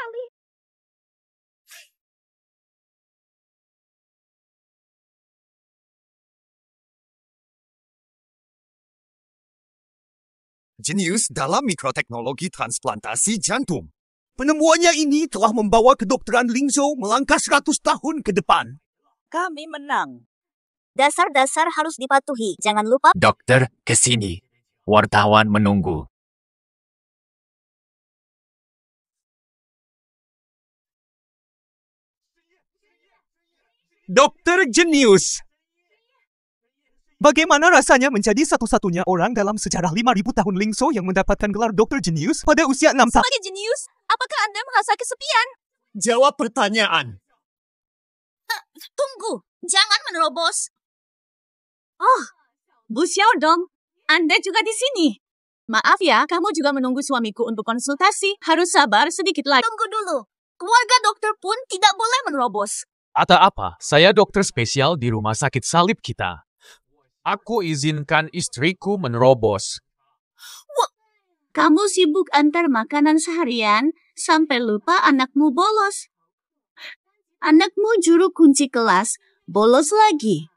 sekali. Jenius dalam mikroteknologi transplantasi jantung. Penemuannya ini telah membawa kedokteran Lingzhou melangkah 100 tahun ke depan. Kami menang. Dasar-dasar harus dipatuhi. Jangan lupa. Dokter, ke sini. Wartawan menunggu. Dokter Jenius. Bagaimana rasanya menjadi satu-satunya orang dalam sejarah 5.000 tahun Lingzhou yang mendapatkan gelar Dokter Jenius pada usia 6 tahun? Sebagai jenius, apakah Anda merasa kesepian? Jawab pertanyaan. Tunggu, jangan menerobos. Oh, Bu Xiaodong, Anda juga di sini. Maaf ya, kamu juga menunggu suamiku untuk konsultasi. Harus sabar sedikit lagi. Tunggu dulu. Keluarga dokter pun tidak boleh menerobos. Ada apa? Saya dokter spesial di rumah sakit salib kita. Aku izinkan istriku menerobos. Kamu sibuk antar makanan seharian sampai lupa anakmu bolos. Anakmu juru kunci kelas, bolos lagi.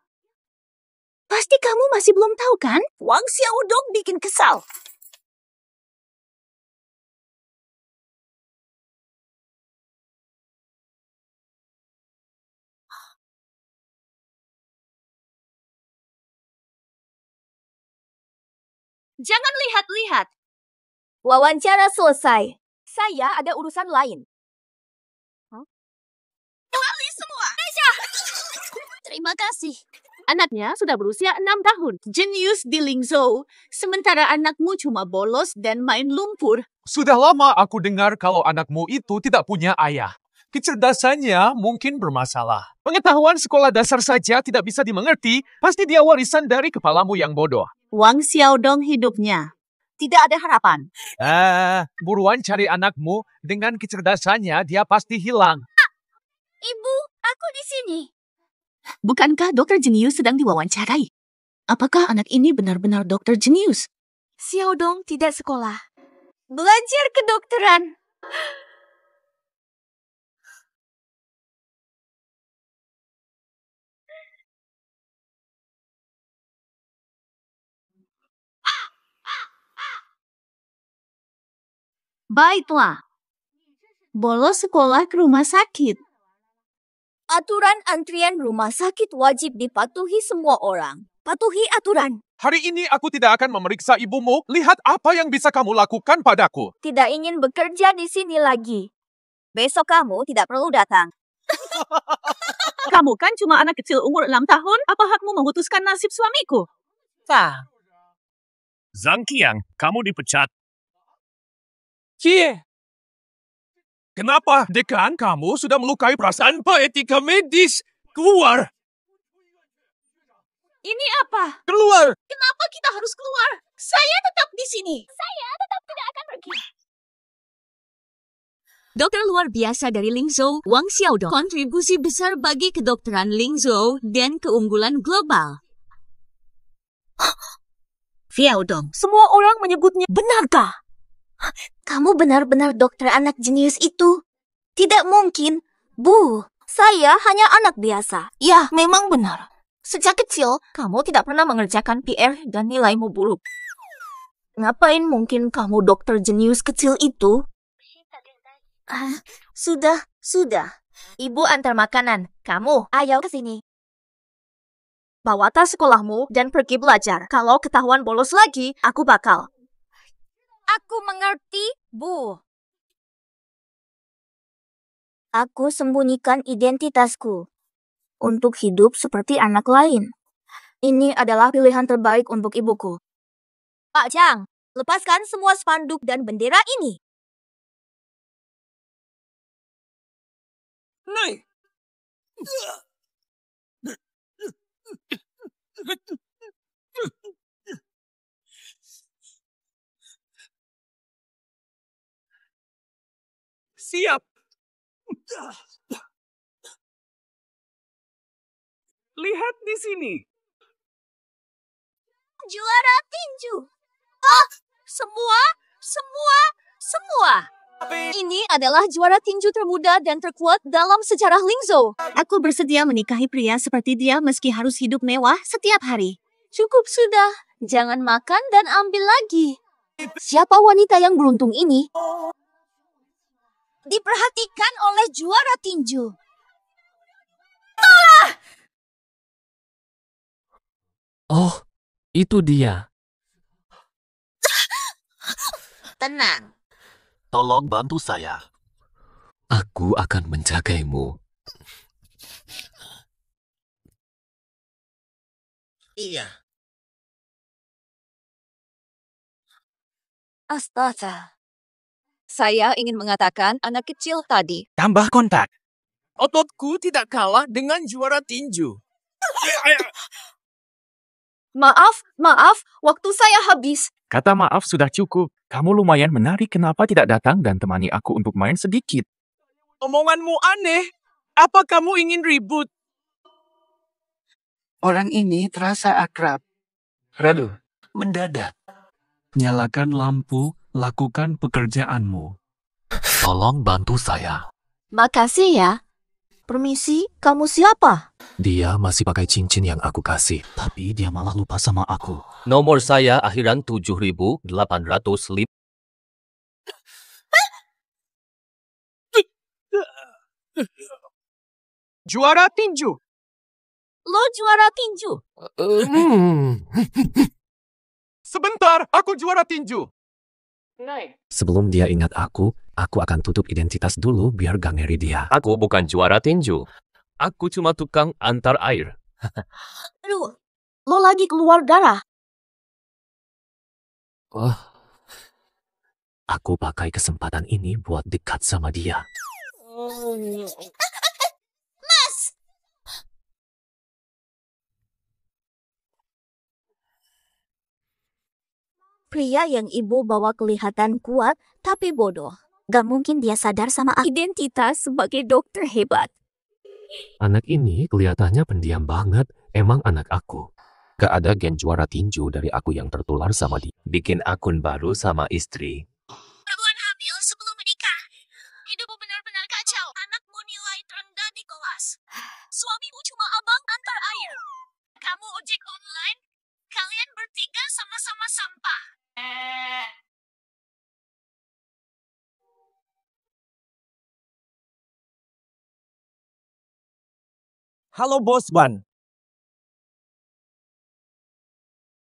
Pasti kamu masih belum tahu kan? Wang Xiaodong bikin kesal. Jangan lihat-lihat. Wawancara selesai. Saya ada urusan lain. Kembali semua. Terima kasih. Anaknya sudah berusia 6 tahun. Jenius di Lingzhou. Sementara anakmu cuma bolos dan main lumpur. Sudah lama aku dengar kalau anakmu itu tidak punya ayah. Kecerdasannya mungkin bermasalah. Pengetahuan sekolah dasar saja tidak bisa dimengerti, pasti dia warisan dari kepalamu yang bodoh. Wang Xiaodong hidupnya. Tidak ada harapan. Buruan cari anakmu, dengan kecerdasannya dia pasti hilang. Ibu, aku di sini. Bukankah dokter jenius sedang diwawancarai? Apakah anak ini benar-benar dokter jenius? Xiaodong tidak sekolah. Belajar kedokteran. Baiklah. Bolos sekolah ke rumah sakit. Aturan antrian rumah sakit wajib dipatuhi semua orang. Patuhi aturan. Hari ini aku tidak akan memeriksa ibumu. Lihat apa yang bisa kamu lakukan padaku. Tidak ingin bekerja di sini lagi. Besok kamu tidak perlu datang. Kamu kan cuma anak kecil umur 6 tahun. Apa hakmu memutuskan nasib suamiku? Zhang Qiang, kamu dipecat. Cie. Kenapa? Dekan, kamu sudah melukai perasaan Pak Etika Medis. Keluar! Ini apa? Keluar! Kenapa kita harus keluar? Saya tetap di sini. Saya tetap tidak akan pergi. Dokter luar biasa dari Lingzhou, Wang Xiaodong. Kontribusi besar bagi kedokteran Lingzhou dan keunggulan global. Xiaodong, semua orang menyebutnya. Benarkah? Kamu benar-benar dokter anak jenius itu? Tidak mungkin. Bu, saya hanya anak biasa. Ya, memang benar. Sejak kecil, kamu tidak pernah mengerjakan PR dan nilaimu buruk. Ngapain mungkin kamu dokter jenius kecil itu? Sudah. Ibu antar makanan. Kamu, ayo ke sini. Bawa tas sekolahmu dan pergi belajar. Kalau ketahuan bolos lagi, aku bakal. Aku mengerti, Bu. Aku sembunyikan identitasku untuk hidup seperti anak lain. Ini adalah pilihan terbaik untuk ibuku. Pak Chang, lepaskan semua spanduk dan bendera ini. Naik. Siap. Lihat di sini. Juara tinju. Semua. Ini adalah juara tinju termuda dan terkuat dalam sejarah Lingzhou. Aku bersedia menikahi pria seperti dia meski harus hidup mewah setiap hari. Cukup sudah. Jangan makan dan ambil lagi. Siapa wanita yang beruntung ini? Diperhatikan oleh juara tinju. Oh, itu dia. Tenang. Tolong bantu saya. Aku akan menjagaimu. Iya. Astaga. Saya ingin mengatakan anak kecil tadi. Tambah kontak. Ototku tidak kalah dengan juara tinju. Maaf, waktu saya habis. Kata maaf sudah cukup. Kamu lumayan menarik, kenapa tidak datang dan temani aku untuk main sedikit? Omonganmu aneh. Apa kamu ingin ribut? Orang ini terasa akrab. Radu, mendadak. Nyalakan lampu, lakukan pekerjaanmu. Tolong bantu saya. Makasih ya. Permisi, kamu siapa? Dia masih pakai cincin yang aku kasih. Tapi dia malah lupa sama aku. Nomor saya akhiran 7.805. Juara tinju. Lo juara tinju. Sebentar, aku juara tinju. Sebelum dia ingat aku akan tutup identitas dulu biar gak ngeri dia. Aku bukan juara tinju. Aku cuma tukang antar air. Aduh, lo lagi keluar darah. Aku pakai kesempatan ini buat dekat sama dia. Pria yang ibu bawa kelihatan kuat, tapi bodoh. Gak mungkin dia sadar sama identitas sebagai dokter hebat. Anak ini kelihatannya pendiam banget. Emang anak aku. Gak ada gen juara tinju dari aku yang tertular sama dia. Bikin akun baru sama istri. Perempuan hamil sebelum menikah. Hidupmu benar-benar kacau. Anakmu nilai terendah di kelas. Suamimu cuma abang antar air. Kamu ojek online. Kalian bertiga sama-sama sampah. Halo Bos Wan.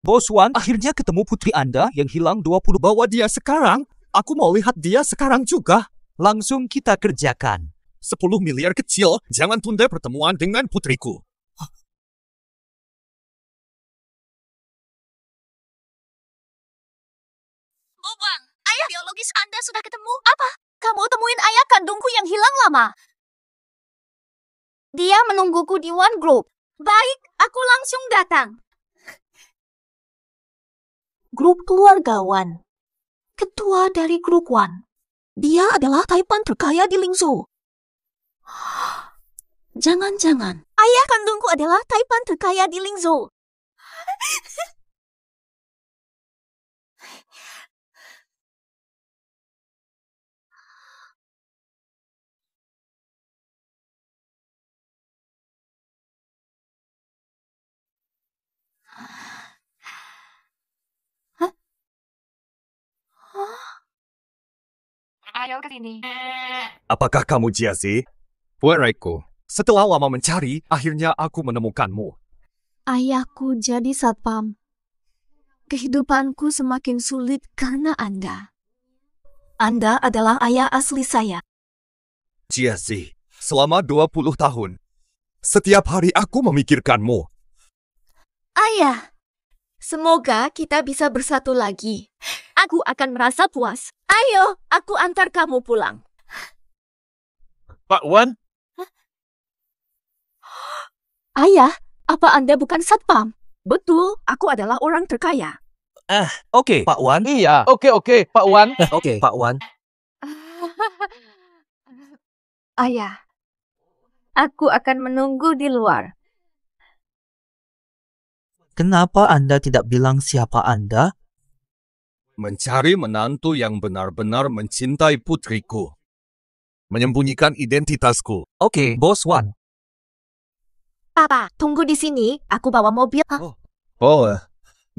Bos Wan, akhirnya ketemu putri Anda yang hilang 20. Bawa dia sekarang. Aku mau lihat dia sekarang juga. Langsung kita kerjakan. 10 miliar kecil, jangan tunda pertemuan dengan putriku. Bobang, ayah biologis Anda sudah ketemu? Apa? Kamu temuin ayah kandungku yang hilang lama. Dia menungguku di One Group. Baik, aku langsung datang. Grup keluarga One. Ketua dari grup One. Dia adalah Taipan terkaya di Lingzhou. Jangan-jangan ayah kandungku adalah Taipan terkaya di Lingzhou. Ayo ke sini. Apakah kamu Jiazi? Pueriku. Setelah lama mencari, akhirnya aku menemukanmu. Ayahku jadi satpam. Kehidupanku semakin sulit karena Anda. Anda adalah ayah asli saya. Jiazi, selama 20 tahun, setiap hari aku memikirkanmu. Ayah, semoga kita bisa bersatu lagi. Aku akan merasa puas. Ayo, aku antar kamu pulang. Pak Wan, Ayah, apa Anda bukan satpam? Betul, aku adalah orang terkaya. Oke, Pak Wan. iya. Oke, Pak Wan. Oke, Pak Wan. Ayah, aku akan menunggu di luar. Kenapa Anda tidak bilang siapa Anda? Mencari menantu yang benar-benar mencintai putriku. Menyembunyikan identitasku. Oke, Bos Wan. Papa, tunggu di sini. Aku bawa mobil. Oh,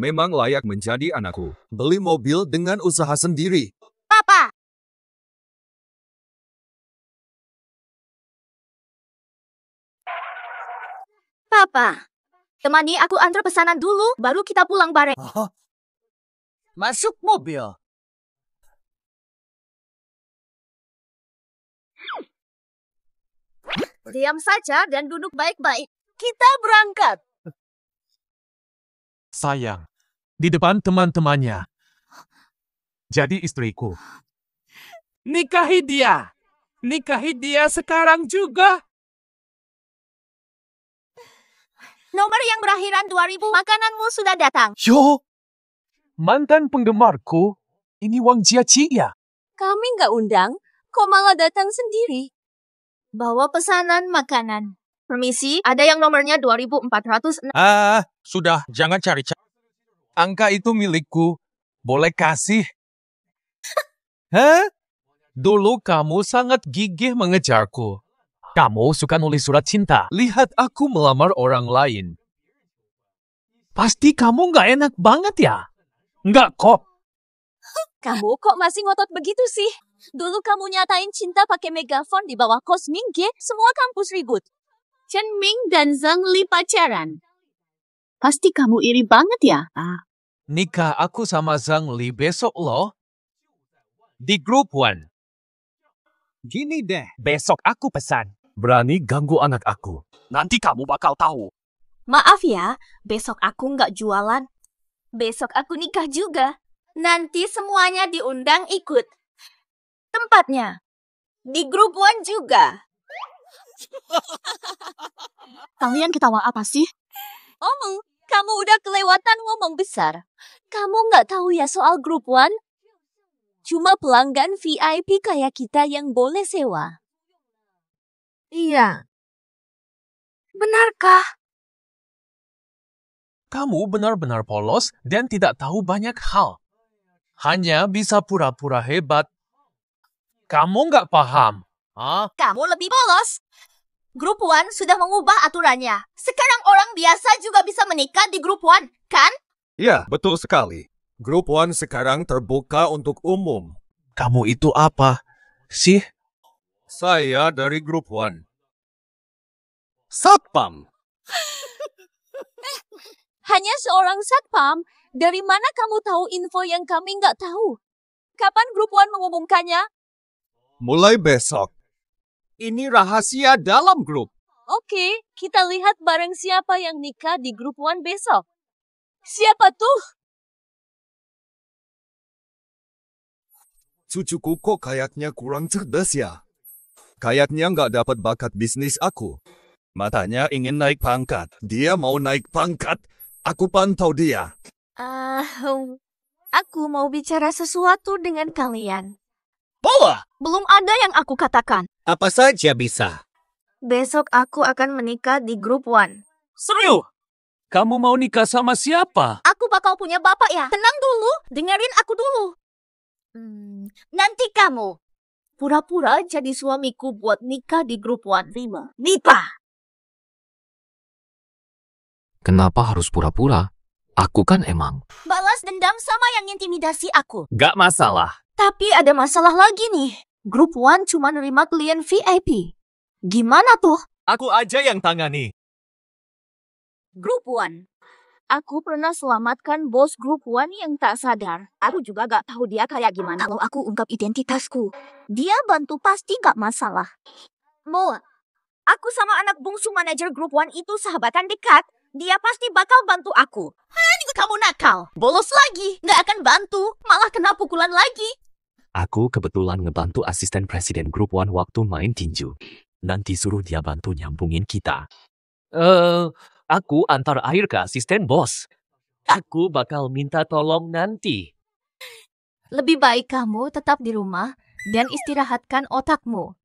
memang layak menjadi anakku. Beli mobil dengan usaha sendiri. Papa! Papa, temani aku antar pesanan dulu, baru kita pulang bareng. Masuk mobil. Diam saja dan duduk baik-baik. Kita berangkat. Sayang, di depan teman-temannya. Jadi istriku. Nikahi dia. Nikahi dia sekarang juga. Nomor yang berakhiran 2000, makananmu sudah datang. Yo, mantan penggemarku, ini Wang Jiaqi ya? Kami nggak undang, kok malah datang sendiri? Bawa pesanan makanan. Permisi, ada yang nomornya 2406. Sudah, jangan cari-cari. Angka itu milikku. Boleh kasih. Hah? Dulu kamu sangat gigih mengejarku. Kamu suka nulis surat cinta. Lihat aku melamar orang lain. Pasti kamu nggak enak banget ya? Nggak kok. Kamu kok masih ngotot begitu sih? Dulu kamu nyatain cinta pakai megafon di bawah kos Mingge, semua kampus ribut. Chen Ming dan Zhang Li pacaran. Pasti kamu iri banget ya? Nikah aku sama Zhang Li besok loh. Di grup One. Gini deh. Besok aku pesan. Berani ganggu anak aku. Nanti kamu bakal tahu. Maaf ya, besok aku nggak jualan. Besok aku nikah juga. Nanti semuanya diundang ikut. Tempatnya di grup One juga. Kalian ketawa apa sih? Omong, kamu udah kelewatan ngomong besar. Kamu nggak tahu ya soal grup One? Cuma pelanggan VIP kayak kita yang boleh sewa. Iya. Benarkah? Kamu benar-benar polos dan tidak tahu banyak hal. Hanya bisa pura-pura hebat. Kamu nggak paham. Kamu lebih polos. Grup One sudah mengubah aturannya. Sekarang orang biasa juga bisa menikah di grup One, kan? Ya, betul sekali. Grup One sekarang terbuka untuk umum. Kamu itu apa sih? Saya dari grup One. Satpam. Hanya seorang satpam. Dari mana kamu tahu info yang kami nggak tahu? Kapan grup One mengumumkannya? Mulai besok. Ini rahasia dalam grup. Oke, kita lihat bareng siapa yang nikah di grup One besok. Siapa tuh? Cucuku kok kayaknya kurang cerdas ya. Kayaknya nggak dapat bakat bisnis aku. Matanya ingin naik pangkat. Dia mau naik pangkat. Aku pantau dia. Aku mau bicara sesuatu dengan kalian. Bola. Belum ada yang aku katakan. Apa saja bisa. Besok aku akan menikah di grup One. Serius? Kamu mau nikah sama siapa? Aku bakal punya bapak ya. Tenang dulu, dengerin aku dulu. Nanti kamu pura-pura jadi suamiku buat nikah di grup One. Nipa. Kenapa harus pura-pura? Aku kan emang. Balas dendam sama yang intimidasi aku. Gak masalah. Tapi ada masalah lagi nih. Grup One cuma nerima klien VIP. Gimana tuh? Aku aja yang tangani. Grup One. Aku pernah selamatkan bos grup One yang tak sadar. Aku juga gak tahu dia kayak gimana. Kalau aku ungkap identitasku, dia bantu pasti gak masalah. Moa, aku sama anak bungsu manajer grup One itu sahabatan dekat. Dia pasti bakal bantu aku. Kamu nakal. Bolos lagi. Gak akan bantu. Malah kena pukulan lagi. Aku kebetulan ngebantu asisten presiden grup One waktu main tinju. Nanti suruh dia bantu nyambungin kita. Aku antar air ke asisten bos. Aku bakal minta tolong nanti. Lebih baik kamu tetap di rumah dan istirahatkan otakmu.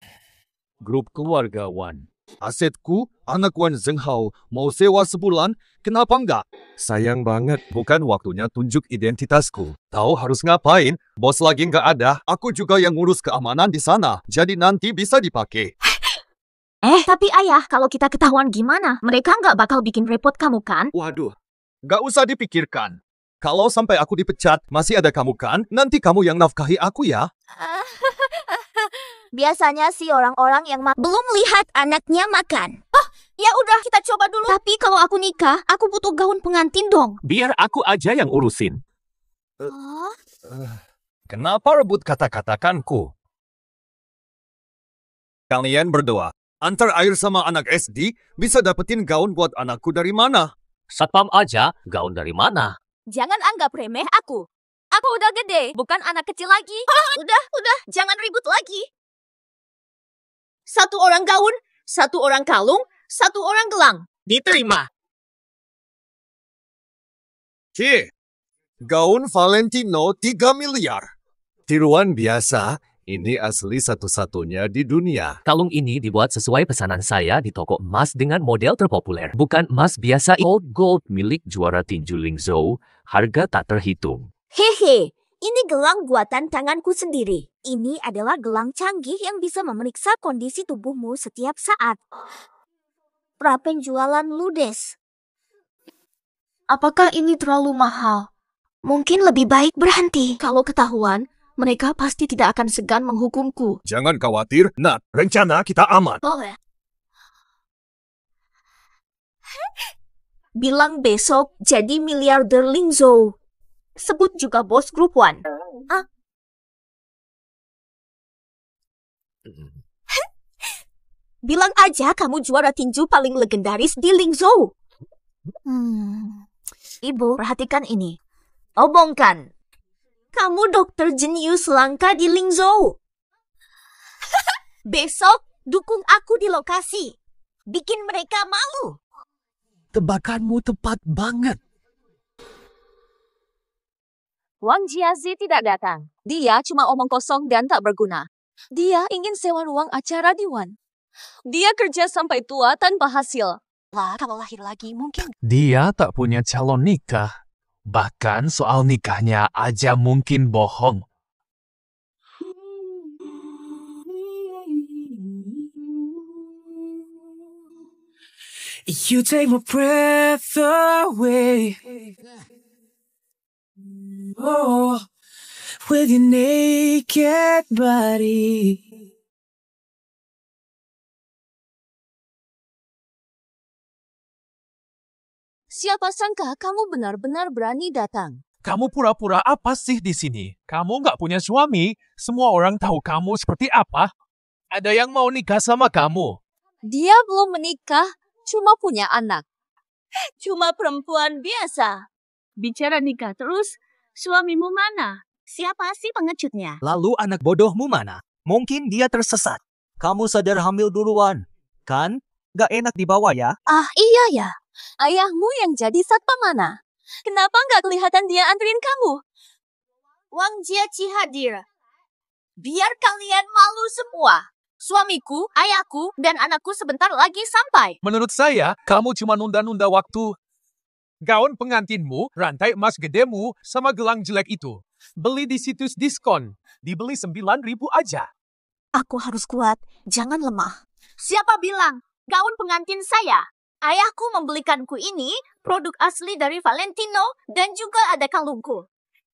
Grup keluarga One. Asetku, anak Wan Zhenghao mau sewa sebulan, kenapa enggak? Sayang banget, bukan waktunya tunjuk identitasku. Tahu harus ngapain? Bos lagi nggak ada, aku juga yang ngurus keamanan di sana, jadi nanti bisa dipakai. Tapi ayah, kalau kita ketahuan gimana? Mereka nggak bakal bikin repot kamu kan? Waduh, nggak usah dipikirkan. Kalau sampai aku dipecat, masih ada kamu kan? Nanti kamu yang nafkahi aku ya. Biasanya sih orang-orang yang belum lihat anaknya makan. Oh, ya udah kita coba dulu. Tapi kalau aku nikah, aku butuh gaun pengantin dong. Biar aku aja yang urusin. Kenapa rebut kata-katakanku? Kalian berdua, antar air sama anak SD, bisa dapetin gaun buat anakku dari mana? Satpam aja, gaun dari mana? Jangan anggap remeh aku. Aku udah gede, bukan anak kecil lagi. Udah, jangan ribut lagi. Satu orang gaun, satu orang kalung, satu orang gelang. Diterima. Gaun Valentino 3 miliar. Tiruan biasa, ini asli satu-satunya di dunia. Kalung ini dibuat sesuai pesanan saya di toko emas dengan model terpopuler. Bukan emas biasa, gold milik juara tinju Ling Zhou. Harga tak terhitung. Hehe, ini gelang buatan tanganku sendiri. Ini adalah gelang canggih yang bisa memeriksa kondisi tubuhmu setiap saat. Prapenjualan ludes. Apakah ini terlalu mahal? Mungkin lebih baik berhenti. Kalau ketahuan, mereka pasti tidak akan segan menghukumku. Jangan khawatir, Nat. Rencana kita aman. Boleh. Bilang besok jadi miliarder Ling Zhou. Sebut juga bos grup One. Bilang aja kamu juara tinju paling legendaris di Ling Zhou. Ibu, perhatikan ini. Obongkan. Kamu dokter jenius langka di Ling Zhou. Besok dukung aku di lokasi. Bikin mereka malu. Tebakanmu tepat banget. Wang Jiazi tidak datang. Dia cuma omong kosong dan tak berguna. Dia ingin sewa ruang acara di Wan. Dia kerja sampai tua tanpa hasil. Lah, kalau lahir lagi mungkin. Dia tak punya calon nikah. Bahkan soal nikahnya aja mungkin bohong. You take my breath away. Oh, with your naked body. Siapa sangka kamu benar-benar berani datang. Kamu pura-pura apa sih di sini? Kamu nggak punya suami. Semua orang tahu kamu seperti apa. Ada yang mau nikah sama kamu. Dia belum menikah, cuma punya anak. Cuma perempuan biasa. Bicara nikah terus, suamimu mana? Siapa sih pengecutnya? Lalu anak bodohmu mana? Mungkin dia tersesat. Kamu sadar hamil duluan, kan? Gak enak dibawa ya? Ah, iya ya. Ayahmu yang jadi satpam mana? Kenapa nggak kelihatan dia anterin kamu? Wang Jiaci hadir. Biar kalian malu semua. Suamiku, ayahku, dan anakku sebentar lagi sampai. Menurut saya, kamu cuma nunda-nunda waktu. Gaun pengantinmu, rantai emas gedemu, sama gelang jelek itu. Beli di situs diskon. Dibeli 9.000 aja. Aku harus kuat, jangan lemah. Siapa bilang? Gaun pengantin saya. Ayahku membelikanku ini, produk asli dari Valentino, dan juga ada kalungku.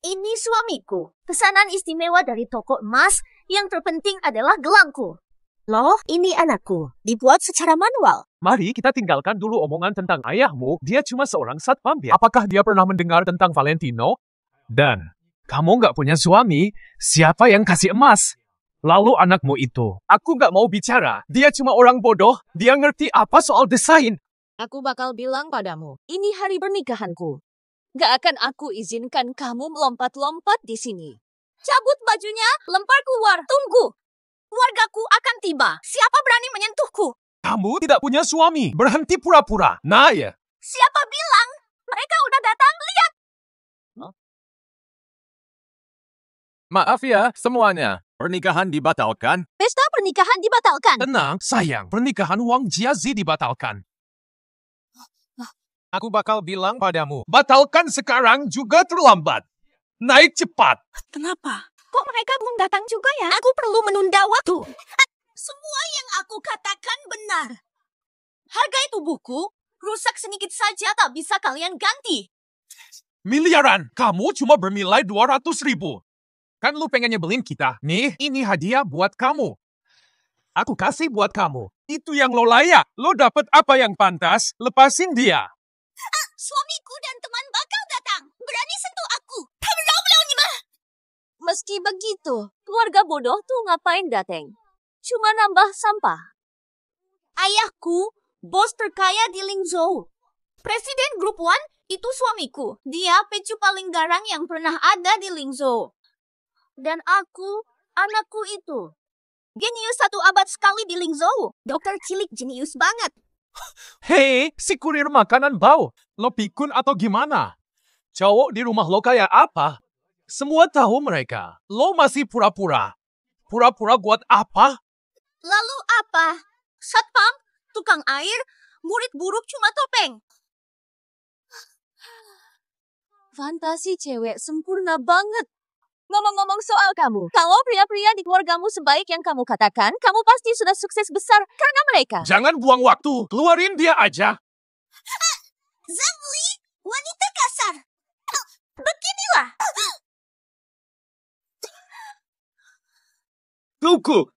Ini suamiku. Pesanan istimewa dari toko emas, yang terpenting adalah gelangku. Loh, ini anakku. Dibuat secara manual. Mari kita tinggalkan dulu omongan tentang ayahmu. Dia cuma seorang satpam biasa. Apakah dia pernah mendengar tentang Valentino? Dan, kamu nggak punya suami, siapa yang kasih emas? Lalu anakmu itu, aku nggak mau bicara. Dia cuma orang bodoh, dia ngerti apa soal desain. Aku bakal bilang padamu, ini hari pernikahanku. Gak akan aku izinkan kamu melompat-lompat di sini. Cabut bajunya, lempar keluar. Tunggu. Keluargaku akan tiba. Siapa berani menyentuhku? Kamu tidak punya suami. Berhenti pura-pura. Nah ya. Siapa bilang? Mereka udah datang, lihat. Maaf ya, semuanya. Pernikahan dibatalkan. Pesta pernikahan dibatalkan. Tenang, sayang. Pernikahan Wang Jiazi dibatalkan. Aku bakal bilang padamu, batalkan sekarang juga terlambat. Naik cepat. Kenapa? Kok mereka belum datang juga ya? Aku perlu menunda waktu. Semua yang aku katakan benar. Harga itu buku, rusak sedikit saja tak bisa kalian ganti. Miliaran, kamu cuma bernilai 200.000. Kan lu pengen nyebelin kita. Nih, ini hadiah buat kamu. Aku kasih buat kamu. Itu yang lo layak. Lo dapet apa yang pantas, lepasin dia. Suamiku dan teman bakal datang. Berani sentuh aku. Meski begitu, keluarga bodoh tuh ngapain dateng? Cuma nambah sampah. Ayahku, bos terkaya di Lingzhou. Presiden Grup One itu suamiku. Dia pecu paling garang yang pernah ada di Lingzhou. Dan aku, anakku itu. Jenius 1 abad sekali di Lingzhou. Dokter cilik jenius banget. Hei, si kurir makanan bau. Lo pikun atau gimana? Cowok di rumah lo kayak apa? Semua tahu mereka. Lo masih pura-pura. Pura-pura buat apa? Lalu apa? Satpam, tukang air, murid buruk cuma topeng. Fantasi cewek sempurna banget. Ngomong-ngomong soal kamu, kalau pria-pria di keluargamu sebaik yang kamu katakan, kamu pasti sudah sukses besar karena mereka. Jangan buang waktu. Keluarin dia aja. Zhangli, wanita kasar. Beginilah. Tuku.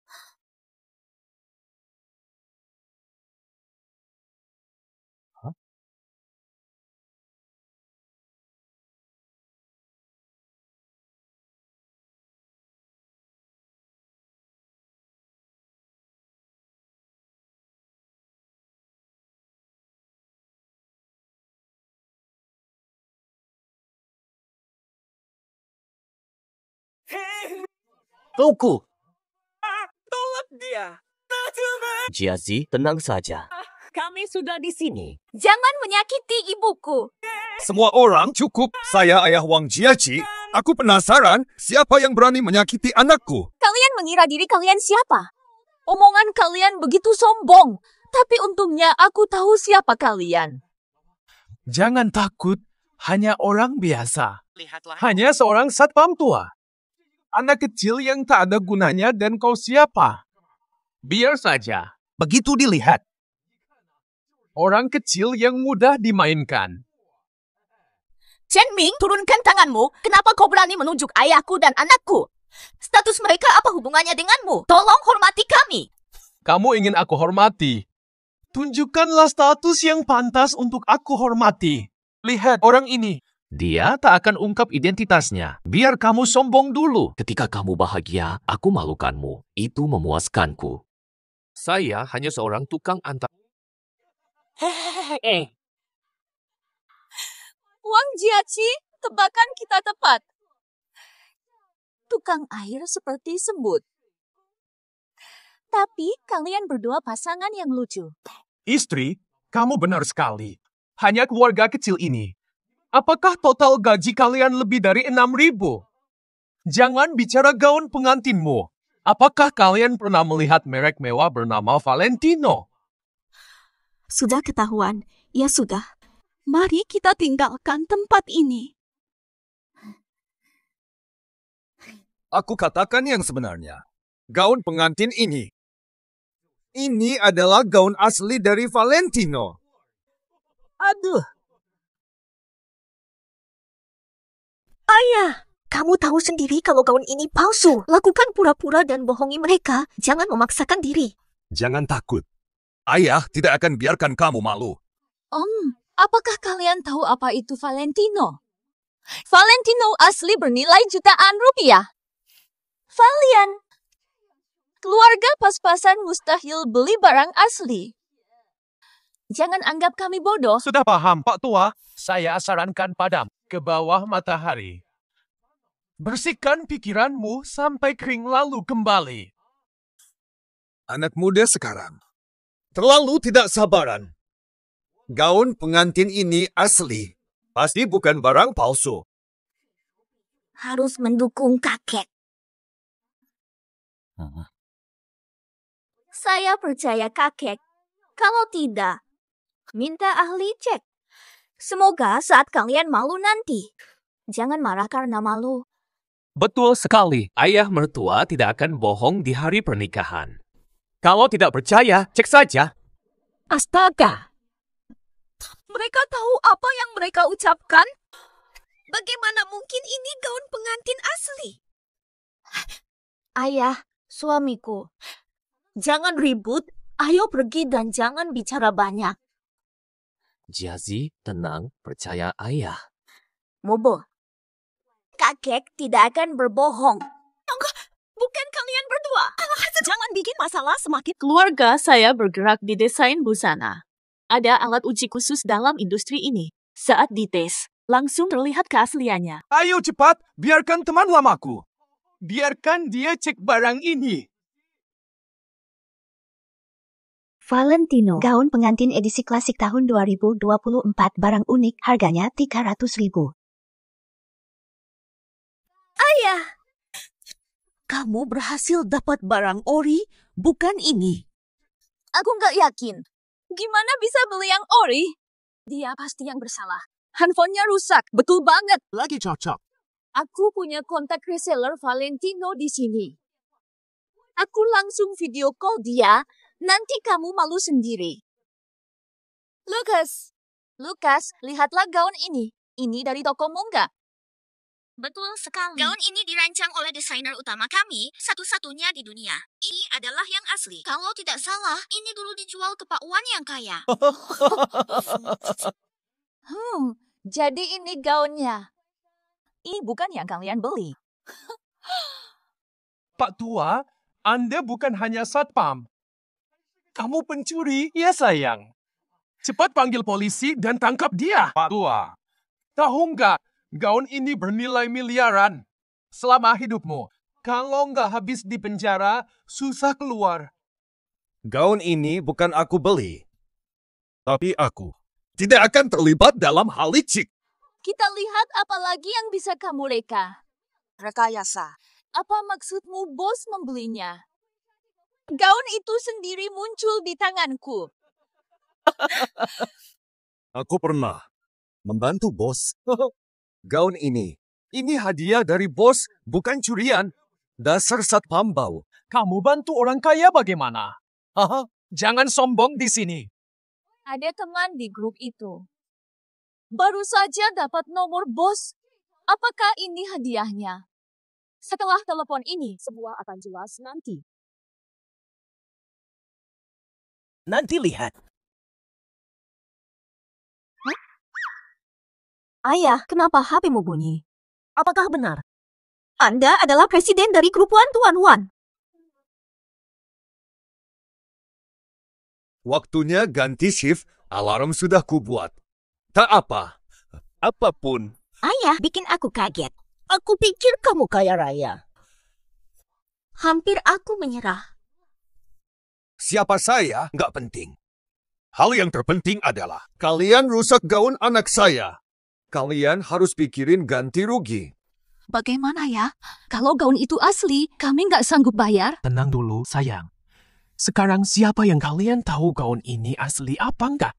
Tuku. Tolak dia. Jiazi, tenang saja. Kami sudah di sini. Jangan menyakiti ibuku. Semua orang cukup. Saya ayah Wang Jiaji. Aku penasaran siapa yang berani menyakiti anakku. Kalian mengira diri kalian siapa? Omongan kalian begitu sombong. Tapi untungnya aku tahu siapa kalian. Jangan takut. Hanya orang biasa. Hanya seorang satpam tua. Anak kecil yang tak ada gunanya dan kau siapa? Biar saja. Begitu dilihat. Orang kecil yang mudah dimainkan. Chen Ming, turunkan tanganmu. Kenapa kau berani menunjuk ayahku dan anakku? Status mereka apa hubungannya denganmu? Tolong hormati kami. Kamu ingin aku hormati? Tunjukkanlah status yang pantas untuk aku hormati. Lihat orang ini. Dia tak akan ungkap identitasnya. Biar kamu sombong dulu. Ketika kamu bahagia, aku malukanmu. Itu memuaskanku. Saya hanya seorang tukang antar. Wang Jiazi, tebakan kita tepat. Tukang air seperti semut. Tapi kalian berdua pasangan yang lucu. Istri, kamu benar sekali. Hanya keluarga kecil ini. Apakah total gaji kalian lebih dari 6.000? Jangan bicara gaun pengantinmu. Apakah kalian pernah melihat merek mewah bernama Valentino? Sudah ketahuan. Ya sudah. Mari kita tinggalkan tempat ini. Aku katakan yang sebenarnya. Gaun pengantin ini. Ini adalah gaun asli dari Valentino. Aduh, Ayah, kamu tahu sendiri kalau gaun ini palsu. Lakukan pura-pura dan bohongi mereka. Jangan memaksakan diri. Jangan takut. Ayah tidak akan biarkan kamu malu. Apakah kalian tahu apa itu Valentino? Valentino asli bernilai jutaan rupiah. Valian. Keluarga pas-pasan mustahil beli barang asli. Jangan anggap kami bodoh. Sudah paham, Pak Tua. Saya sarankan padamu ke bawah matahari. Bersihkan pikiranmu sampai kering lalu kembali. Anak muda sekarang terlalu tidak sabaran. Gaun pengantin ini asli. Pasti bukan barang palsu. Harus mendukung kakek. Saya percaya kakek. Kalau tidak, minta ahli cek. Semoga saat kalian malu nanti, jangan marah karena malu. Betul sekali. Ayah mertua tidak akan bohong di hari pernikahan. Kalau tidak percaya, cek saja. Astaga! Mereka tahu apa yang mereka ucapkan? Bagaimana mungkin ini gaun pengantin asli? Ayah, suamiku, jangan ribut. Ayo pergi dan jangan bicara banyak. Jiazi, tenang, percaya ayah. Mobo, kakek tidak akan berbohong. Bukan kalian berdua. Jangan bikin masalah semakin... Keluarga saya bergerak di desain busana. Ada alat uji khusus dalam industri ini. Saat dites, langsung terlihat keasliannya. Ayo cepat, biarkan teman lamaku. Biarkan dia cek barang ini. Valentino, gaun pengantin edisi klasik tahun 2024, barang unik, harganya 300.000. Ayah, kamu berhasil dapat barang ori, bukan ini. Aku nggak yakin. Gimana bisa beli yang ori? Dia pasti yang bersalah. Handphonenya rusak, betul banget. Lagi cocok. Aku punya kontak reseller Valentino di sini. Aku langsung video call dia, nanti kamu malu sendiri. Lukas, lihatlah gaun ini. Ini dari tokomu nggak? Betul sekali. Gaun ini dirancang oleh desainer utama kami, satu-satunya di dunia. Ini adalah yang asli. Kalau tidak salah, ini dulu dijual ke Pak Wan yang kaya. Jadi ini gaunnya. Ini bukan yang kalian beli. Pak Tua, Anda bukan hanya satpam. Kamu pencuri, ya sayang. Cepat panggil polisi dan tangkap dia. Pak Tua, tahu nggak, gaun ini bernilai miliaran. Selama hidupmu, kalau nggak habis di penjara, susah keluar. Gaun ini bukan aku beli. Tapi aku tidak akan terlibat dalam hal licik. Kita lihat apa lagi yang bisa kamu reka. Rekayasa. Apa maksudmu bos membelinya? Gaun itu sendiri muncul di tanganku. Aku pernah membantu bos. Gaun ini hadiah dari bos, bukan curian. Dasar satpam bau. Kamu bantu orang kaya bagaimana? Jangan sombong di sini. Ada teman di grup itu. Baru saja dapat nomor bos. Apakah ini hadiahnya? Setelah telepon ini, semua akan jelas nanti. Nanti lihat. Ayah, kenapa HP-mu bunyi? Apakah benar? Anda adalah presiden dari grup Tuan Wan. Waktunya ganti shift, alarm sudah kubuat. Tak apa, apapun. Ayah, bikin aku kaget. Aku pikir kamu kaya raya. Hampir aku menyerah. Siapa saya nggak penting. Hal yang terpenting adalah kalian rusak gaun anak saya. Kalian harus pikirin ganti rugi. Bagaimana ya? Kalau gaun itu asli, kami nggak sanggup bayar. Tenang dulu, sayang. Sekarang siapa yang kalian tahu gaun ini asli apa enggak?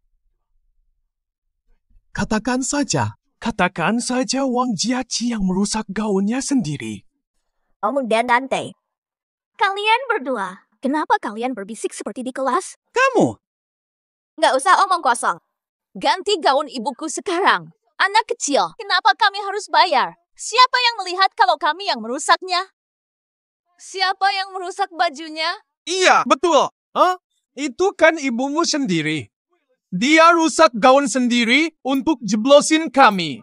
Katakan saja Wang Jiaci yang merusak gaunnya sendiri. Om dan Dante. Kalian berdua, kenapa kalian berbisik seperti di kelas? Kamu? Nggak usah omong kosong. Ganti gaun ibuku sekarang. Anak kecil, kenapa kami harus bayar? Siapa yang melihat kalau kami yang merusaknya? Siapa yang merusak bajunya? Iya, betul. Itu kan ibumu sendiri. Dia rusak gaun sendiri untuk jeblosin kami.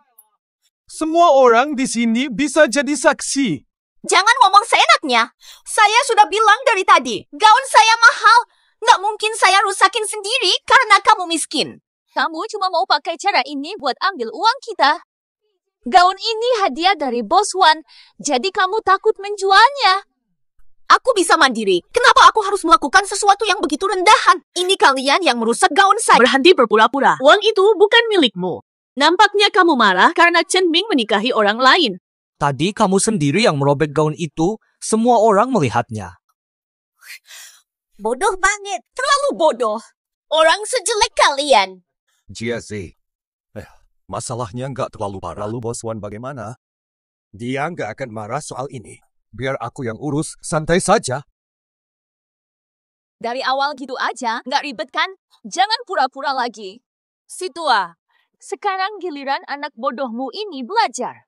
Semua orang di sini bisa jadi saksi. Jangan ngomong seenaknya. Saya sudah bilang dari tadi, gaun saya mahal. Nggak mungkin saya rusakin sendiri karena kamu miskin. Kamu cuma mau pakai cara ini buat ambil uang kita. Gaun ini hadiah dari Bos Wan, jadi kamu takut menjualnya. Aku bisa mandiri. Kenapa aku harus melakukan sesuatu yang begitu rendahan? Ini kalian yang merusak gaun saya. Berhenti berpura-pura. Uang itu bukan milikmu. Nampaknya kamu marah karena Chen Ming menikahi orang lain. Tadi kamu sendiri yang merobek gaun itu, semua orang melihatnya. Bodoh banget. Terlalu bodoh. Orang sejelek kalian. Jiazi, masalahnya nggak terlalu parah. Lalu Bos Wan bagaimana? Dia nggak akan marah soal ini. Biar aku yang urus, santai saja. Dari awal gitu aja, nggak ribet kan? Jangan pura-pura lagi. Si tua, sekarang giliran anak bodohmu ini belajar.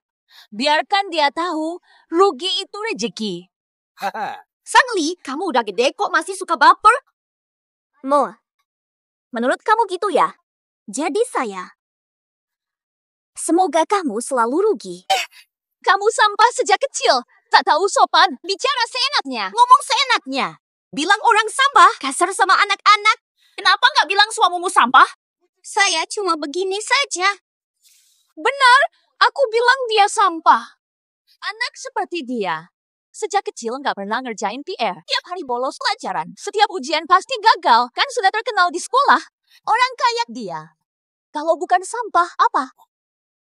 Biarkan dia tahu, rugi itu rezeki. Sangli, kamu udah gede kok masih suka baper? Mo, menurut kamu gitu ya? Jadi saya. Semoga kamu selalu rugi. Kamu sampah sejak kecil. Tak tahu sopan, bicara seenaknya. Ngomong seenaknya. Bilang orang sampah, kasar sama anak-anak. Kenapa nggak bilang suamimu sampah? Saya cuma begini saja. Benar, aku bilang dia sampah. Anak seperti dia. Sejak kecil nggak pernah ngerjain PR. Tiap hari bolos pelajaran. Setiap ujian pasti gagal. Kan sudah terkenal di sekolah. Orang kayak dia. Kalau bukan sampah, apa?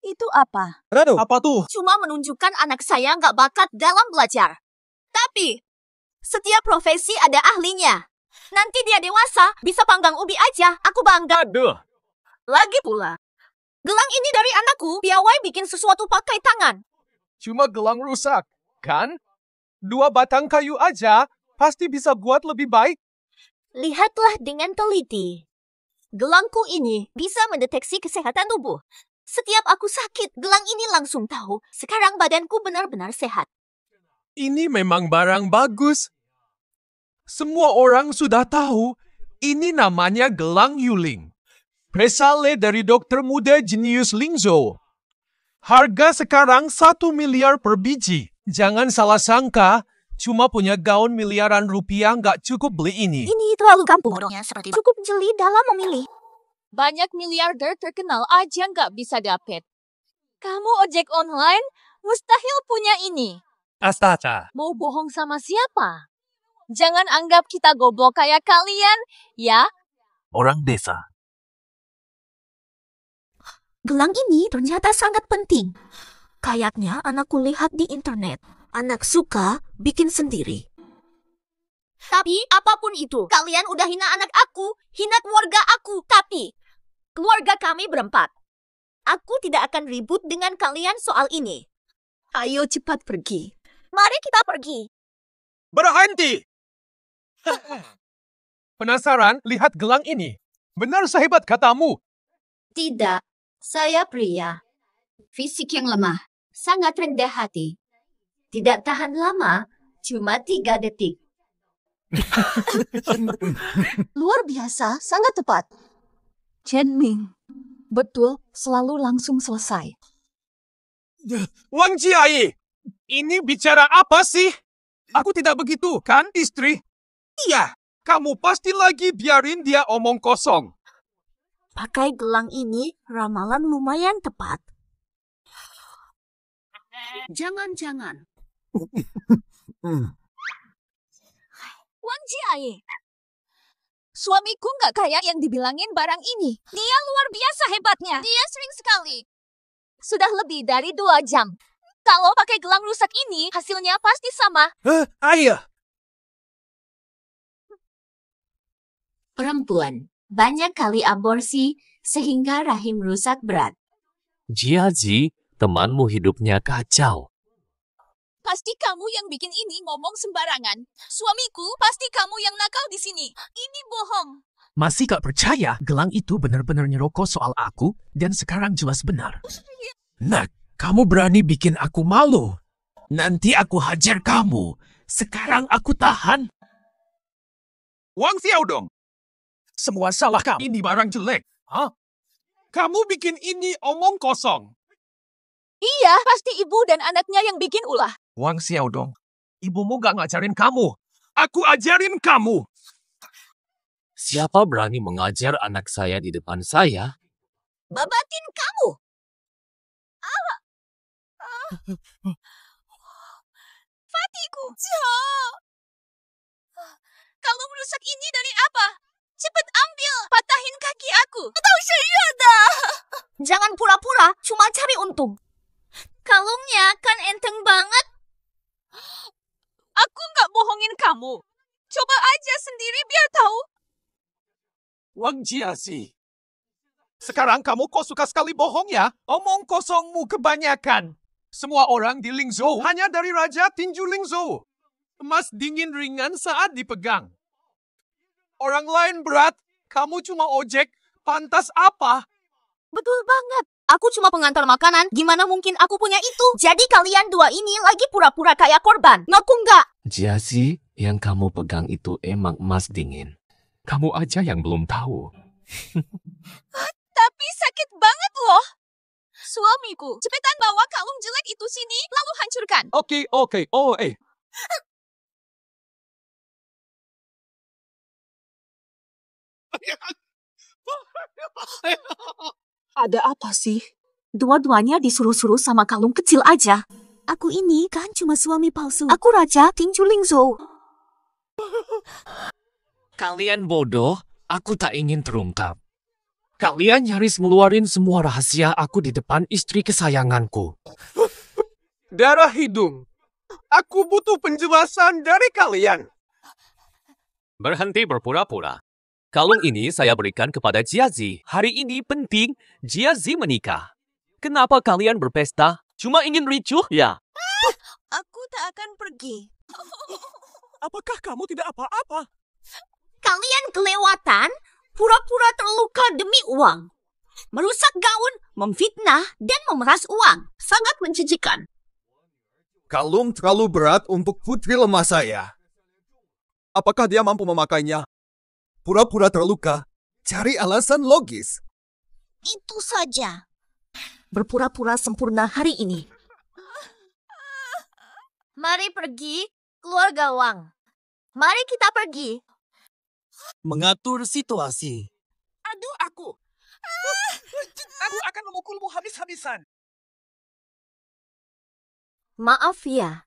Itu apa? Apa tuh? Cuma menunjukkan anak saya nggak bakat dalam belajar. Tapi, setiap profesi ada ahlinya. Nanti dia dewasa, bisa panggang ubi aja. Aku bangga. Aduh. Lagi pula, gelang ini dari anakku, piawai bikin sesuatu pakai tangan. Cuma gelang rusak, kan? 2 batang kayu aja pasti bisa buat lebih baik. Lihatlah dengan teliti. Gelangku ini bisa mendeteksi kesehatan tubuh. Setiap aku sakit, gelang ini langsung tahu. Sekarang badanku benar-benar sehat. Ini memang barang bagus. Semua orang sudah tahu, ini namanya gelang Yuling. Presale dari dokter muda jenius Lingzhou. Harga sekarang 1 miliar per biji. Jangan salah sangka, cuma punya gaun miliaran rupiah nggak cukup beli ini. Ini terlalu kampung bodohnya seperti cukup jeli dalam memilih. Banyak miliarder terkenal aja nggak bisa dapet. Kamu ojek online, mustahil punya ini. Astaga. Mau bohong sama siapa? Jangan anggap kita goblok kayak kalian, ya? Orang desa. Gelang ini ternyata sangat penting. Kayaknya anakku lihat di internet. Anak suka bikin sendiri. Tapi apapun itu, kalian udah hina anak aku, hina keluarga aku. Tapi keluarga kami berempat. Aku tidak akan ribut dengan kalian soal ini. Ayo cepat pergi. Mari kita pergi. Berhenti! Penasaran? Lihat gelang ini. Benar sehebat katamu. Tidak, saya pria. Fisik yang lemah, sangat rendah hati. Tidak tahan lama, cuma 3 detik. Luar biasa, sangat tepat. Chen Ming, betul, selalu langsung selesai. Wang Jiai, ini bicara apa sih? Aku tidak begitu, kan, istri? Iya, kamu pasti lagi biarin dia omong kosong. Pakai gelang ini, ramalan lumayan tepat. Jangan-jangan. Wang Jiai, suamiku nggak kayak yang dibilangin barang ini. Dia luar biasa hebatnya. Dia sering sekali. Sudah lebih dari 2 jam. Kalau pakai gelang rusak ini, hasilnya pasti sama. Ayah. Perempuan banyak kali aborsi sehingga rahim rusak berat. Jiazi, temanmu hidupnya kacau. Pasti kamu yang bikin ini ngomong sembarangan. Suamiku, pasti kamu yang nakal di sini. Ini bohong. Masih gak percaya gelang itu benar-benar nyerokok soal aku dan sekarang jelas benar. Nak, kamu berani bikin aku malu. Nanti aku hajar kamu. Sekarang aku tahan. Wang Xiaodong, semua salah kamu. Ini barang jelek. Hah? Kamu bikin ini omong kosong. Iya, pasti ibu dan anaknya yang bikin ulah. Wang Xiaodong, ibumu gak ngajarin kamu. Aku ajarin kamu. Siapa berani mengajar anak saya di depan saya? Babatin kamu. Fatiku. Kamu merusak ini dari apa? Cepat ambil, patahin kaki aku. Atau saya dah. Jangan pura-pura, cuma cari untung. Kalungnya kan enteng banget. Aku nggak bohongin kamu. Coba aja sendiri biar tahu. Wang Jiazi. Sekarang kamu kok suka sekali bohong ya? Omong kosongmu kebanyakan. Semua orang di Lingzhou hanya dari Raja Tinju Lingzhou. Emas dingin ringan saat dipegang. Orang lain berat, kamu cuma ojek. Pantas apa? Betul banget. Aku cuma pengantar makanan. Gimana mungkin aku punya itu? Jadi kalian dua ini lagi pura-pura kayak korban. Ngaku nggak? Jiazi, yang kamu pegang itu emang emas dingin. Kamu aja yang belum tahu. Tapi sakit banget loh. Suamiku, cepetan bawa kalung jelek itu sini, lalu hancurkan. Oke. Ada apa sih? Dua-duanya disuruh-suruh sama kalung kecil aja. Aku ini kan cuma suami palsu. Aku Raja Tinju Lingzhou. Kalian bodoh, aku tak ingin terungkap. Kalian nyaris ngeluarin semua rahasia aku di depan istri kesayanganku. Darah hidung. Aku butuh penjelasan dari kalian. Berhenti berpura-pura. Kalung ini saya berikan kepada Jiazi. Hari ini penting, Jiazi menikah. Kenapa kalian berpesta? Cuma ingin ricuh ya? Aku tak akan pergi. Apakah kamu tidak apa-apa? Kalian kelewatan, pura-pura terluka demi uang. Merusak gaun, memfitnah, dan memeras uang. Sangat menjijikan. Kalung terlalu berat untuk putri lemah saya. Apakah dia mampu memakainya? Pura-pura terluka. Cari alasan logis. Itu saja. Berpura-pura sempurna hari ini. Mari pergi, keluar gawang. Mari kita pergi. Mengatur situasi. Aduh aku. Aku akan memukulmu habis-habisan. Maaf ya.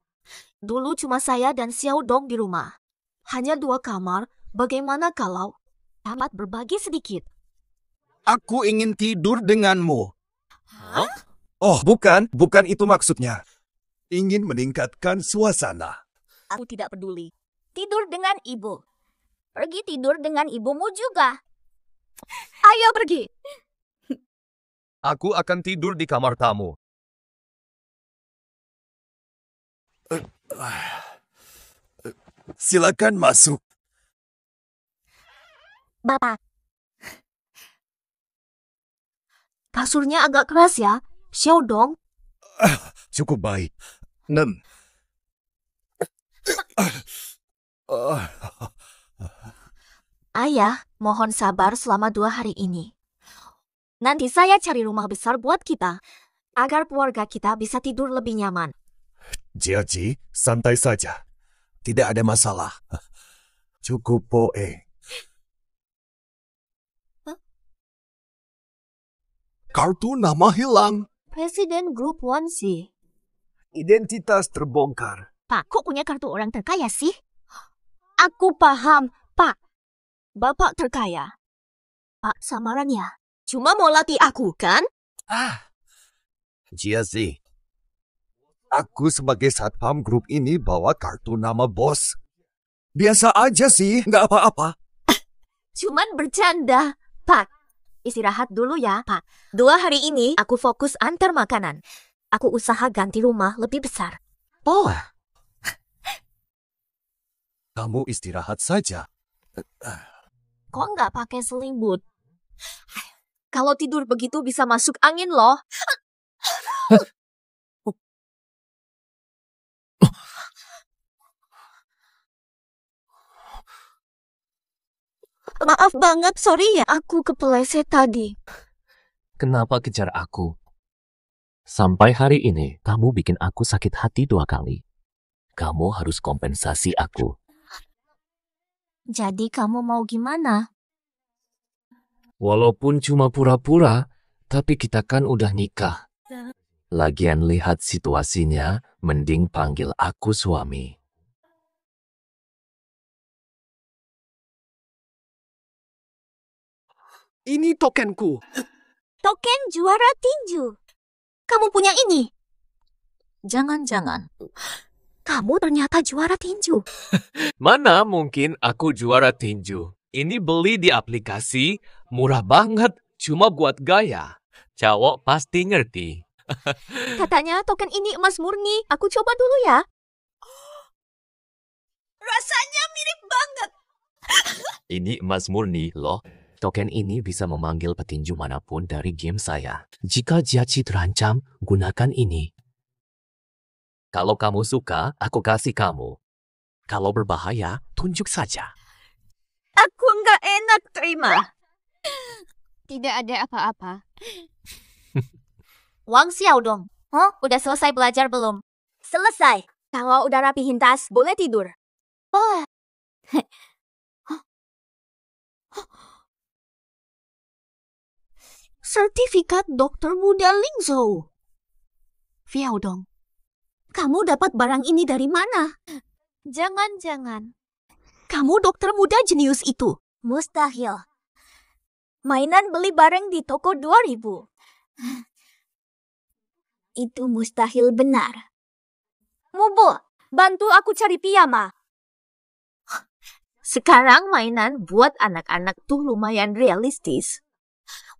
Dulu cuma saya dan Xiao Dong di rumah. Hanya 2 kamar. Bagaimana kalau dapat berbagi sedikit? Aku ingin tidur denganmu. Hah? Oh, bukan itu maksudnya. Ingin meningkatkan suasana. Aku tidak peduli. Tidur dengan ibu. Pergi tidur dengan ibumu juga. Ayo pergi. Aku akan tidur di kamar tamu. Silakan masuk. Bapak. Kasurnya agak keras ya, Xiao Dong. Cukup baik. 6. Ayah, mohon sabar selama 2 hari ini. Nanti saya cari rumah besar buat kita, agar keluarga kita bisa tidur lebih nyaman. Jiazi, santai saja. Tidak ada masalah. Cukup poe. Kartu nama hilang. Presiden Grup 1C. Identitas terbongkar. Pak, kok punya kartu orang terkaya sih? Aku paham, Pak. Bapak terkaya. Pak, samarannya. Cuma mau latih aku, kan? Jiazi. Aku sebagai satpam grup ini bawa kartu nama bos. Biasa aja sih, nggak apa-apa. Cuman bercanda. Pak, istirahat dulu ya, Pak. 2 hari ini aku fokus antar makanan. Aku usaha ganti rumah lebih besar. Oh. Kamu istirahat saja. Kok nggak pakai selimut? Kalau tidur begitu bisa masuk angin loh. Maaf banget, sorry ya. Aku kepeleset tadi. Kenapa kejar aku? Sampai hari ini, kamu bikin aku sakit hati 2 kali. Kamu harus kompensasi aku. Jadi kamu mau gimana? Walaupun cuma pura-pura, tapi kita kan udah nikah. Lagian lihat situasinya, mending panggil aku suami. Ini tokenku. Token juara tinju. Kamu punya ini? Jangan-jangan. Kamu ternyata juara tinju. Mana mungkin aku juara tinju? Ini beli di aplikasi, murah banget, cuma buat gaya. Cowok pasti ngerti. Katanya token ini emas murni. Aku coba dulu ya. Rasanya mirip banget. Ini emas murni loh. Token ini bisa memanggil petinju manapun dari game saya. Jika Jiazi terancam, gunakan ini. Kalau kamu suka, aku kasih kamu. Kalau berbahaya, tunjuk saja. Aku nggak enak terima. Tidak ada apa-apa. Wang Xiaodong, udah selesai belajar belum? Selesai. Kalau udah rapihin tas, boleh tidur. Oh. Sertifikat dokter muda Lingzhou. Xiaodong, kamu dapat barang ini dari mana? Jangan-jangan. Kamu dokter muda jenius itu? Mustahil. Mainan beli bareng di toko 2000. Itu mustahil benar. Mubo, bantu aku cari piyama. Sekarang mainan buat anak-anak tuh lumayan realistis.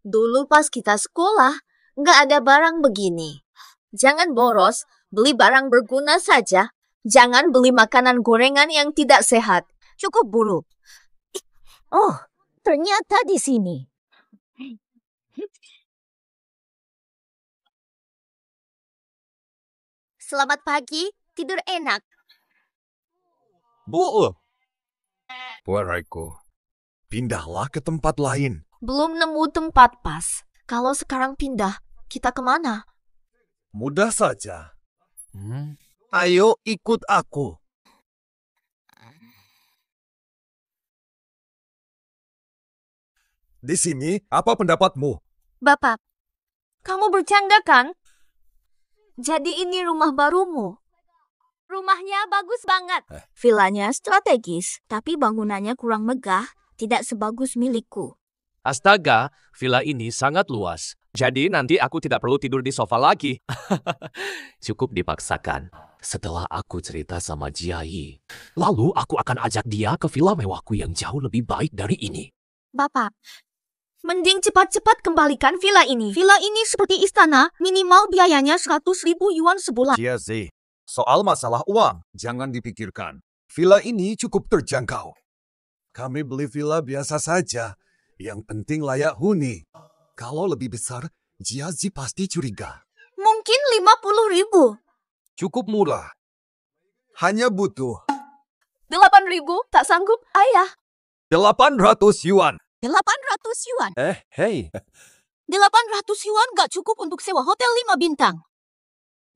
Dulu pas kita sekolah, nggak ada barang begini. Jangan boros, beli barang berguna saja. Jangan beli makanan gorengan yang tidak sehat. Cukup buru. Oh, ternyata di sini. Selamat pagi, tidur enak. Bu, Waraiku, pindahlah ke tempat lain. Belum nemu tempat pas. Kalau sekarang pindah, kita kemana? Mudah saja. Ayo ikut aku. Di sini, apa pendapatmu? Bapak, kamu bercanda kan? Jadi ini rumah barumu? Rumahnya bagus banget. Vilanya strategis, tapi bangunannya kurang megah, tidak sebagus milikku. Astaga, villa ini sangat luas. Jadi nanti aku tidak perlu tidur di sofa lagi. Cukup dipaksakan. Setelah aku cerita sama Jiayi, lalu aku akan ajak dia ke villa mewahku yang jauh lebih baik dari ini. Bapak, mending cepat-cepat kembalikan villa ini. Villa ini seperti istana, minimal biayanya 100.000 yuan sebulan. Jiazi, soal masalah uang, jangan dipikirkan. Villa ini cukup terjangkau. Kami beli villa biasa saja. Yang penting layak huni. Kalau lebih besar, Jiazi pasti curiga. Mungkin 50.000. Cukup murah. Hanya butuh 8.000, tak sanggup, ayah. 800 yuan. 800 yuan. Hei. 800 yuan gak cukup untuk sewa hotel 5 bintang.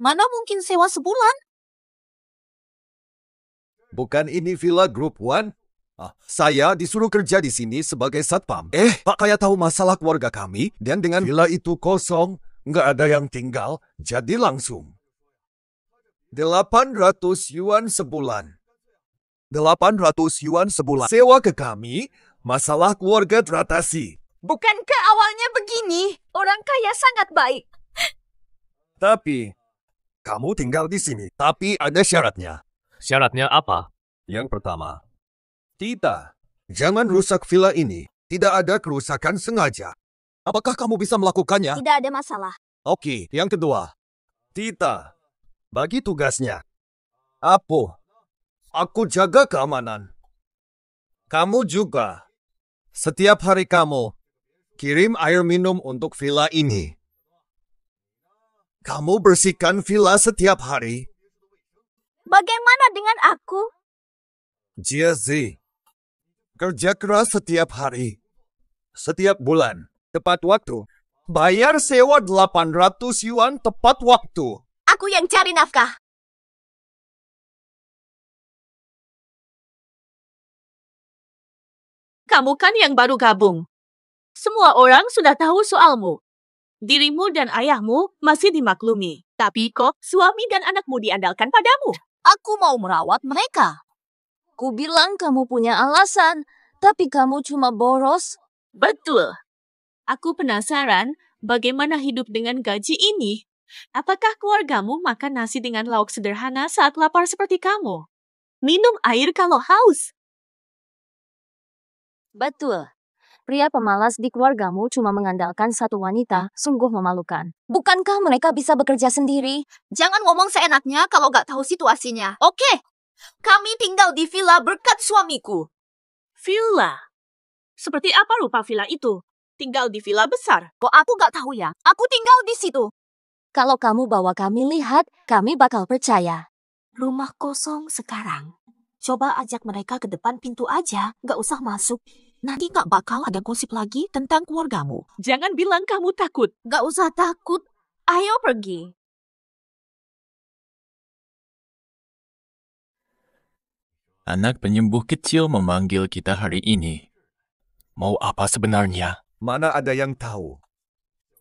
Mana mungkin sewa sebulan? Bukan ini villa Group One? Saya disuruh kerja di sini sebagai satpam. Pak Kaya tahu masalah keluarga kami, dan dengan villa itu kosong, nggak ada yang tinggal, jadi langsung 800 yuan sebulan. 800 yuan sebulan. Sewa ke kami, masalah keluarga teratasi. Bukankah awalnya begini? Orang kaya sangat baik. Tapi, kamu tinggal di sini. Tapi ada syaratnya. Syaratnya apa? Yang pertama, Tita, jangan rusak villa ini. Tidak ada kerusakan sengaja. Apakah kamu bisa melakukannya? Tidak ada masalah. Oke, yang kedua. Tita, bagi tugasnya. Aku jaga keamanan. Kamu juga. Setiap hari kamu kirim air minum untuk villa ini. Kamu bersihkan villa setiap hari. Bagaimana dengan aku? Jiazi, kerja keras setiap hari. Setiap bulan, tepat waktu. Bayar sewa 800 yuan tepat waktu. Aku yang cari nafkah. Kamu kan yang baru gabung. Semua orang sudah tahu soalmu. Dirimu dan ayahmu masih dimaklumi. Tapi kok suami dan anakmu diandalkan padamu? Aku mau merawat mereka. Ku bilang kamu punya alasan, tapi kamu cuma boros. Betul. Aku penasaran bagaimana hidup dengan gaji ini. Apakah keluargamu makan nasi dengan lauk sederhana saat lapar seperti kamu? Minum air kalau haus. Betul. Pria pemalas di keluargamu cuma mengandalkan satu wanita, sungguh memalukan. Bukankah mereka bisa bekerja sendiri? Jangan ngomong seenaknya kalau gak tahu situasinya. Oke, kami tinggal di villa berkat suamiku. Villa? Seperti apa rupa villa itu? Tinggal di villa besar. Kok aku gak tahu ya? Aku tinggal di situ. Kalau kamu bawa kami lihat, kami bakal percaya. Rumah kosong sekarang. Coba ajak mereka ke depan pintu aja, gak usah masuk. Nanti gak bakal ada gosip lagi tentang keluargamu. Jangan bilang kamu takut. Gak usah takut. Ayo pergi. Anak penyembuh kecil memanggil kita hari ini. Mau apa sebenarnya? Mana ada yang tahu.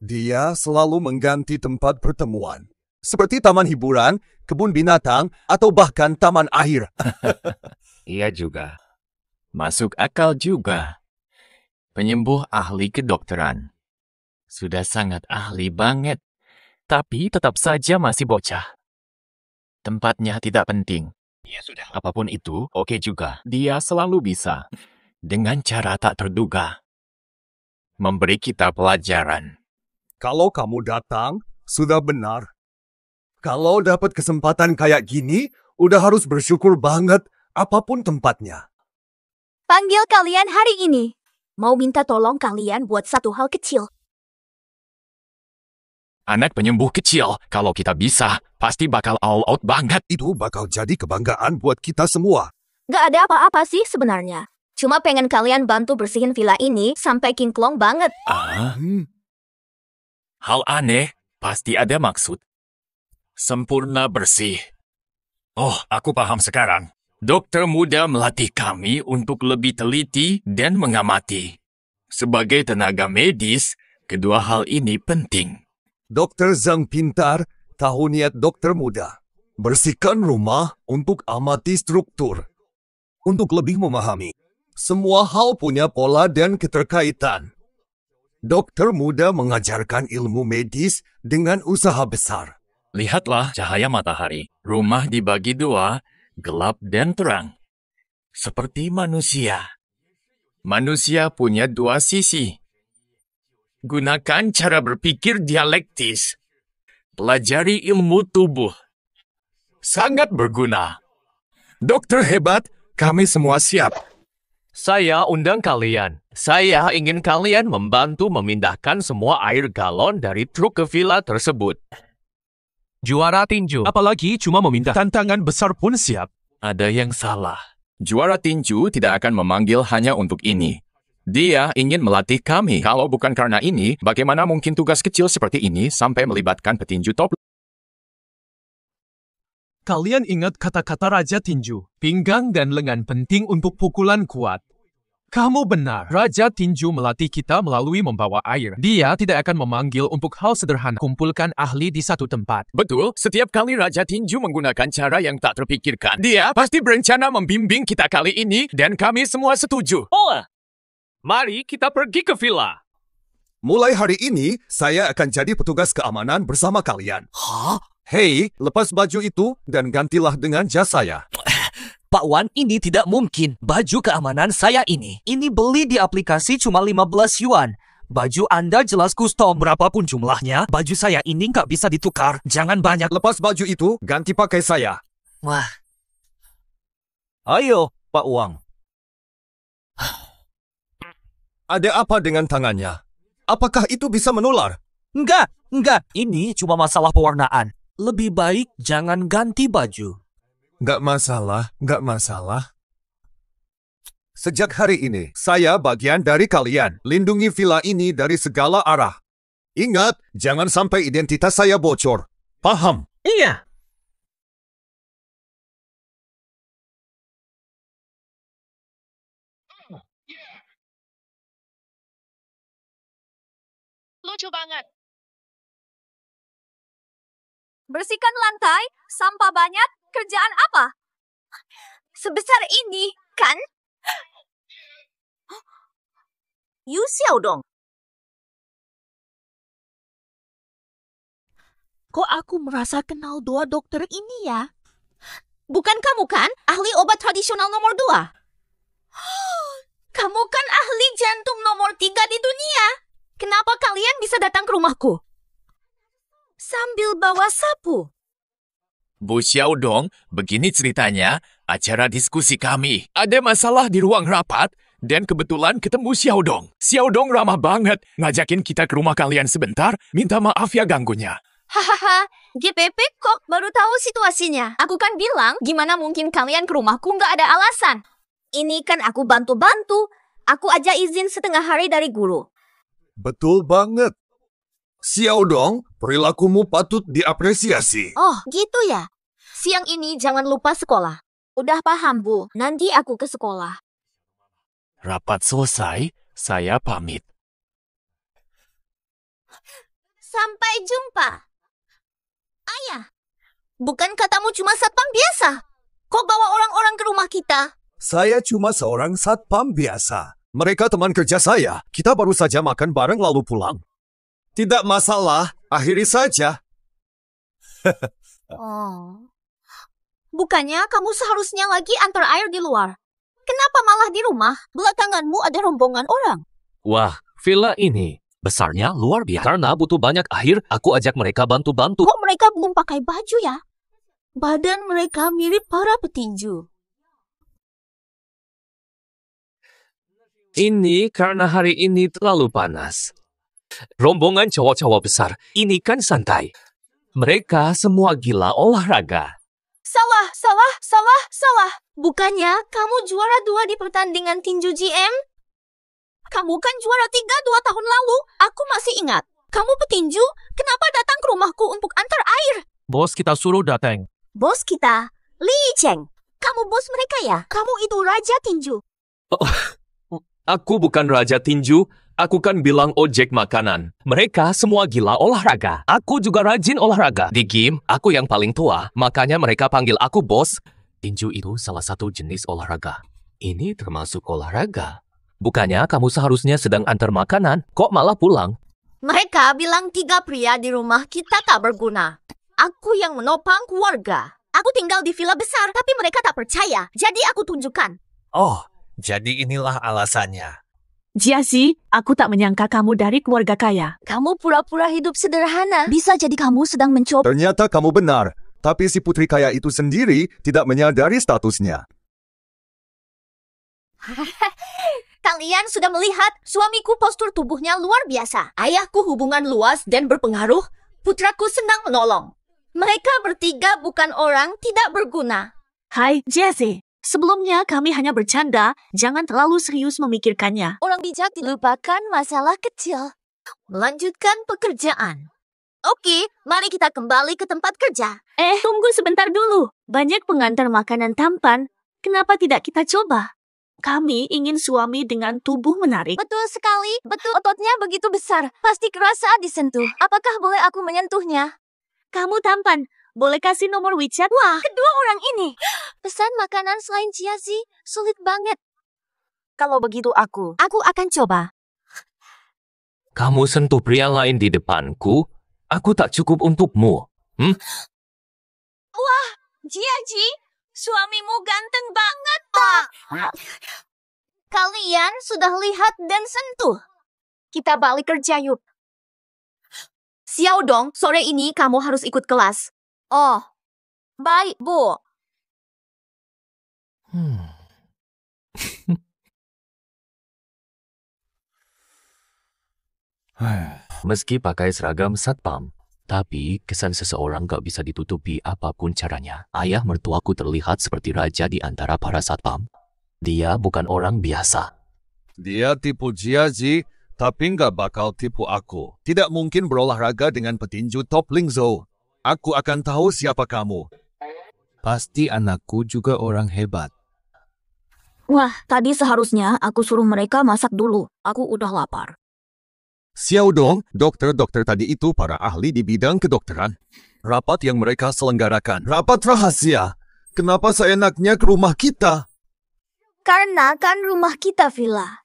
Dia selalu mengganti tempat pertemuan. Seperti taman hiburan, kebun binatang, atau bahkan taman air. Iya juga. Masuk akal juga. Penyembuh ahli kedokteran. Sudah sangat ahli banget. Tapi tetap saja masih bocah. Tempatnya tidak penting. Ya sudah. Apapun itu, oke juga. Dia selalu bisa. Dengan cara tak terduga. Memberi kita pelajaran. Kalau kamu datang, sudah benar. Kalau dapat kesempatan kayak gini, udah harus bersyukur banget apapun tempatnya. Panggil kalian hari ini. Mau minta tolong kalian buat satu hal kecil. Anak penyembuh kecil, kalau kita bisa, pasti bakal all out banget. Itu bakal jadi kebanggaan buat kita semua. Gak ada apa-apa sih sebenarnya. Cuma pengen kalian bantu bersihin villa ini sampai kinclong banget. Hal aneh, pasti ada maksud. Sempurna bersih. Oh, aku paham sekarang. Dokter muda melatih kami untuk lebih teliti dan mengamati. Sebagai tenaga medis, kedua hal ini penting. Dokter Zhang pintar, tahu niat dokter muda. Bersihkan rumah untuk amati struktur. Untuk lebih memahami. Semua hal punya pola dan keterkaitan. Dokter muda mengajarkan ilmu medis dengan usaha besar. Lihatlah cahaya matahari. Rumah dibagi dua, gelap dan terang. Seperti manusia. Manusia punya dua sisi. Gunakan cara berpikir dialektis. Pelajari ilmu tubuh. Sangat berguna. Dokter hebat, kami semua siap. Saya undang kalian. Saya ingin kalian membantu memindahkan semua air galon dari truk ke villa tersebut. Juara tinju. Apalagi cuma meminta tantangan besar pun siap. Ada yang salah. Juara tinju tidak akan memanggil hanya untuk ini. Dia ingin melatih kami. Kalau bukan karena ini, bagaimana mungkin tugas kecil seperti ini sampai melibatkan petinju top? Kalian ingat kata-kata Raja Tinju. Pinggang dan lengan penting untuk pukulan kuat. Kamu benar. Raja Tinju melatih kita melalui membawa air. Dia tidak akan memanggil untuk hal sederhana. Kumpulkan ahli di satu tempat. Betul, setiap kali Raja Tinju menggunakan cara yang tak terpikirkan, dia pasti berencana membimbing kita kali ini dan kami semua setuju. Olah, mari kita pergi ke villa. Mulai hari ini, saya akan jadi petugas keamanan bersama kalian. Hah? Hei, lepas baju itu dan gantilah dengan jas saya. Pak Wan, ini tidak mungkin. Baju keamanan saya ini. Ini beli di aplikasi cuma 15 yuan. Baju Anda jelas custom. Berapapun jumlahnya, baju saya ini nggak bisa ditukar. Jangan banyak. Lepas baju itu, ganti pakai saya. Wah. Ayo, Pak Wang. Ada apa dengan tangannya? Apakah itu bisa menular? Enggak. Ini cuma masalah pewarnaan. Lebih baik jangan ganti baju. Nggak masalah. Sejak hari ini, saya bagian dari kalian. Lindungi villa ini dari segala arah. Ingat, jangan sampai identitas saya bocor. Paham? Iya. Lucu banget. Bersihkan lantai, sampah banyak, kerjaan apa? Sebesar ini, kan? Yu Xiaodong. Kok aku merasa kenal dua dokter ini ya? Bukan kamu kan ahli obat tradisional nomor 2? Kamu kan ahli jantung nomor 3 di dunia. Kenapa kalian bisa datang ke rumahku? Sambil bawa sapu. Bu Xiaodong, begini ceritanya, acara diskusi kami. Ada masalah di ruang rapat, dan kebetulan ketemu Xiaodong. Xiaodong ramah banget, ngajakin kita ke rumah kalian sebentar, minta maaf ya ganggunya. Hahaha, GPP kok baru tahu situasinya. Aku kan bilang, gimana mungkin kalian ke rumahku nggak ada alasan. Ini kan aku bantu-bantu. Aku aja izin setengah hari dari guru. Betul banget. Xiaodong, perilakumu patut diapresiasi. Oh, gitu ya. Siang ini jangan lupa sekolah. Udah paham, Bu. Nanti aku ke sekolah. Rapat selesai, saya pamit. Sampai jumpa. Ayah, bukan katamu cuma satpam biasa? Kok bawa orang-orang ke rumah kita? Saya cuma seorang satpam biasa. Mereka teman kerja saya. Kita baru saja makan bareng lalu pulang. Tidak masalah, akhiri saja. Oh. Bukannya kamu seharusnya lagi antar air di luar. Kenapa malah di rumah? Belakanganmu ada rombongan orang. Wah, villa ini besarnya luar biasa. Karena butuh banyak air, aku ajak mereka bantu-bantu. Kok mereka belum pakai baju ya? Badan mereka mirip para petinju. Ini karena hari ini terlalu panas. Rombongan cowok-cowok besar, ini kan santai. Mereka semua gila olahraga. Salah. Bukannya kamu juara 2 di pertandingan tinju GM? Kamu kan juara 3 2 tahun lalu. Aku masih ingat. Kamu petinju, kenapa datang ke rumahku untuk antar air? Bos kita suruh datang. Bos kita, Li Cheng. Kamu bos mereka ya? Kamu itu raja tinju. Aku bukan raja tinju, aku kan bilang ojek makanan. Mereka semua gila olahraga. Aku juga rajin olahraga. Di game, aku yang paling tua, makanya mereka panggil aku bos. Tinju itu salah satu jenis olahraga. Ini termasuk olahraga. Bukannya kamu seharusnya sedang antar makanan, kok malah pulang? Mereka bilang 3 pria di rumah kita tak berguna. Aku yang menopang keluarga. Aku tinggal di villa besar, tapi mereka tak percaya. Jadi aku tunjukkan. Oh, jadi inilah alasannya. Jiazi, aku tak menyangka kamu dari keluarga kaya. Kamu pura-pura hidup sederhana. Bisa jadi kamu sedang mencoba. Ternyata kamu benar. Tapi si putri kaya itu sendiri tidak menyadari statusnya. Kalian sudah melihat suamiku postur tubuhnya luar biasa. Ayahku hubungan luas dan berpengaruh. Putraku senang menolong. Mereka bertiga bukan orang tidak berguna. Hai, Jesse. Sebelumnya kami hanya bercanda, jangan terlalu serius memikirkannya. Orang bijak dilupakan masalah kecil. Melanjutkan pekerjaan. Oke, mari kita kembali ke tempat kerja. Tunggu sebentar dulu. Banyak pengantar makanan tampan. Kenapa tidak kita coba? Kami ingin suami dengan tubuh menarik. Betul sekali. Betul, ototnya begitu besar. Pasti keras saat disentuh. Apakah boleh aku menyentuhnya? Kamu tampan. Boleh kasih nomor WeChat? Wah, kedua orang ini. Pesan makanan selain Jiazi, sulit banget. Kalau begitu aku akan coba. Kamu sentuh pria lain di depanku, aku tak cukup untukmu. Wah, Jiazi, suamimu ganteng banget. Kalian sudah lihat dan sentuh. Kita balik kerja yuk. Xiaodong, sore ini kamu harus ikut kelas. Oh, baik, Bu. Meski pakai seragam satpam, tapi kesan seseorang gak bisa ditutupi apapun caranya. Ayah mertuaku terlihat seperti raja di antara para satpam. Dia bukan orang biasa. Dia tipu Jiazi, tapi nggak bakal tipu aku. Tidak mungkin berolahraga dengan petinju top Lingzhou. Aku akan tahu siapa kamu. Pasti anakku juga orang hebat. Wah, tadi seharusnya aku suruh mereka masak dulu. Aku udah lapar. Xiaodong, dokter-dokter tadi itu para ahli di bidang kedokteran. Rapat yang mereka selenggarakan. Rapat rahasia. Kenapa seenaknya ke rumah kita? Karena kan rumah kita villa.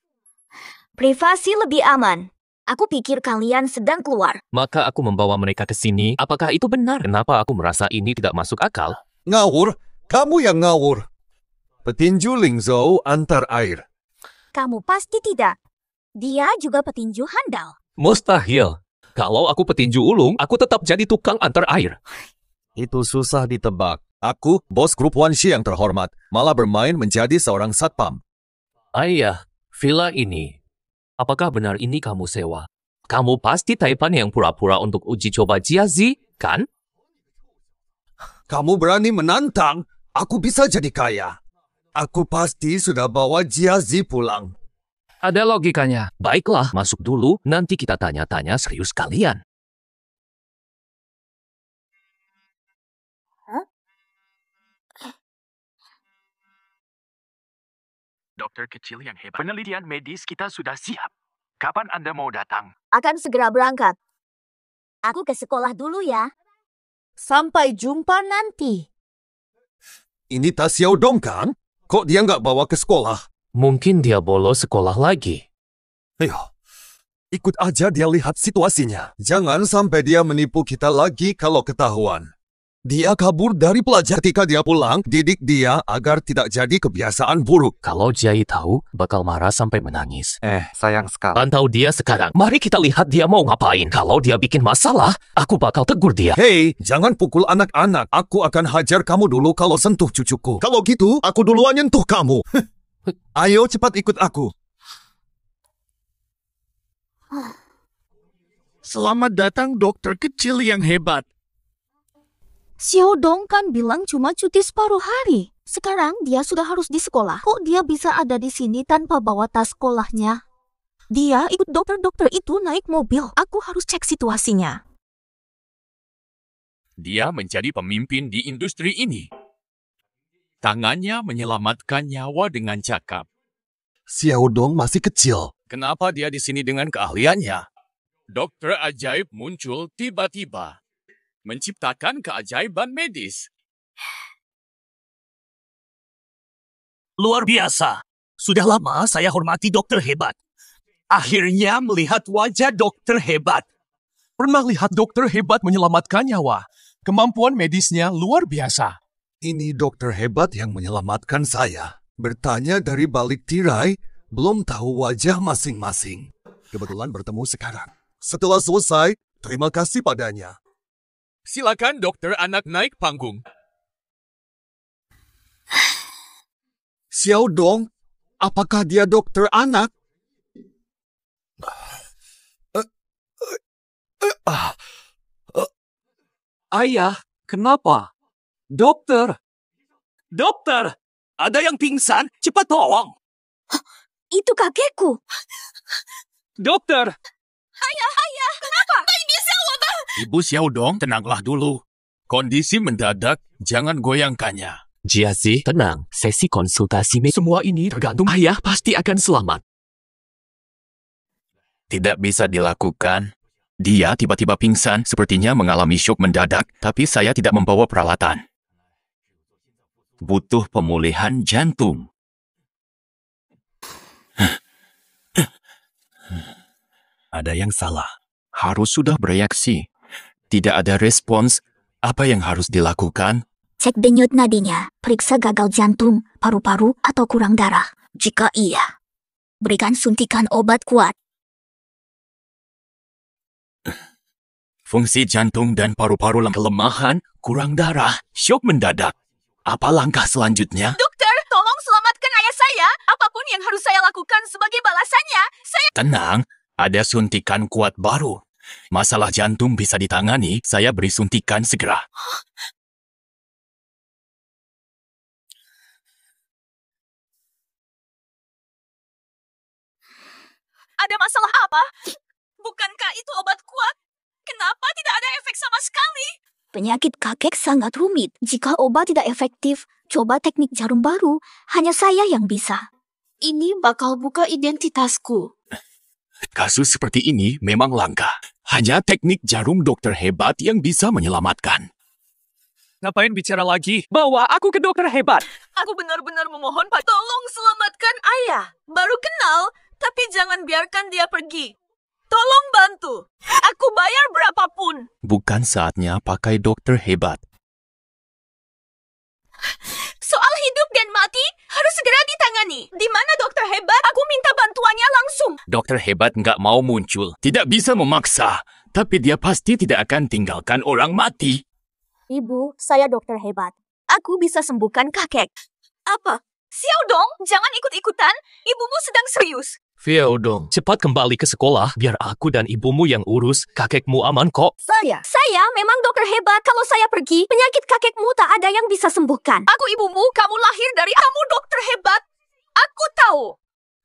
Privasi lebih aman. Aku pikir kalian sedang keluar. Maka aku membawa mereka ke sini. Apakah itu benar? Kenapa aku merasa ini tidak masuk akal? Ngawur, kamu yang ngawur. Petinju Lingzhou antar air. Kamu pasti tidak. Dia juga petinju handal. Mustahil. Kalau aku petinju ulung, aku tetap jadi tukang antar air. Itu susah ditebak. Aku, bos grup Wanshi yang terhormat, malah bermain menjadi seorang satpam. Ayah, villa ini. Apakah benar ini kamu sewa? Kamu pasti Taipan yang pura-pura untuk uji coba Jiazi, kan? Kamu berani menantang? Aku bisa jadi kaya. Aku pasti sudah bawa Jiazi pulang. Ada logikanya. Baiklah, masuk dulu. Nanti kita tanya-tanya serius kalian. Dokter kecil yang hebat. Penelitian medis kita sudah siap. Kapan Anda mau datang? Akan segera berangkat. Aku ke sekolah dulu ya. Sampai jumpa nanti. Ini tas Xiaodong kan? Kok dia nggak bawa ke sekolah? Mungkin dia bolos sekolah lagi. Ayo, ikut aja dia lihat situasinya. Jangan sampai dia menipu kita lagi kalau ketahuan. Dia kabur dari pelajar ketika dia pulang, didik dia agar tidak jadi kebiasaan buruk. Kalau Jai tahu, bakal marah sampai menangis. Sayang sekali. Pantau dia sekarang. Mari kita lihat dia mau ngapain. Kalau dia bikin masalah, aku bakal tegur dia. Hei, jangan pukul anak-anak. Aku akan hajar kamu dulu kalau sentuh cucuku. Kalau gitu, aku duluan nyentuh kamu. Ayo cepat ikut aku. Selamat datang dokter kecil yang hebat. Xiaodong kan bilang cuma cuti separuh hari. Sekarang dia sudah harus di sekolah. Kok dia bisa ada di sini tanpa bawa tas sekolahnya? Dia ikut dokter-dokter itu naik mobil. Aku harus cek situasinya. Dia menjadi pemimpin di industri ini. Tangannya menyelamatkan nyawa dengan cakap. Xiaodong masih kecil. Kenapa dia di sini dengan keahliannya? Dokter ajaib muncul tiba-tiba. Menciptakan keajaiban medis. Luar biasa. Sudah lama saya hormati dokter hebat. Akhirnya melihat wajah dokter hebat. Pernah lihat dokter hebat menyelamatkan nyawa. Kemampuan medisnya luar biasa. Ini dokter hebat yang menyelamatkan saya. Bertanya dari balik tirai, belum tahu wajah masing-masing. Kebetulan bertemu sekarang. Setelah selesai, terima kasih padanya. Silakan dokter anak naik panggung. Xiaodong, apakah dia dokter anak? Ayah, kenapa? Dokter! Dokter! Ada yang pingsan, cepat tolong! Itu kakekku. Dokter! Ayah, kenapa? Ibu Xiaodong, tenanglah dulu. Kondisi mendadak, jangan goyangkannya. Jiazi, tenang. Sesi konsultasi semua ini tergantung ayah pasti akan selamat. Tidak bisa dilakukan. Dia tiba-tiba pingsan, sepertinya mengalami syok mendadak, tapi saya tidak membawa peralatan. Butuh pemulihan jantung. Ada yang salah. Harus sudah bereaksi. Tidak ada respons. Apa yang harus dilakukan? Cek denyut nadinya, periksa gagal jantung, paru-paru, atau kurang darah. Jika iya, berikan suntikan obat kuat. Fungsi jantung dan paru-paru kelemahan, kurang darah, syok mendadak. Apa langkah selanjutnya? Dokter, tolong selamatkan ayah saya. Apapun yang harus saya lakukan sebagai balasannya, saya... Tenang, ada suntikan kuat baru. Masalah jantung bisa ditangani, saya beri suntikan segera. Ada masalah apa? Bukankah itu obat kuat? Kenapa tidak ada efek sama sekali? Penyakit kakek sangat rumit. Jika obat tidak efektif, coba teknik jarum baru. Hanya saya yang bisa. Ini bakal buka identitasku. Kasus seperti ini memang langka. Hanya teknik jarum dokter hebat yang bisa menyelamatkan. Ngapain bicara lagi? Bawa aku ke dokter hebat. Aku benar-benar memohon, Pak. Tolong selamatkan ayah. Baru kenal, tapi jangan biarkan dia pergi. Tolong bantu. Aku bayar berapapun. Bukan saatnya pakai dokter hebat. Soal hidup dan mati harus segera ditangani. Di mana dokter hebat? Aku minta bantuannya langsung. Dokter hebat nggak mau muncul. Tidak bisa memaksa. Tapi dia pasti tidak akan tinggalkan orang mati. Ibu, saya dokter hebat. Aku bisa sembuhkan kakek. Apa? Xiao Dong, jangan ikut-ikutan. Ibumu sedang serius. Fiodong, cepat kembali ke sekolah biar aku dan ibumu yang urus. Kakekmu aman kok. Saya memang dokter hebat. Kalau saya pergi, penyakit kakekmu tak ada yang bisa sembuhkan. Aku ibumu, kamu lahir dari kamu dokter hebat. Aku tahu.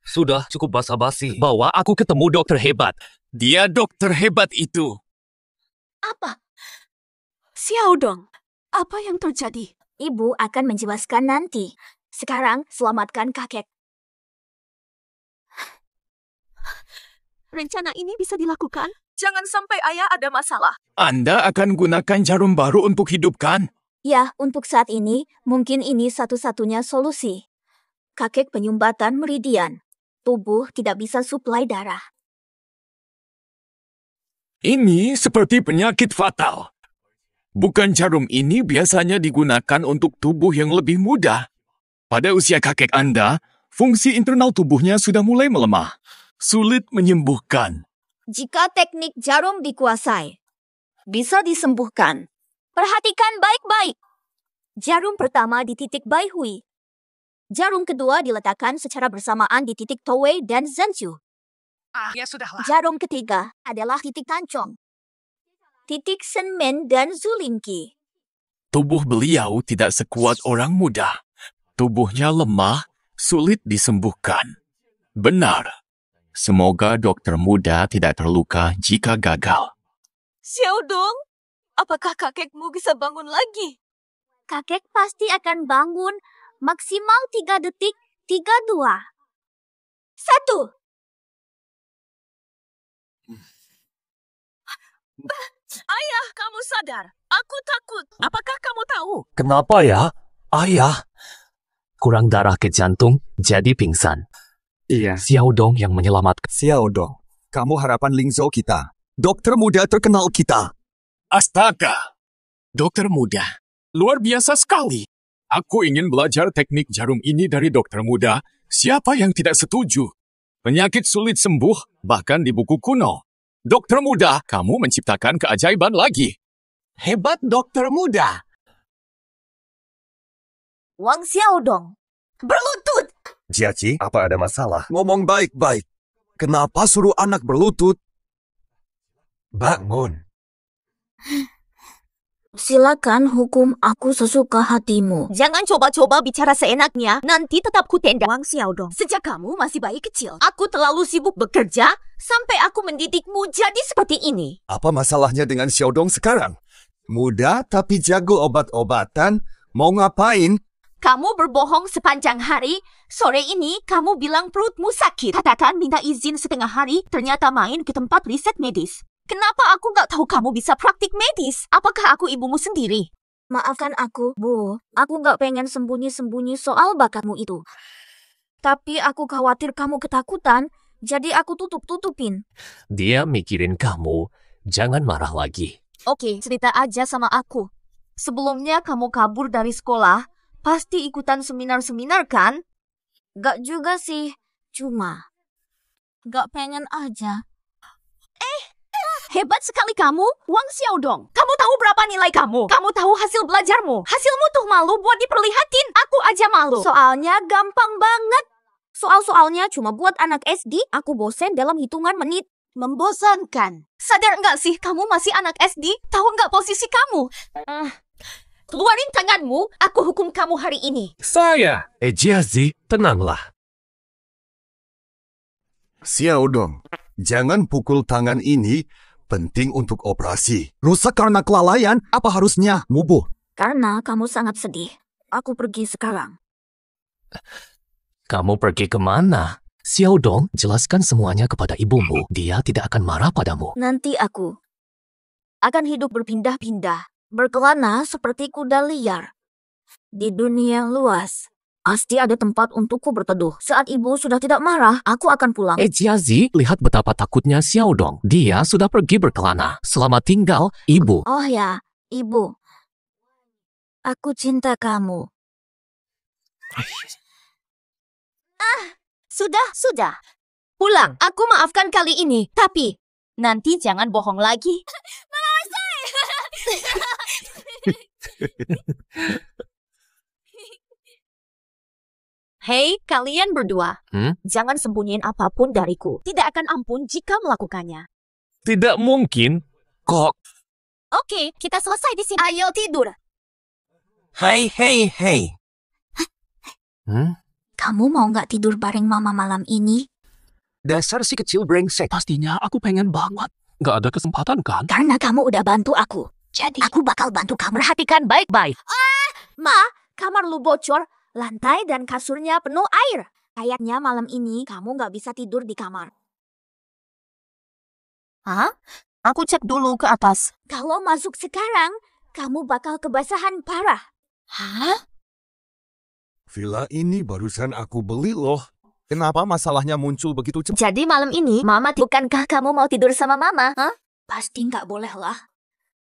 Sudah cukup basa-basi. Bawa aku ketemu dokter hebat. Dia dokter hebat itu. Apa? Xiao Dong, apa yang terjadi? Ibu akan menjelaskan nanti. Sekarang, selamatkan kakek. Rencana ini bisa dilakukan? Jangan sampai ayah ada masalah. Anda akan gunakan jarum baru untuk hidupkan? Ya, untuk saat ini, mungkin ini satu-satunya solusi. Kakek penyumbatan meridian. Tubuh tidak bisa suplai darah. Ini seperti penyakit fatal. Bukan jarum ini biasanya digunakan untuk tubuh yang lebih muda. Pada usia kakek Anda, fungsi internal tubuhnya sudah mulai melemah. Sulit menyembuhkan. Jika teknik jarum dikuasai, bisa disembuhkan. Perhatikan baik-baik. Jarum pertama di titik Bai Hui. Jarum kedua diletakkan secara bersamaan di titik Towei dan Zhenxiu. Ya sudahlah. Jarum ketiga adalah titik Tancong. Titik Senmen dan Zulinki. Tubuh beliau tidak sekuat orang muda. Tubuhnya lemah, sulit disembuhkan. Benar. Semoga dokter muda tidak terluka jika gagal. Xiao Dong, apakah kakekmu bisa bangun lagi? Kakek pasti akan bangun maksimal 3 detik, 3, 2. 1. Ayah, kamu sadar. Aku takut. Apakah kamu tahu? Kenapa ya? Ayah. Kurang darah ke jantung, jadi pingsan. Iya. Xiao Dong yang menyelamatkan. Xiao Dong, kamu harapan Lingzhou kita. Dokter muda terkenal kita. Astaga! Dokter muda. Luar biasa sekali. Aku ingin belajar teknik jarum ini dari dokter muda. Siapa yang tidak setuju? Penyakit sulit sembuh, bahkan di buku kuno. Dokter muda, kamu menciptakan keajaiban lagi. Hebat dokter muda. Wang Xiao Dong, berlutut. Jiaji, apa ada masalah? Ngomong baik-baik. Kenapa suruh anak berlutut? Bangun. Silakan hukum aku sesuka hatimu. Jangan coba-coba bicara seenaknya. Nanti tetap kutenda. Wang Xiaodong, sejak kamu masih bayi kecil, aku terlalu sibuk bekerja sampai aku mendidikmu jadi seperti ini. Apa masalahnya dengan Xiaodong sekarang? Muda tapi jago obat-obatan. Mau ngapain? Kamu berbohong sepanjang hari. Sore ini kamu bilang perutmu sakit. Katakan minta izin setengah hari, ternyata main ke tempat riset medis. Kenapa aku nggak tahu kamu bisa praktik medis? Apakah aku ibumu sendiri? Maafkan aku, Bu. Aku nggak pengen sembunyi-sembunyi soal bakatmu itu. Tapi aku khawatir kamu ketakutan, jadi aku tutup-tutupin. Dia mikirin kamu. Jangan marah lagi. Oke, cerita aja sama aku. Sebelumnya kamu kabur dari sekolah, pasti ikutan seminar-seminar kan? Gak juga sih, cuma gak pengen aja. Hebat sekali kamu, Wang Xiaodong. Kamu tahu berapa nilai kamu? Kamu tahu hasil belajarmu? Hasilmu tuh malu buat diperlihatin. Aku aja malu. Soalnya gampang banget. Soal-soalnya cuma buat anak SD, aku bosen dalam hitungan menit. Membosankan. Sadar nggak sih kamu masih anak SD? Tahu nggak posisi kamu? Keluarin tanganmu, aku hukum kamu hari ini. Saya. Jiazi, tenanglah. Xiaodong, jangan pukul tangan ini. Penting untuk operasi. Rusak karena kelalaian, apa harusnya? Mubuh. Karena kamu sangat sedih. Aku pergi sekarang. Kamu pergi kemana? Xiaodong, jelaskan semuanya kepada ibumu. Dia tidak akan marah padamu. Nanti aku akan hidup berpindah-pindah, berkelana seperti kuda liar di dunia luas. Pasti ada tempat untukku berteduh. Saat ibu sudah tidak marah, aku akan pulang. Jiazi, lihat betapa takutnya Xiao Dong. Dia sudah pergi berkelana. Selamat tinggal, ibu. Oh ya, ibu. Aku cinta kamu. Sudah. Pulang, aku maafkan kali ini. Tapi, nanti jangan bohong lagi. Hei, kalian berdua. Jangan sembunyiin apapun dariku. Tidak akan ampun jika melakukannya. Tidak mungkin. Kok? Oke, kita selesai di sini. Ayo tidur. Hei. Kamu mau nggak tidur bareng mama malam ini? Dasar si kecil brengsek. Pastinya aku pengen banget. Gak ada kesempatan kan? Karena kamu udah bantu aku. Jadi aku bakal bantu kamu. Perhatikan baik-baik. Ma, kamar lu bocor. Lantai dan kasurnya penuh air. Kayaknya malam ini kamu nggak bisa tidur di kamar. Hah? Aku cek dulu ke atas. Kalau masuk sekarang, kamu bakal kebasahan parah. Hah? Villa ini barusan aku beli loh. Kenapa masalahnya muncul begitu cepat? Jadi malam ini, bukankah kamu mau tidur sama Mama? Hah? Pasti nggak boleh lah.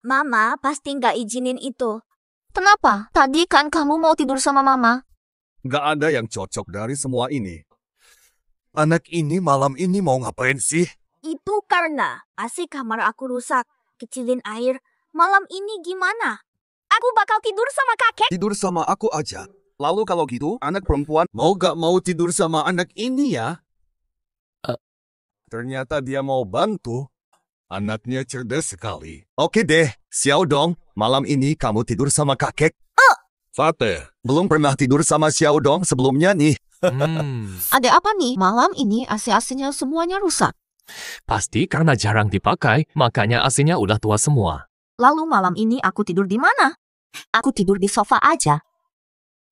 Mama pasti nggak izinin itu. Kenapa? Tadi kan kamu mau tidur sama Mama. Gak ada yang cocok dari semua ini. Anak ini malam ini mau ngapain sih? Itu karena AC kamar aku rusak. Kecilin air. Malam ini gimana? Aku bakal tidur sama kakek. Tidur sama aku aja. Lalu kalau gitu, anak perempuan mau gak mau tidur sama anak ini ya? Ternyata dia mau bantu. Anaknya cerdas sekali. Oke deh, Xiao Dong, malam ini kamu tidur sama kakek. Fateh, belum pernah tidur sama Xiao Dong sebelumnya nih. Ada apa nih? Malam ini AC-AC-nya semuanya rusak. Pasti karena jarang dipakai, makanya AC-nya udah tua semua. Lalu malam ini aku tidur di mana? Aku tidur di sofa aja.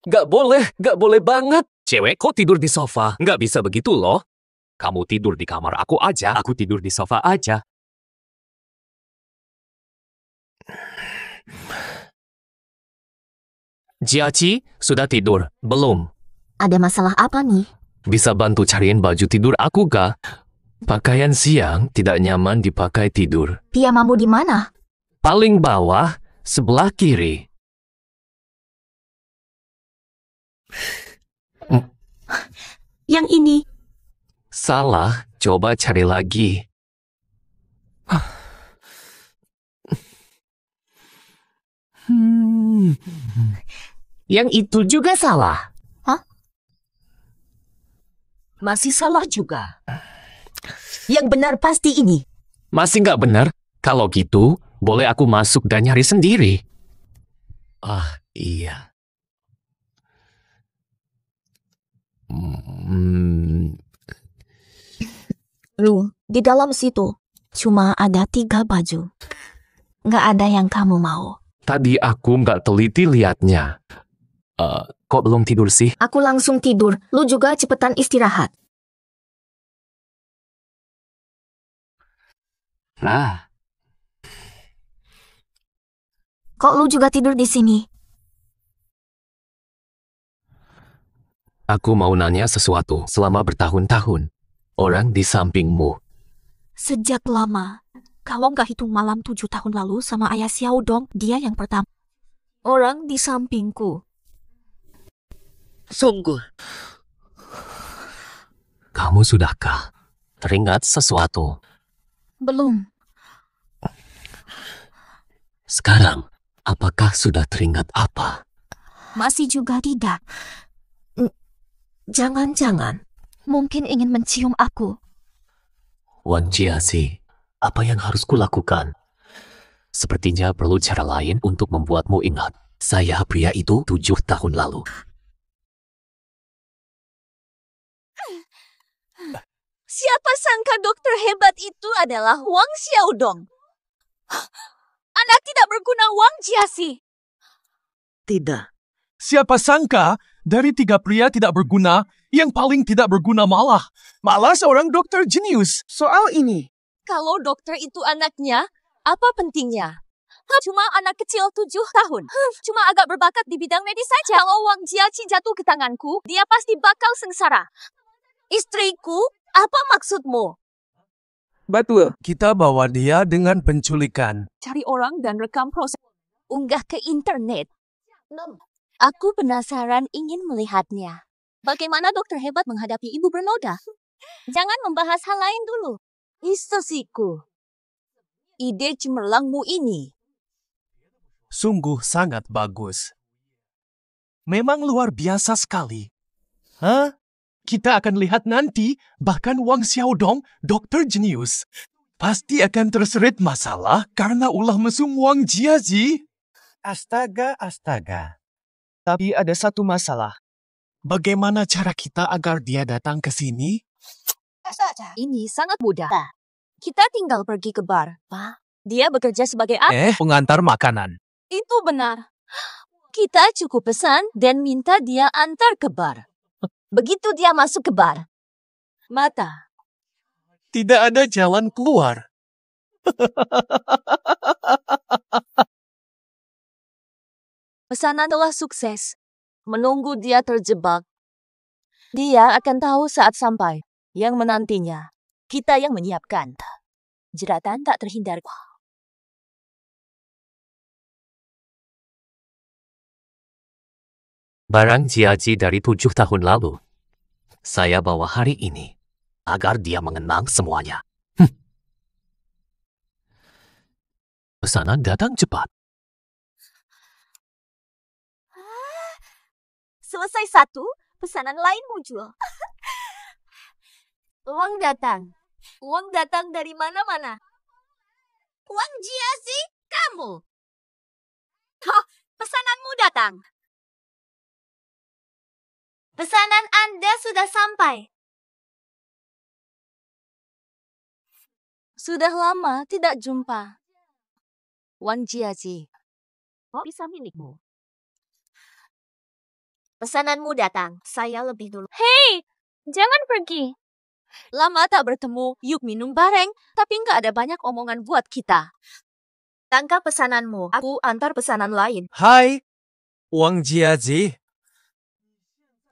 Gak boleh banget. Cewek kok tidur di sofa? Gak bisa begitu loh. Kamu tidur di kamar aku aja, aku tidur di sofa aja. Jiaci, sudah tidur? Belum. Ada masalah apa nih? Bisa bantu cariin baju tidur aku gak? Pakaian siang tidak nyaman dipakai tidur. Piyamamu di mana? Paling bawah, sebelah kiri. Yang ini. Salah, coba cari lagi. Yang itu juga salah. Hah? Masih salah juga. Yang benar pasti ini. Masih nggak benar? Kalau gitu, boleh aku masuk dan nyari sendiri. Iya. Lu, di dalam situ cuma ada 3 baju. Nggak ada yang kamu mau. Tadi aku nggak teliti liatnya. Kok belum tidur sih? Aku langsung tidur. Lu juga cepetan istirahat. Nah. Kok lu juga tidur di sini? Aku mau nanya sesuatu. Selama bertahun-tahun, orang di sampingmu. Sejak lama. Kalau nggak hitung malam 7 tahun lalu sama ayah Xiao Dong, dia yang pertama. Orang di sampingku. Sungguh. Kamu sudahkah teringat sesuatu? Belum. Sekarang, apakah sudah teringat apa? Masih juga tidak. Jangan-jangan. Mungkin ingin mencium aku. Wan Jiazi, apa yang harus kulakukan? Sepertinya perlu cara lain untuk membuatmu ingat. Saya pria itu 7 tahun lalu. Siapa sangka dokter hebat itu adalah Wang Xiaodong? Anak tidak berguna Wang Jiazi. Tidak. Siapa sangka dari 3 pria tidak berguna, yang paling tidak berguna malah seorang dokter jenius. Soal ini. Kalau dokter itu anaknya, apa pentingnya? Cuma anak kecil 7 tahun. Cuma agak berbakat di bidang medis saja. Kalau Wang Jiazi jatuh ke tanganku, dia pasti bakal sengsara. Istriku, apa maksudmu? Betul. Kita bawa dia dengan penculikan. Cari orang dan rekam proses. Unggah ke internet. Aku penasaran ingin melihatnya. Bagaimana dokter hebat menghadapi ibu bernoda? Jangan membahas hal lain dulu. Istosiku. Ide cemerlangmu ini. Sungguh sangat bagus. Memang luar biasa sekali. Hah? Kita akan lihat nanti, bahkan Wang Xiaodong, dokter jenius, pasti akan terseret masalah karena ulah mesum Wang Jiazi. Astaga. Tapi ada satu masalah. Bagaimana cara kita agar dia datang ke sini? Ini sangat mudah. Kita tinggal pergi ke bar. Dia bekerja sebagai apa? Pengantar makanan. Itu benar. Kita cukup pesan dan minta dia antar ke bar. Begitu dia masuk ke bar. Mata. Tidak ada jalan keluar. Pesanan telah sukses. Menunggu dia terjebak. Dia akan tahu saat sampai. Yang menantinya. Kita yang menyiapkan. Jeratan tak terhindar. Barang Jiazi dari 7 tahun lalu. Saya bawa hari ini agar dia mengenang semuanya. Pesanan datang cepat. Selesai satu, pesanan lain muncul. Uang datang. Uang datang dari mana-mana. Wang Jiazi, kamu. Pesananmu datang. Pesanan Anda sudah sampai. Sudah lama tidak jumpa. Wang Jiazi. Bisa milikmu. Pesananmu datang. Saya lebih dulu. Hei, jangan pergi. Lama tak bertemu, yuk minum bareng, tapi nggak ada banyak omongan buat kita. Tangkap pesananmu. Aku antar pesanan lain. Hai, Wang Jiazi.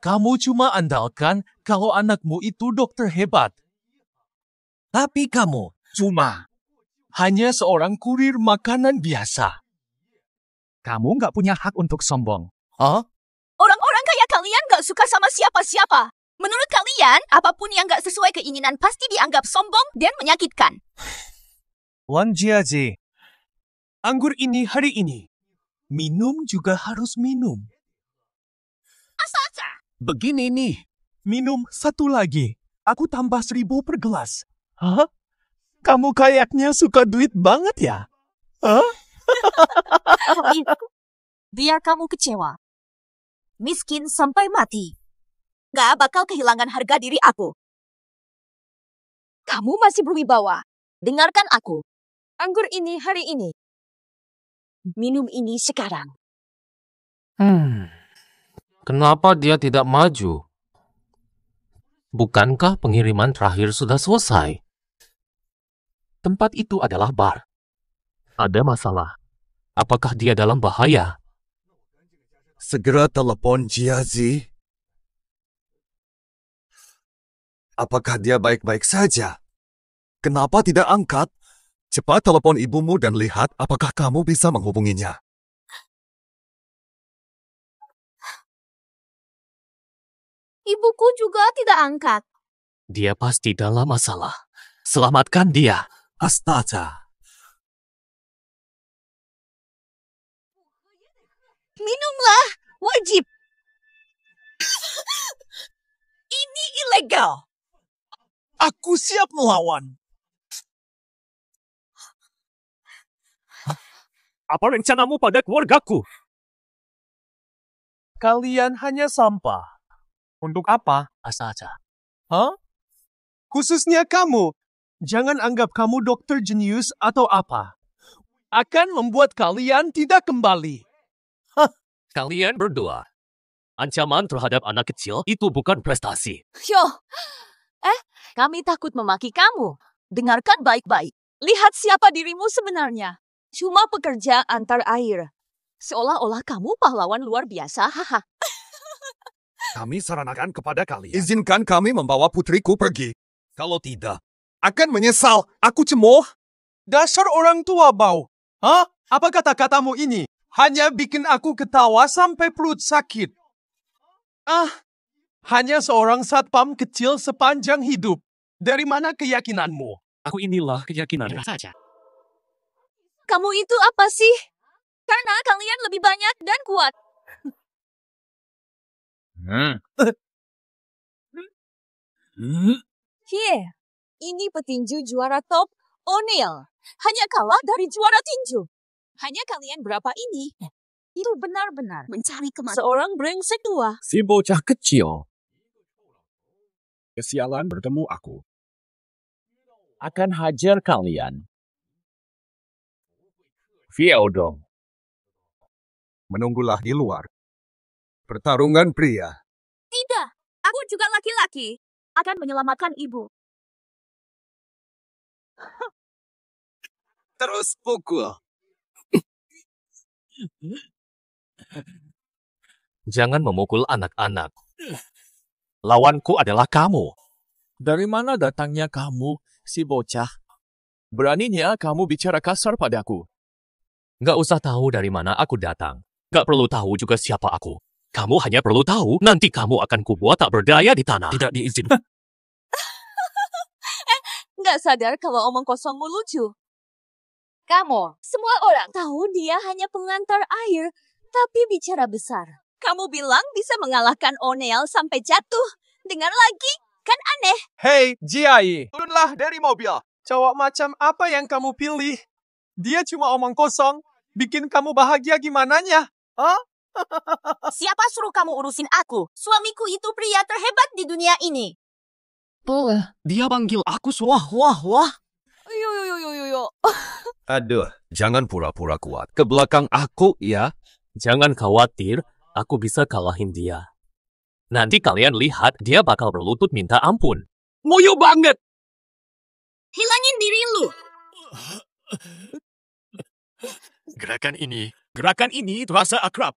Kamu cuma andalkan kalau anakmu itu dokter hebat. Tapi kamu cuma hanya seorang kurir makanan biasa. Kamu nggak punya hak untuk sombong. Hah? Orang-orang kayak kalian gak suka sama siapa-siapa. Menurut kalian, apapun yang gak sesuai keinginan pasti dianggap sombong dan menyakitkan. Wang Jiazi, anggur ini hari ini. Minum juga harus minum. Asa-asa. Begini nih, minum satu lagi. Aku tambah 1.000 per gelas. Hah? Kamu kayaknya suka duit banget ya? Hah? Biar kamu kecewa. Miskin sampai mati. Gak bakal kehilangan harga diri aku. Kamu masih berwibawa. Dengarkan aku. Anggur ini hari ini. Minum ini sekarang. Kenapa dia tidak maju? Bukankah pengiriman terakhir sudah selesai? Tempat itu adalah bar. Ada masalah. Apakah dia dalam bahaya? Segera telepon Jiazi. Apakah dia baik-baik saja? Kenapa tidak angkat? Cepat telepon ibumu dan lihat apakah kamu bisa menghubunginya. Ibuku juga tidak angkat. Dia pasti dalam masalah. Selamatkan dia. Astaga. Minumlah, wajib. Ini ilegal. Aku siap melawan. Apa rencanamu pada keluargaku? Kalian hanya sampah. Untuk apa? Asaja. Hah? Khususnya kamu. Jangan anggap kamu dokter jenius atau apa. Akan membuat kalian tidak kembali. Kalian berdua. Ancaman terhadap anak kecil itu bukan prestasi. Yo, kami takut memaki kamu. Dengarkan baik-baik. Lihat siapa dirimu sebenarnya. Cuma pekerja antar air. Seolah-olah kamu pahlawan luar biasa, haha. Kami sarankan kepada kalian. Izinkan kami membawa putriku pergi. Kalau tidak, akan menyesal. Aku cemooh. Dasar orang tua, Bau. Hah? Apa kata-katamu ini? Hanya bikin aku ketawa sampai perut sakit. Hanya seorang satpam kecil sepanjang hidup. Dari mana keyakinanmu? Aku inilah keyakinan saja. Kamu itu apa sih? Karena kalian lebih banyak dan kuat. Ini petinju juara top, O'Neil. Hanya kalah dari juara tinju. Hanya kalian berapa ini? Itu benar-benar mencari kematian. Seorang brengsek tua. Si bocah kecil. Kesialan bertemu aku. Akan hajar kalian. Fiodong. Menunggulah di luar. Pertarungan pria. Tidak, aku juga laki-laki. Akan menyelamatkan ibu. Terus pukul. Jangan memukul anak-anak. Lawanku adalah kamu. Dari mana datangnya kamu, si bocah? Beraninya kamu bicara kasar padaku. Nggak usah tahu dari mana aku datang. Nggak perlu tahu juga siapa aku. Kamu hanya perlu tahu, nanti kamu akan kubuat tak berdaya di tanah. Tidak diizinkan. Nggak sadar kalau omong kosongmu lucu. Kamu, semua orang tahu dia hanya pengantar air, tapi bicara besar. Kamu bilang bisa mengalahkan O'Neil sampai jatuh. Dengar lagi, kan aneh. Hei, Jiai, turunlah dari mobil. Cowok macam apa yang kamu pilih? Dia cuma omong kosong. Bikin kamu bahagia gimananya? Hah? Siapa suruh kamu urusin aku? Suamiku itu pria terhebat di dunia ini. Dia panggil aku wah. Yo. Aduh, jangan pura-pura kuat. Ke belakang aku, ya. Jangan khawatir, aku bisa kalahin dia. Nanti kalian lihat, dia bakal berlutut minta ampun. Ngoyo banget! Hilangin diri lu. Gerakan ini terasa akrab.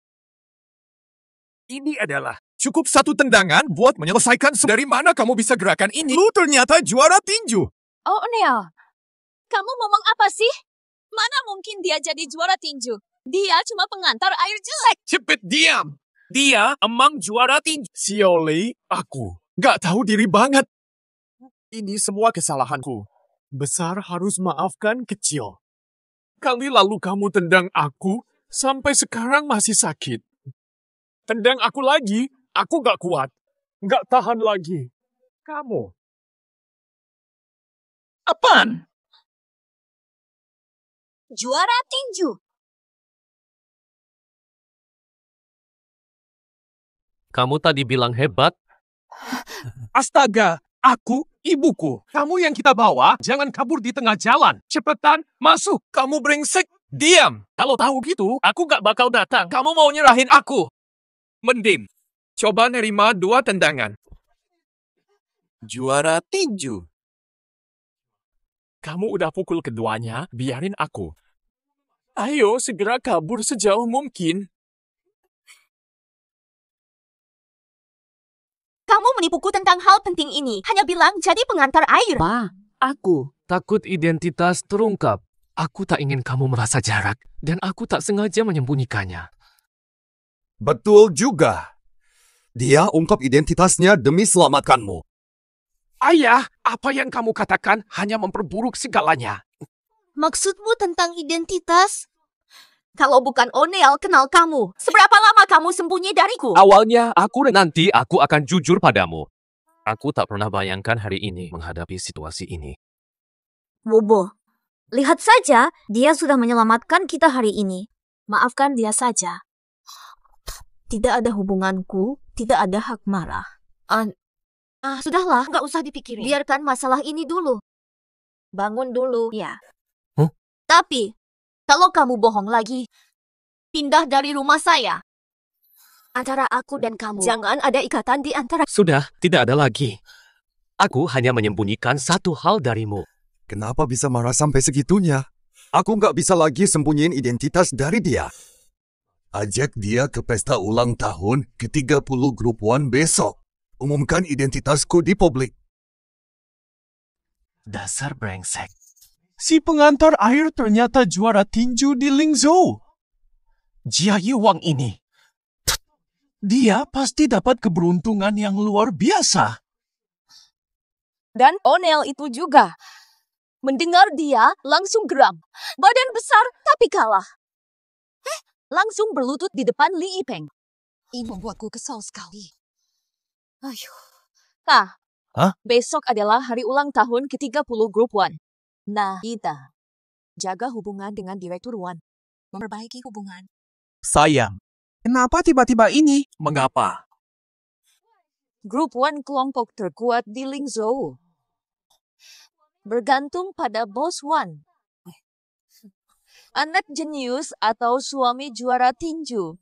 Ini adalah cukup satu tendangan buat menyelesaikan. Dari mana kamu bisa gerakan ini? Lu ternyata juara tinju. Oh, O'Neil, kamu ngomong apa sih? Mana mungkin dia jadi juara tinju? Dia cuma pengantar air jelek. Cepet diam. Dia emang juara tinju. Sioli, aku gak tahu diri banget. Ini semua kesalahanku. Besar harus maafkan kecil. Kali lalu kamu tendang aku, sampai sekarang masih sakit. Tendang aku lagi, aku gak kuat. Gak tahan lagi. Kamu. Apaan? Juara tinju. Kamu tadi bilang hebat. Astaga, aku, ibuku. Kamu yang kita bawa, jangan kabur di tengah jalan. Cepetan, masuk. Kamu brengsek. Diam. Kalau tahu gitu, aku gak bakal datang. Kamu mau nyerahin aku. Mending, coba nerima 2 tendangan. Juara tinju. Kamu udah pukul keduanya, biarin aku. Ayo segera kabur sejauh mungkin. Kamu menipuku tentang hal penting ini. Hanya bilang jadi pengantar air. Pa, aku takut identitas terungkap. Aku tak ingin kamu merasa jarak, dan aku tak sengaja menyembunyikannya. Betul juga. Dia ungkap identitasnya demi selamatkanmu. Ayah, apa yang kamu katakan hanya memperburuk segalanya. Maksudmu tentang identitas? Kalau bukan O'Neil kenal kamu, seberapa lama kamu sembunyi dariku? Awalnya nanti aku akan jujur padamu. Aku tak pernah bayangkan hari ini menghadapi situasi ini. Bobo, lihat saja dia sudah menyelamatkan kita hari ini. Maafkan dia saja. Tidak ada hubunganku, tidak ada hak marah. Sudahlah, nggak usah dipikirin. Biarkan masalah ini dulu. Bangun dulu, ya. Tapi, kalau kamu bohong lagi, pindah dari rumah saya. Antara aku dan kamu, jangan ada ikatan di antara... Sudah, tidak ada lagi. Aku hanya menyembunyikan satu hal darimu. Kenapa bisa marah sampai segitunya? Aku nggak bisa lagi sembunyiin identitas dari dia. Ajak dia ke pesta ulang tahun ke-30 Grup One besok. Umumkan identitasku di publik. Dasar brengsek. Si pengantar air ternyata juara tinju di Lingzhou. Jia Yiwang ini. Dia pasti dapat keberuntungan yang luar biasa. Dan Onel itu juga. Mendengar dia, langsung geram. Badan besar, tapi kalah. Langsung berlutut di depan Li Yipeng. Ini membuatku kesal sekali. Ayuh. Nah, besok adalah hari ulang tahun ke-30 Grup One. Nah, kita jaga hubungan dengan Direktur One. Memperbaiki hubungan. Sayang, kenapa tiba-tiba ini? Mengapa? Grup One kelompok terkuat di Lingzhou. Bergantung pada Bos One. Anak jenius atau suami juara tinju.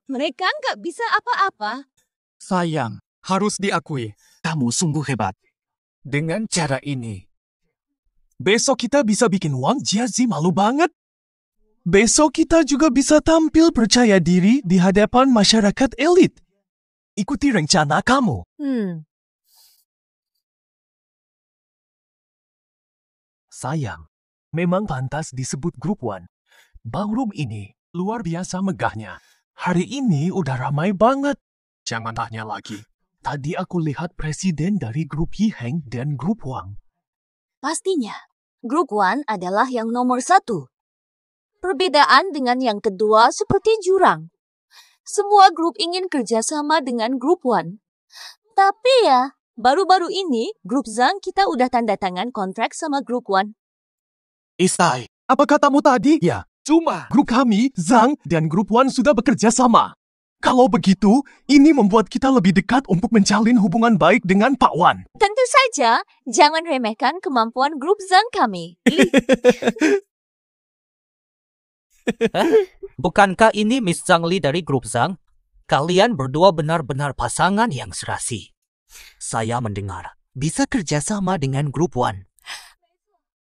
Mereka nggak bisa apa-apa. Sayang, harus diakui, kamu sungguh hebat. Dengan cara ini, besok kita bisa bikin Wang Jiazi malu banget. Besok kita juga bisa tampil percaya diri di hadapan masyarakat elit. Ikuti rencana kamu. Sayang, memang pantas disebut Grup One. Ballroom ini luar biasa megahnya. Hari ini udah ramai banget. Jangan tanya lagi. Tadi aku lihat presiden dari Grup Yiheng dan Grup Wang. Pastinya, Grup One adalah yang nomor 1. Perbedaan dengan yang kedua seperti jurang. Semua grup ingin kerjasama dengan Grup One. Tapi ya, baru-baru ini Grup Zhang kita udah tanda tangan kontrak sama Grup One. Isai, apa katamu tadi? Ya, cuma grup kami, Zhang, dan Grup One sudah bekerja sama. Kalau begitu, ini membuat kita lebih dekat untuk menjalin hubungan baik dengan Pak Wan. Tentu saja, jangan remehkan kemampuan Grup Zhang kami. Bukankah ini Miss Zhang Li dari Grup Zhang? Kalian berdua benar-benar pasangan yang serasi. Saya mendengar bisa kerjasama dengan Grup One.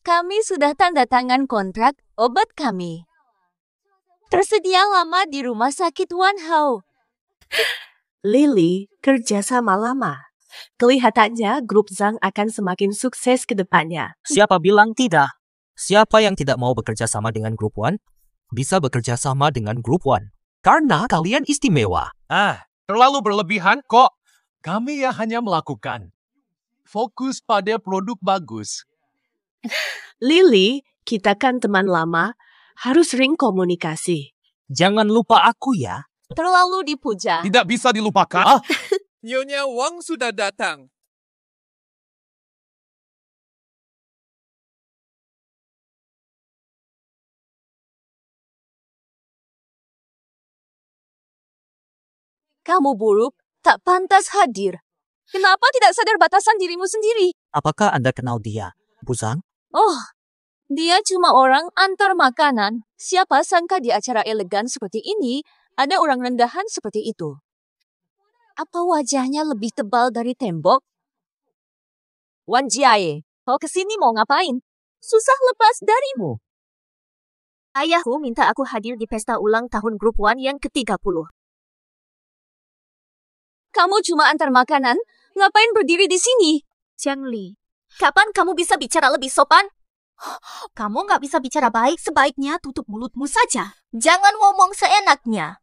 Kami sudah tanda tangan kontrak obat kami. Tersedia lama di rumah sakit Wan Hao. Lily kerjasama lama. Kelihatannya Grup Zhang akan semakin sukses ke depannya. Siapa bilang tidak? Siapa yang tidak mau bekerja sama dengan Grup One, bisa bekerja sama dengan Grup One. Karena kalian istimewa. Terlalu berlebihan kok. Kami ya hanya melakukan. Fokus pada produk bagus. Lily, kita kan teman lama, harus sering komunikasi. Jangan lupa aku ya. Terlalu dipuja. Tidak bisa dilupakan. Nyonya Wang sudah datang. Kamu buruk, tak pantas hadir. Kenapa tidak sadar batasan dirimu sendiri? Apakah Anda kenal dia, Bu Zhang? Oh, dia cuma orang antar makanan. Siapa sangka di acara elegan seperti ini, ada orang rendahan seperti itu. Apa wajahnya lebih tebal dari tembok? Wan Jiaye, kau kesini mau ngapain? Susah lepas darimu. Ayahku minta aku hadir di pesta ulang tahun Grup One yang ke-30. Kamu cuma antar makanan, ngapain berdiri di sini? Jiang Li, kapan kamu bisa bicara lebih sopan? Kamu nggak bisa bicara baik, sebaiknya tutup mulutmu saja. Jangan ngomong seenaknya.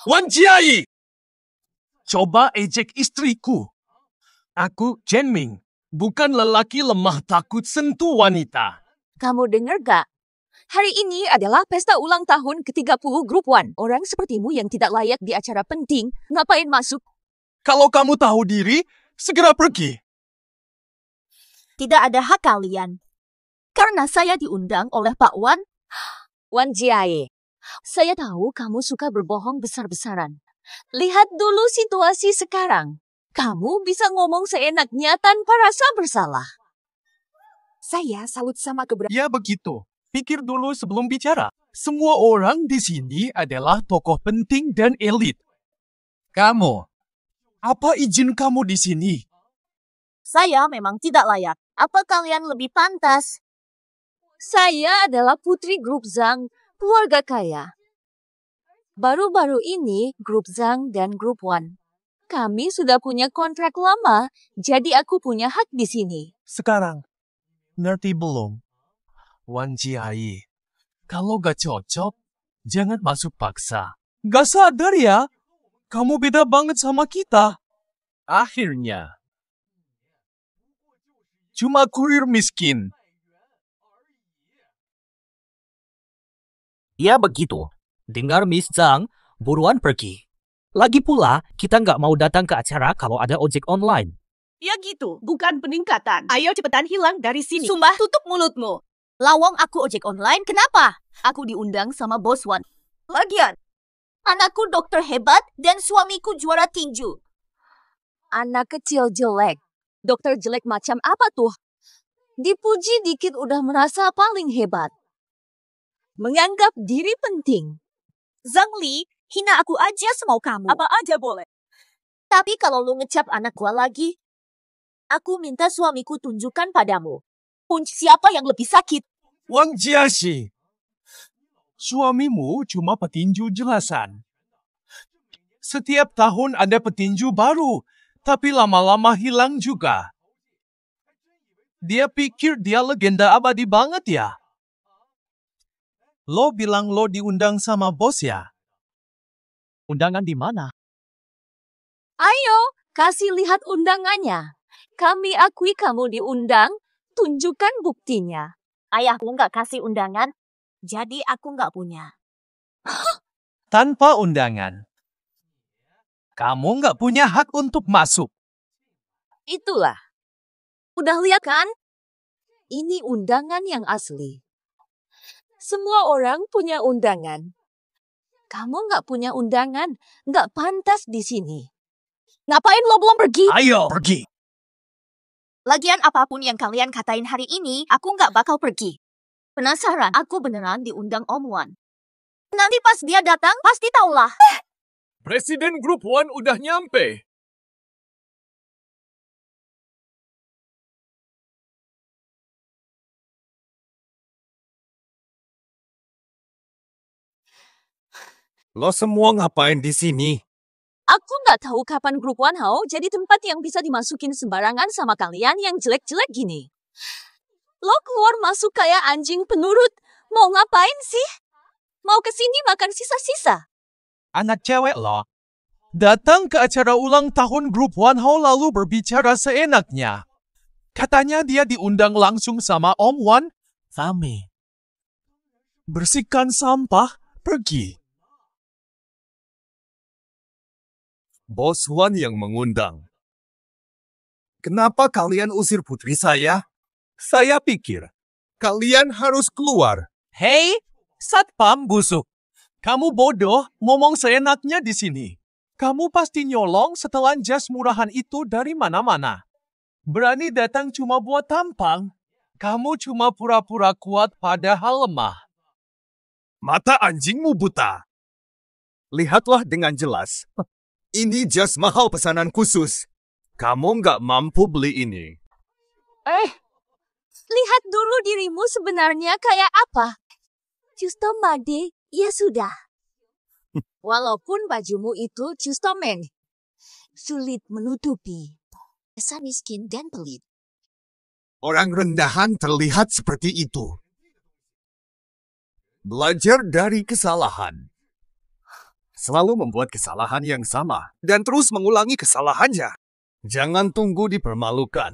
Wan Jiayi! Coba ejek istriku. Aku Chen Ming, bukan lelaki lemah takut sentuh wanita. Kamu dengar gak? Hari ini adalah pesta ulang tahun ke-30 Grup One. Orang sepertimu yang tidak layak di acara penting, ngapain masuk? Kalau kamu tahu diri, segera pergi. Tidak ada hak kalian. Karena saya diundang oleh Pak Wan. Wan Jiaye, saya tahu kamu suka berbohong besar-besaran. Lihat dulu situasi sekarang. Kamu bisa ngomong seenaknya tanpa rasa bersalah. Saya salut sama keberanian. Ya begitu. Pikir dulu sebelum bicara. Semua orang di sini adalah tokoh penting dan elit. Kamu, apa izin kamu di sini? Saya memang tidak layak. Apa kalian lebih pantas? Saya adalah putri grup Zhang, keluarga kaya. Baru-baru ini grup Zhang dan grup Wan. Kami sudah punya kontrak lama, jadi aku punya hak di sini. Sekarang, ngerti belum? Wan Jiai, kalau gak cocok, jangan masuk paksa. Gak sadar ya? Kamu beda banget sama kita. Akhirnya, cuma kurir miskin. Ya begitu. Dengar Miss Zhang, buruan pergi. Lagi pula, kita nggak mau datang ke acara kalau ada ojek online. Ya gitu, bukan peningkatan. Ayo cepetan hilang dari sini. Sumpah, tutup mulutmu. Lawang aku ojek online, kenapa? Aku diundang sama bos Wan. Lagian, anakku dokter hebat dan suamiku juara tinju. Anak kecil jelek. Dokter jelek macam apa tuh? Dipuji dikit udah merasa paling hebat. Menganggap diri penting. Zhang Li, hina aku aja semau kamu. Apa aja boleh. Tapi kalau lu ngecap anak gua lagi, aku minta suamiku tunjukkan padamu. Kunci siapa yang lebih sakit? Wang Jiaxi, suamimu cuma petinju jelasan. Setiap tahun ada petinju baru, tapi lama-lama hilang juga. Dia pikir dia legenda abadi banget ya? Lo bilang lo diundang sama bos ya? Undangan di mana? Ayo, kasih lihat undangannya. Kami akui kamu diundang, tunjukkan buktinya. Ayahku nggak kasih undangan, jadi aku nggak punya. Tanpa undangan. Kamu nggak punya hak untuk masuk. Itulah. Udah lihat kan? Ini undangan yang asli. Semua orang punya undangan. Kamu nggak punya undangan, nggak pantas di sini. Ngapain lo belum pergi? Ayo, pergi. Lagian apapun yang kalian katain hari ini, aku nggak bakal pergi. Penasaran, aku beneran diundang Om Wan. Nanti pas dia datang, pasti taulah. Presiden Grup One udah nyampe. Lo semua ngapain di sini? Aku nggak tahu kapan grup One Hao jadi tempat yang bisa dimasukin sembarangan sama kalian yang jelek-jelek gini. Lo keluar masuk kayak anjing penurut. Mau ngapain sih? Mau kesini makan sisa-sisa? Anak cewek lo. Datang ke acara ulang tahun Grup One Hao lalu berbicara seenaknya. Katanya dia diundang langsung sama Om Wan. Kami. Bersihkan sampah, pergi. Bos Wan yang mengundang. Kenapa kalian usir putri saya? Saya pikir kalian harus keluar. Hei, satpam busuk. Kamu bodoh ngomong seenaknya di sini. Kamu pasti nyolong setelan jas murahan itu dari mana-mana. Berani datang cuma buat tampang. Kamu cuma pura-pura kuat padahal lemah. Mata anjingmu buta. Lihatlah dengan jelas. Ini jas mahal pesanan khusus. Kamu nggak mampu beli ini. Lihat dulu dirimu sebenarnya kayak apa. Customade, ya sudah. Walaupun bajumu itu customen, sulit menutupi. Dasar miskin dan pelit. Orang rendahan terlihat seperti itu. Belajar dari kesalahan. Selalu membuat kesalahan yang sama dan terus mengulangi kesalahannya. Jangan tunggu dipermalukan.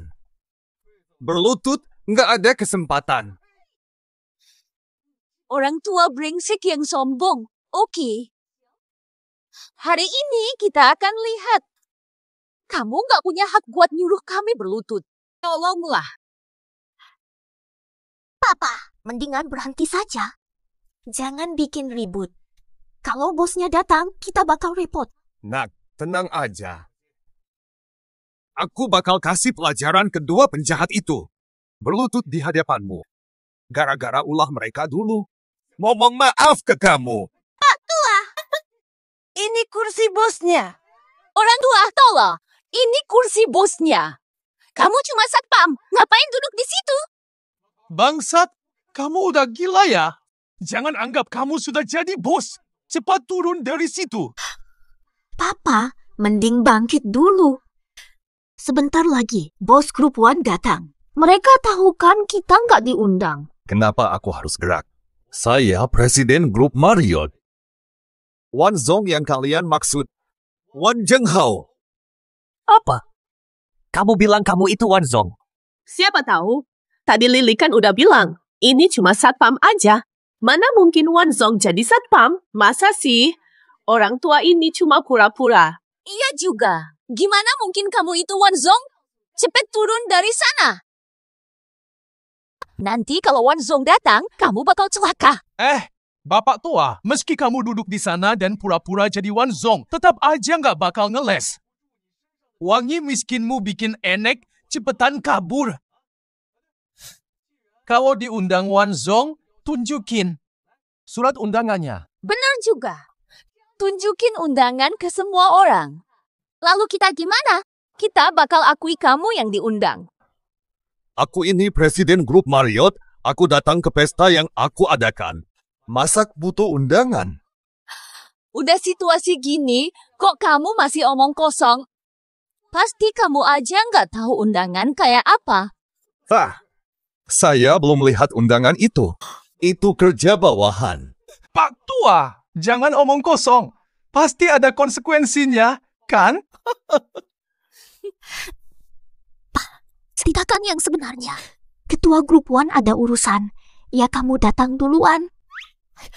Berlutut nggak ada kesempatan. Orang tua brengsek yang sombong. Oke. Hari ini kita akan lihat. Kamu nggak punya hak buat nyuruh kami berlutut. Tolonglah. Papa, mendingan berhenti saja. Jangan bikin ribut. Kalau bosnya datang, kita bakal repot. Nak, tenang aja. Aku bakal kasih pelajaran kedua penjahat itu. Berlutut di hadapanmu. Gara-gara ulah mereka dulu. Ngomong maaf ke kamu. Pak tua. Ini kursi bosnya. Orang tua, tolong. Ini kursi bosnya. Kamu cuma satpam. Ngapain duduk di situ? Bangsat, Kamu udah gila ya? Jangan anggap kamu sudah jadi bos. Cepat turun dari situ. Papa, mending bangkit dulu. Sebentar lagi, bos grup One datang. Mereka tahu kan kita nggak diundang. Kenapa aku harus gerak? Saya presiden grup Marriott. Wan Zong yang kalian maksud. Wan Zhenghao. Apa? Kamu bilang kamu itu Wan Zong? Siapa tahu? Tadi Lily kan udah bilang, ini cuma satpam aja. Mana mungkin Wan Zong jadi satpam? Masa sih? Orang tua ini cuma pura-pura. Iya juga. Gimana mungkin kamu itu Wan Zong? Cepet turun dari sana. Nanti kalau Wan Zong datang, kamu bakal celaka. Bapak tua, meski kamu duduk di sana dan pura-pura jadi Wan Zong, tetap aja nggak bakal ngeles. Wangi miskinmu bikin enek, cepetan kabur. Kalau diundang Wan Zong, tunjukin surat undangannya. Benar juga. Tunjukin undangan ke semua orang. Lalu kita gimana? Kita bakal akui kamu yang diundang. Aku ini presiden grup Marriott. Aku datang ke pesta yang aku adakan. Masak butuh undangan. Udah situasi gini, kok kamu masih omong kosong? Pasti kamu aja nggak tahu undangan kayak apa. Saya belum melihat undangan itu. Itu kerja bawahan. Pak tua, jangan omong kosong. Pasti ada konsekuensinya, kan? Ceritakan yang sebenarnya. Ketua grup One ada urusan. Ya kamu datang duluan.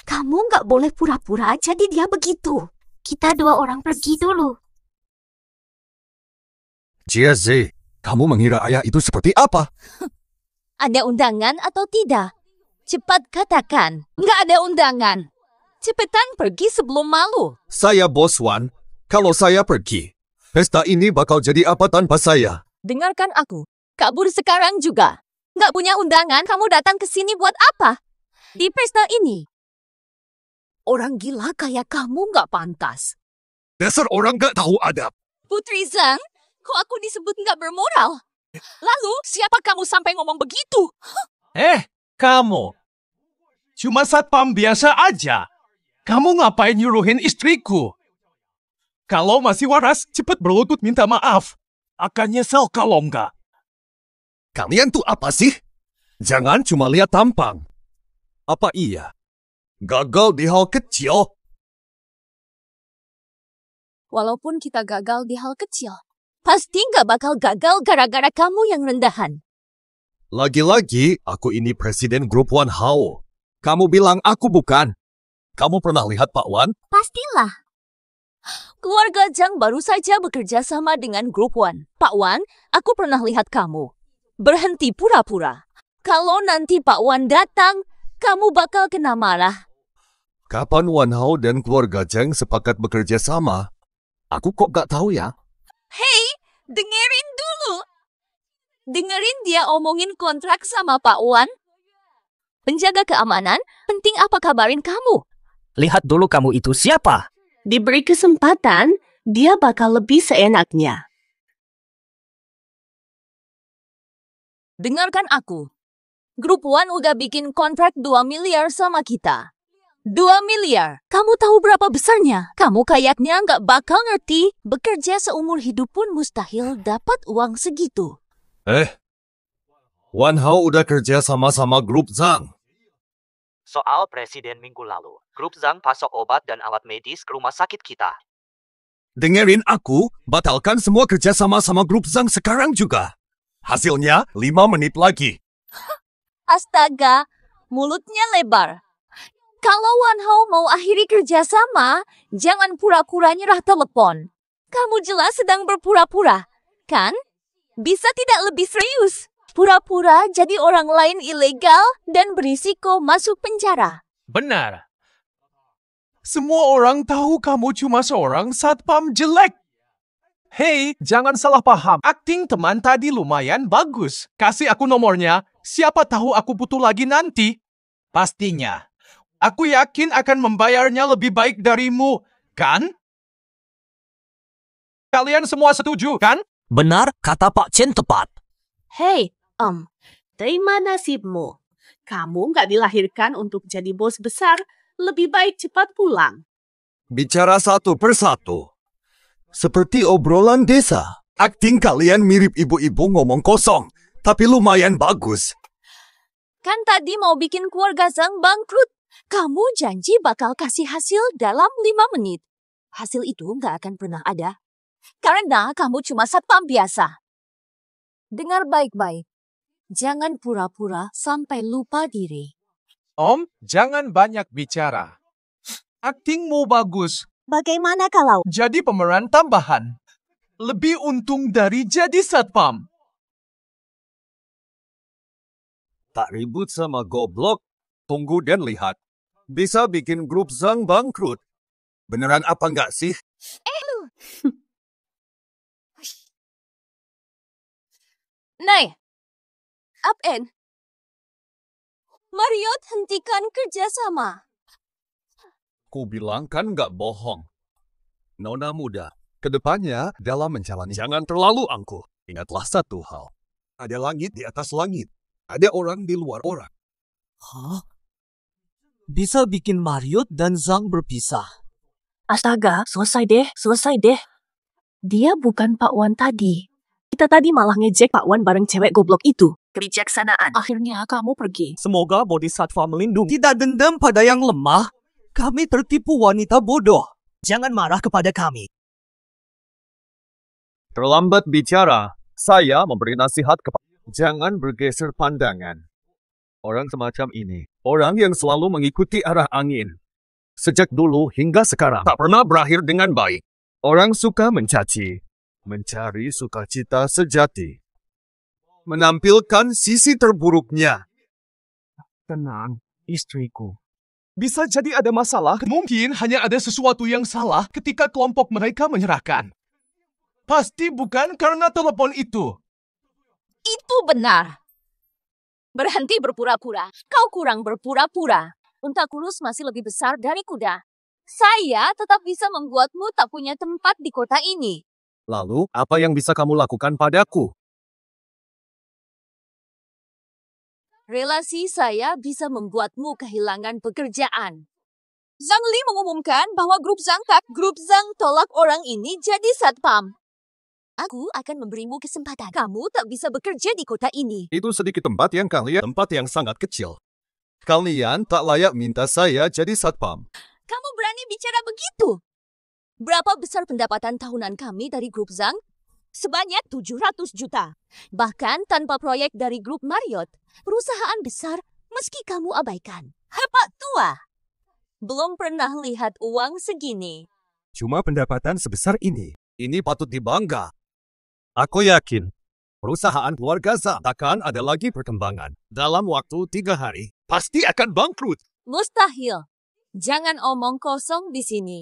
Kamu nggak boleh pura-pura jadi dia begitu. Kita dua orang pergi dulu. Jiazi, kamu mengira ayah itu seperti apa? Ada undangan atau tidak? Cepat katakan, nggak ada undangan. Cepetan pergi sebelum malu. Saya bos Wan. Kalau saya pergi, pesta ini bakal jadi apa tanpa saya? Dengarkan aku. Kabur sekarang juga. Nggak punya undangan, kamu datang ke sini buat apa? Di pesta ini. Orang gila kayak kamu nggak pantas. Dasar orang nggak tahu adab. Putri Zhang, kok aku disebut nggak bermoral? Lalu, siapa kamu sampai ngomong begitu? Kamu. Cuma satpam biasa aja. Kamu ngapain nyuruhin istriku? Kalau masih waras, cepet berlutut minta maaf. Akan nyesel kalau enggak. Kalian tuh apa sih? Jangan cuma lihat tampang. Apa iya? Gagal di hal kecil. Walaupun kita gagal di hal kecil, pasti nggak bakal gagal gara-gara kamu yang rendahan. Lagi-lagi, aku ini presiden grup Wan Hao. Kamu bilang aku bukan. Kamu pernah lihat Pak Wan? Pastilah. Keluarga Zhang baru saja bekerja sama dengan grup One. Pak Wan, aku pernah lihat kamu. Berhenti pura-pura. Kalau nanti Pak Wan datang, kamu bakal kena marah. Kapan Wan Hao dan keluarga Zhang sepakat bekerja sama? Aku kok gak tahu ya? Hei, dengerin dulu. Dengerin dia omongin kontrak sama Pak Wan. Penjaga keamanan, penting apa kabarin kamu? Lihat dulu kamu itu siapa? Diberi kesempatan, dia bakal lebih seenaknya. Dengarkan aku. Grup One udah bikin kontrak 2 miliar sama kita. 2 miliar. Kamu tahu berapa besarnya? Kamu kayaknya nggak bakal ngerti. Bekerja seumur hidup pun mustahil dapat uang segitu. Wan Hao udah kerja sama-sama grup Zhang. Soal presiden minggu lalu, grup Zhang pasok obat dan alat medis ke rumah sakit kita. Dengerin aku, batalkan semua kerja sama-sama grup Zhang sekarang juga. Hasilnya 5 menit lagi. Astaga, mulutnya lebar. Kalau Wan Hao mau akhiri kerjasama, jangan pura-pura nyerah telepon. Kamu jelas sedang berpura-pura, kan? Bisa tidak lebih serius? Pura-pura jadi orang lain ilegal dan berisiko masuk penjara. Benar. Semua orang tahu kamu cuma seorang satpam jelek. Hei, jangan salah paham. Akting teman tadi lumayan bagus. Kasih aku nomornya, siapa tahu aku butuh lagi nanti. Pastinya. Aku yakin akan membayarnya lebih baik darimu, kan? Kalian semua setuju, kan? Benar, kata Pak Chen tepat. Hei, terima nasibmu. Kamu nggak dilahirkan untuk jadi bos besar. Lebih baik cepat pulang. Bicara satu persatu. Seperti obrolan desa. Akting kalian mirip ibu-ibu ngomong kosong, tapi lumayan bagus. Kan tadi mau bikin keluarga Zhang bangkrut. Kamu janji bakal kasih hasil dalam 5 menit. Hasil itu nggak akan pernah ada. Karena kamu cuma satpam biasa. Dengar baik-baik. Jangan pura-pura sampai lupa diri. Om, jangan banyak bicara. Aktingmu bagus. Bagaimana kalau Jadi pemeran tambahan. Lebih untung dari jadi satpam. Tak ribut sama goblok. Tunggu dan lihat. Bisa bikin grup Zhang bangkrut. Beneran apa enggak sih? Lu. Nay. Up-N. Marriott hentikan kerjasama. Ku bilang kan nggak bohong. Nona muda, kedepannya dalam menjalani jangan terlalu angkuh. Ingatlah satu hal. Ada langit di atas langit. Ada orang di luar orang. Hah? Bisa bikin Marriott dan Zhang berpisah. Astaga, selesai deh. Dia bukan Pak Wan tadi. Kita tadi malah ngejek Pak Wan bareng cewek goblok itu. Kebijaksanaan. Akhirnya kamu pergi. Semoga Bodhisattva melindungi. Tidak dendam pada yang lemah. Kami tertipu wanita bodoh. Jangan marah kepada kami. Terlambat bicara. Saya memberi nasihat kepada... Jangan bergeser pandangan. Orang semacam ini. Orang yang selalu mengikuti arah angin. Sejak dulu hingga sekarang. Tak pernah berakhir dengan baik. Orang suka mencaci. Mencari sukacita sejati. Menampilkan sisi terburuknya. Tenang, istriku. Bisa jadi ada masalah. Mungkin hanya ada sesuatu yang salah ketika kelompok mereka menyerahkan. Pasti bukan karena telepon itu. Itu benar. Berhenti berpura-pura. Kau kurang berpura-pura. Unta kurus masih lebih besar dari kuda. Saya tetap bisa membuatmu tak punya tempat di kota ini. Lalu, apa yang bisa kamu lakukan padaku? Relasi saya bisa membuatmu kehilangan pekerjaan. Zhang Li mengumumkan bahwa grup Zhang tolak orang ini jadi satpam. Aku akan memberimu kesempatan. Kamu tak bisa bekerja di kota ini. Itu sedikit tempat yang sangat kecil. Kalian tak layak minta saya jadi satpam. Kamu berani bicara begitu? Berapa besar pendapatan tahunan kami dari grup Zhang? Sebanyak 700 juta. Bahkan tanpa proyek dari grup Marriott, perusahaan besar meski kamu abaikan. Hebat tua. Belum pernah lihat uang segini. Cuma pendapatan sebesar ini. Ini patut dibangga. Aku yakin perusahaan keluarga Zhang takkan ada lagi perkembangan. Dalam waktu 3 hari, pasti akan bangkrut. Mustahil. Jangan omong kosong di sini.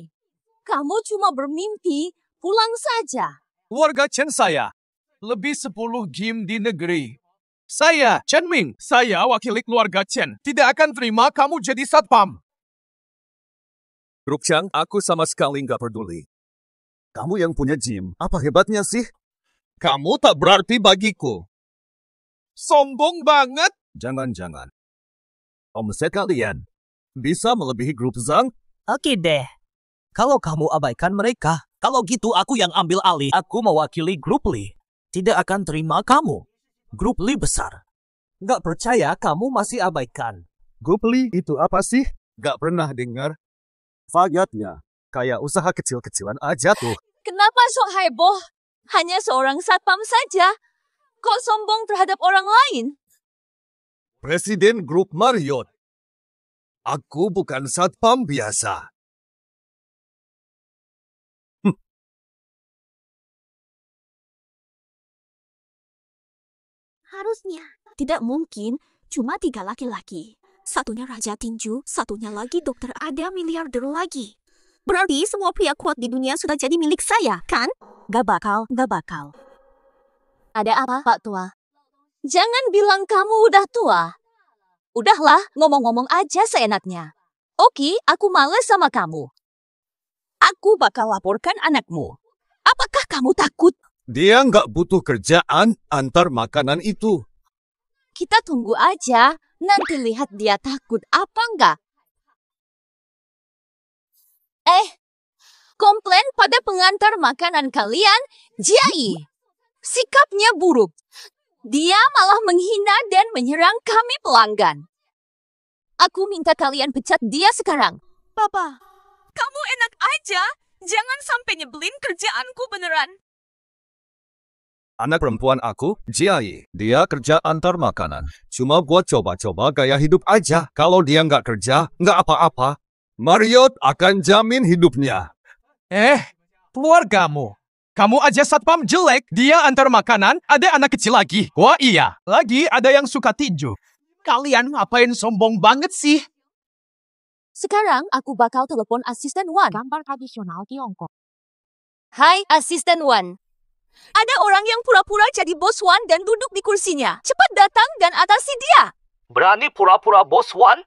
Kamu cuma bermimpi, pulang saja. Keluarga Chen saya. Lebih 10 game di negeri. Saya, Chen Ming. Saya wakili keluarga Chen. Tidak akan terima kamu jadi satpam. Grup Chang, aku sama sekali nggak peduli. Kamu yang punya gym, apa hebatnya sih? Kamu tak berarti bagiku. Sombong banget. Jangan-jangan. Omset kalian bisa melebihi grup Zhang? Oke deh. Kalau kamu abaikan mereka, kalau gitu aku yang ambil alih. Aku mewakili grup Li. Tidak akan terima kamu. Grup Li besar. Nggak percaya kamu masih abaikan. Grup Li itu apa sih? Nggak pernah dengar. Fagotnya, kayak usaha kecil-kecilan aja tuh. Kenapa sok heboh? Hanya seorang satpam saja. Kok sombong terhadap orang lain? Presiden grup Marriott. Aku bukan satpam biasa. Harusnya. Tidak mungkin. Cuma 3 laki-laki. Satunya Raja Tinju, satunya lagi dokter ada miliarder lagi. Berarti semua pria kuat di dunia sudah jadi milik saya, kan? Gak bakal. Ada apa, Pak Tua? Jangan bilang kamu udah tua. Udahlah, ngomong-ngomong aja seenaknya. Oke, aku males sama kamu. Aku bakal laporkan anakmu. Apakah kamu takut? Dia nggak butuh kerjaan antar makanan itu. Kita tunggu aja. Nanti lihat dia takut apa enggak. Komplain pada pengantar makanan kalian, Jiai. Sikapnya buruk. Dia malah menghina dan menyerang kami pelanggan. Aku minta kalian pecat dia sekarang. Papa, kamu enak aja. Jangan sampai nyebelin kerjaanku beneran. Anak perempuan aku, Jiai. Dia kerja antar makanan. Cuma buat coba-coba gaya hidup aja. Kalau dia nggak kerja, nggak apa-apa. Marriott akan jamin hidupnya. Keluargamu. Kamu aja satpam jelek, dia antar makanan, ada anak kecil lagi. Wah iya, lagi ada yang suka tinju. Kalian ngapain sombong banget sih? Sekarang aku bakal telepon asisten Wan. Gambar tradisional Tiongkok. Hai asisten Wan. Ada orang yang pura-pura jadi bos Wan dan duduk di kursinya. Cepat datang dan atasi dia. Berani pura-pura bos Wan?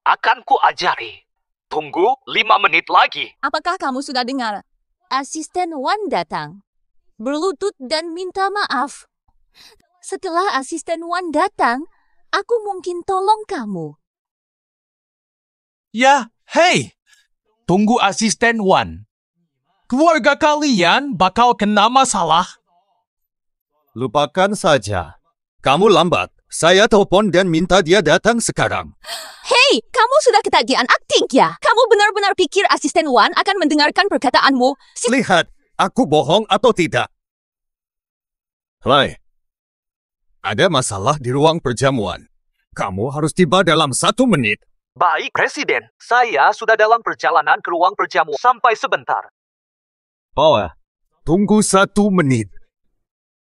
Akan ku ajari. Tunggu 5 menit lagi. Apakah kamu sudah dengar? Asisten Wan datang. Berlutut dan minta maaf. Setelah asisten Wan datang, aku mungkin tolong kamu. Ya, hei. Tunggu asisten Wan. Keluarga kalian bakal kena masalah. Lupakan saja. Kamu lambat. Saya telepon dan minta dia datang sekarang. Hei, kamu sudah ketagihan akting ya? Kamu benar-benar pikir asisten Wan akan mendengarkan perkataanmu? Lihat, aku bohong atau tidak? Hai, ada masalah di ruang perjamuan. Kamu harus tiba dalam 1 menit. Baik, Presiden. Saya sudah dalam perjalanan ke ruang perjamuan. Sampai sebentar. Bawa, tunggu 1 menit.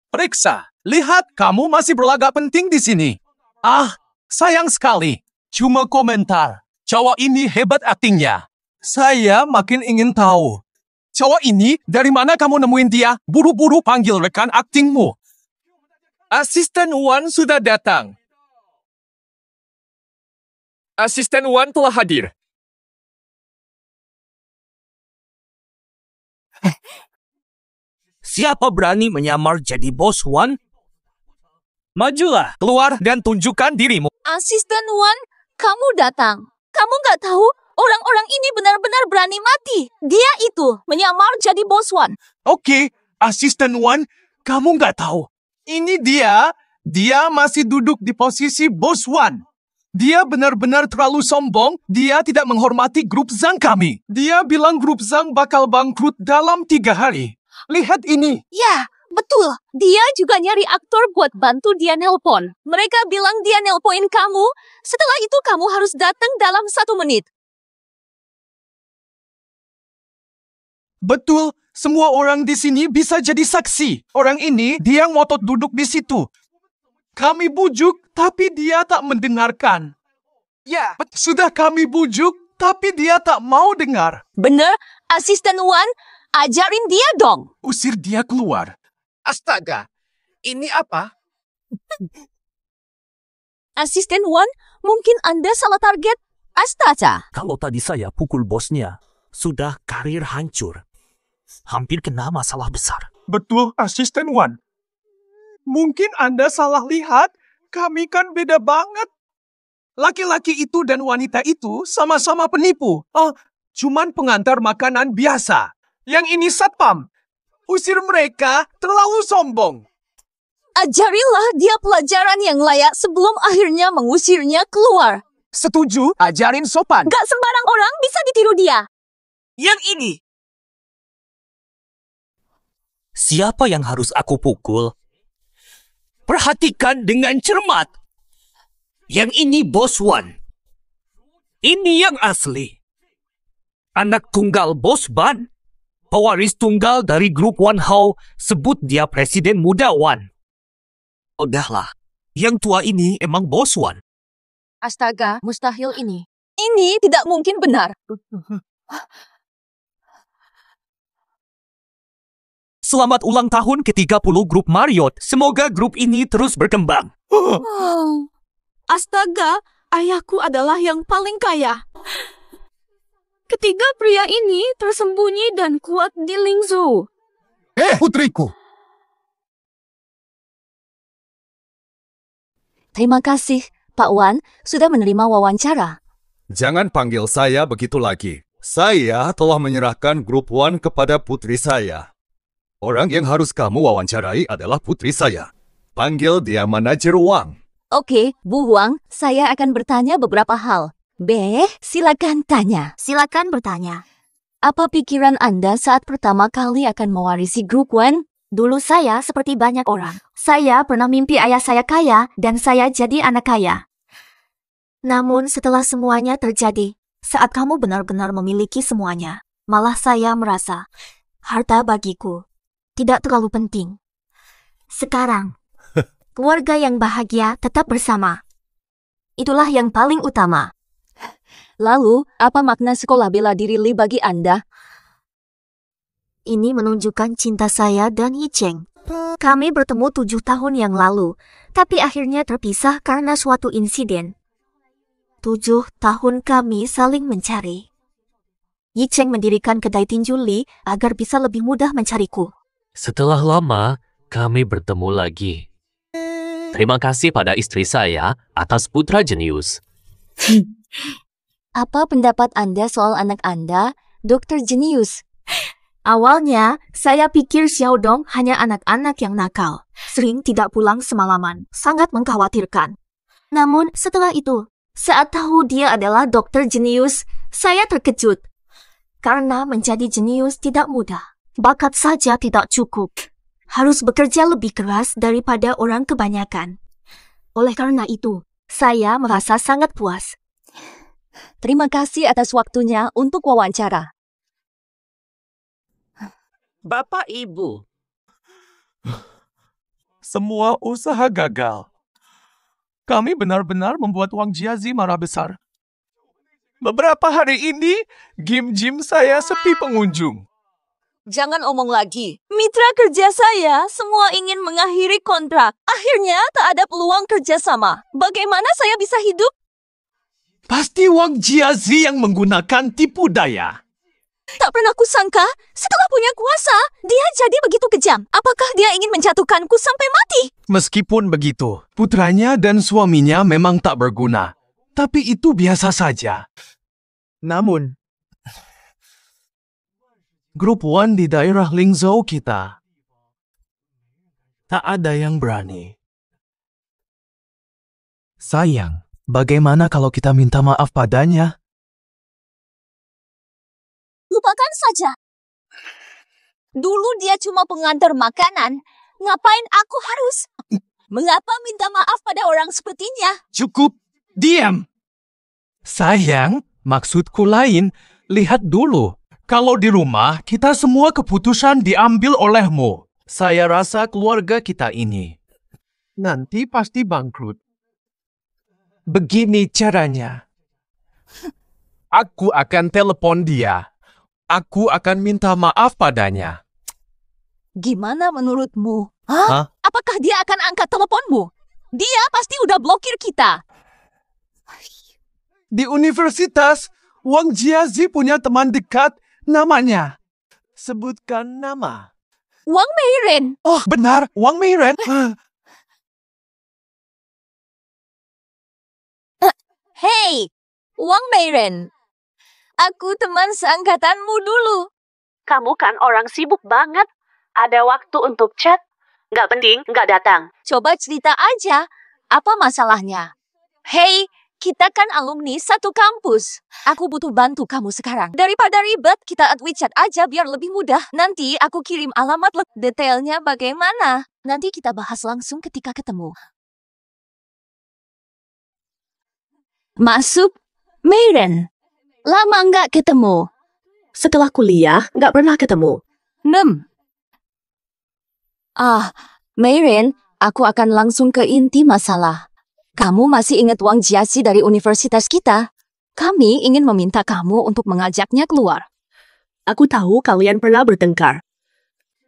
Periksa. Lihat, kamu masih berlagak penting di sini. Sayang sekali. Cuma komentar. Cowok ini hebat aktingnya. Saya makin ingin tahu. Cowok ini, dari mana kamu nemuin dia? Buru-buru panggil rekan aktingmu. Asisten Wan sudah datang. Asisten Wan telah hadir. Siapa berani menyamar jadi bos Wan? Majulah, keluar dan tunjukkan dirimu. Asisten Wan, kamu datang. Kamu nggak tahu orang-orang ini benar-benar berani mati. Dia itu menyamar jadi bos Wan. Oke, asisten Wan, kamu nggak tahu. Ini dia masih duduk di posisi bos Wan. Dia benar-benar terlalu sombong, dia tidak menghormati grup Zhang kami. Dia bilang grup Zhang bakal bangkrut dalam 3 hari. Lihat ini. Ya, betul. Dia juga nyari aktor buat bantu dia nelpon. Mereka bilang dia nelponin kamu. Setelah itu kamu harus datang dalam 1 menit. Betul, semua orang di sini bisa jadi saksi. Orang ini, dia ngotot duduk di situ. Kami bujuk, tapi dia tak mendengarkan. Ya, sudah kami bujuk, tapi dia tak mau dengar. Bener, asisten Wan, ajarin dia dong. Usir dia keluar. Astaga, ini apa? Asisten Wan, mungkin Anda salah target. Astaga. Kalau tadi saya pukul bosnya, sudah karir hancur. Hampir kena masalah besar. Betul, asisten Wan. Mungkin Anda salah lihat, kami kan beda banget. Laki-laki itu dan wanita itu sama-sama penipu. Cuman pengantar makanan biasa. Yang ini satpam. Usir mereka, terlalu sombong. Ajarilah dia pelajaran yang layak sebelum akhirnya mengusirnya keluar. Setuju, ajarin sopan. Gak sembarang orang bisa ditiru dia. Yang ini. Siapa yang harus aku pukul? Perhatikan dengan cermat. Yang ini bos Wan. Ini yang asli. Anak tunggal bos Ban. Pewaris tunggal dari grup Wan Hao, sebut dia presiden muda Wan. Udahlah, yang tua ini emang bos Wan. Astaga, mustahil ini. Ini tidak mungkin benar. Selamat ulang tahun ke-30 grup Marriott. Semoga grup ini terus berkembang. Astaga, ayahku adalah yang paling kaya. Ketiga pria ini tersembunyi dan kuat di Lingzhou. Putriku. Terima kasih, Pak Wan, sudah menerima wawancara. Jangan panggil saya begitu lagi. Saya telah menyerahkan grup One kepada putri saya. Orang yang harus kamu wawancarai adalah putri saya. Panggil dia manajer Wang. Oke, Bu Huang, saya akan bertanya beberapa hal. B, silakan tanya. Silakan bertanya. Apa pikiran Anda saat pertama kali akan mewarisi grup One? Dulu saya seperti banyak orang. Saya pernah mimpi ayah saya kaya dan saya jadi anak kaya. Namun setelah semuanya terjadi, saat kamu benar-benar memiliki semuanya, malah saya merasa harta bagiku tidak terlalu penting. Sekarang, keluarga yang bahagia tetap bersama. Itulah yang paling utama. Lalu, apa makna sekolah bela diri Li bagi Anda? Ini menunjukkan cinta saya dan Yicheng. Kami bertemu 7 tahun yang lalu, tapi akhirnya terpisah karena suatu insiden. 7 tahun kami saling mencari. Yicheng mendirikan kedai tinju Li agar bisa lebih mudah mencariku. Setelah lama, kami bertemu lagi. Terima kasih pada istri saya atas putra jenius. Apa pendapat Anda soal anak Anda, Dokter Jenius? Awalnya, saya pikir Xiaodong hanya anak-anak yang nakal. Sering tidak pulang semalaman, sangat mengkhawatirkan. Namun setelah itu, saat tahu dia adalah dokter jenius, saya terkejut. Karena menjadi jenius tidak mudah. Bakat saja tidak cukup. Harus bekerja lebih keras daripada orang kebanyakan. Oleh karena itu, saya merasa sangat puas. Terima kasih atas waktunya untuk wawancara. Bapak Ibu, semua usaha gagal. Kami benar-benar membuat Wang Jiazi marah besar. Beberapa hari ini, gym saya sepi pengunjung. Jangan omong lagi. Mitra kerja saya semua ingin mengakhiri kontrak. Akhirnya tak ada peluang kerjasama. Bagaimana saya bisa hidup? Pasti Wang Jiazi yang menggunakan tipu daya. Tak pernah kusangka, setelah punya kuasa, dia jadi begitu kejam. Apakah dia ingin menjatuhkanku sampai mati? Meskipun begitu, putranya dan suaminya memang tak berguna. Tapi itu biasa saja. Namun, grup One di daerah Lingzhou kita, tak ada yang berani. Sayang, bagaimana kalau kita minta maaf padanya? Lupakan saja. Dulu dia cuma pengantar makanan. Ngapain aku harus? Mengapa minta maaf pada orang sepertinya? Cukup, diam. Sayang, maksudku lain. Lihat dulu. Kalau di rumah, kita semua keputusan diambil olehmu. Saya rasa keluarga kita ini nanti pasti bangkrut. Begini caranya. Aku akan telepon dia. Aku akan minta maaf padanya. Gimana menurutmu? Hah? Apakah dia akan angkat teleponmu? Dia pasti udah blokir kita. Di universitas, Wang Jiazi punya teman dekat namanya. Sebutkan nama. Wang Meiren. Oh, benar. Wang Meiren. Hey, Wang Meiren. Aku teman seangkatanmu dulu. Kamu kan orang sibuk banget. Ada waktu untuk chat. Nggak penting, nggak datang. Coba cerita aja. Apa masalahnya? Hey, kita kan alumni satu kampus. Aku butuh bantu kamu sekarang. Daripada ribet, kita add WeChat aja biar lebih mudah. Nanti aku kirim alamat detailnya bagaimana. Nanti kita bahas langsung ketika ketemu. Masuk, Meiren. Lama nggak ketemu. Setelah kuliah, nggak pernah ketemu. 6. Meiren, aku akan langsung ke inti masalah. Kamu masih ingat Wang Jiazi dari universitas kita? Kami ingin meminta kamu untuk mengajaknya keluar. Aku tahu kalian pernah bertengkar.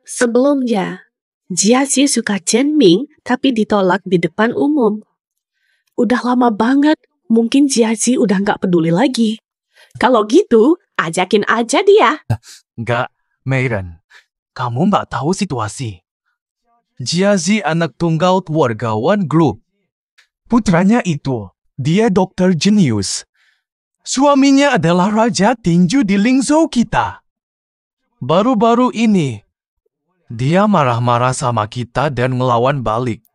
Sebelumnya, Jiazi suka Chen Ming, tapi ditolak di depan umum. Udah lama banget, mungkin Jiazi udah nggak peduli lagi. Kalau gitu, ajakin aja dia. Nggak, Meiren. Kamu nggak tahu situasi. Jiazi anak tunggal keluarga One Group. putranya itu. Dia dokter jenius. Suaminya adalah raja tinju di Lingzhou kita. Baru-baru ini, dia marah-marah sama kita dan melawan balik.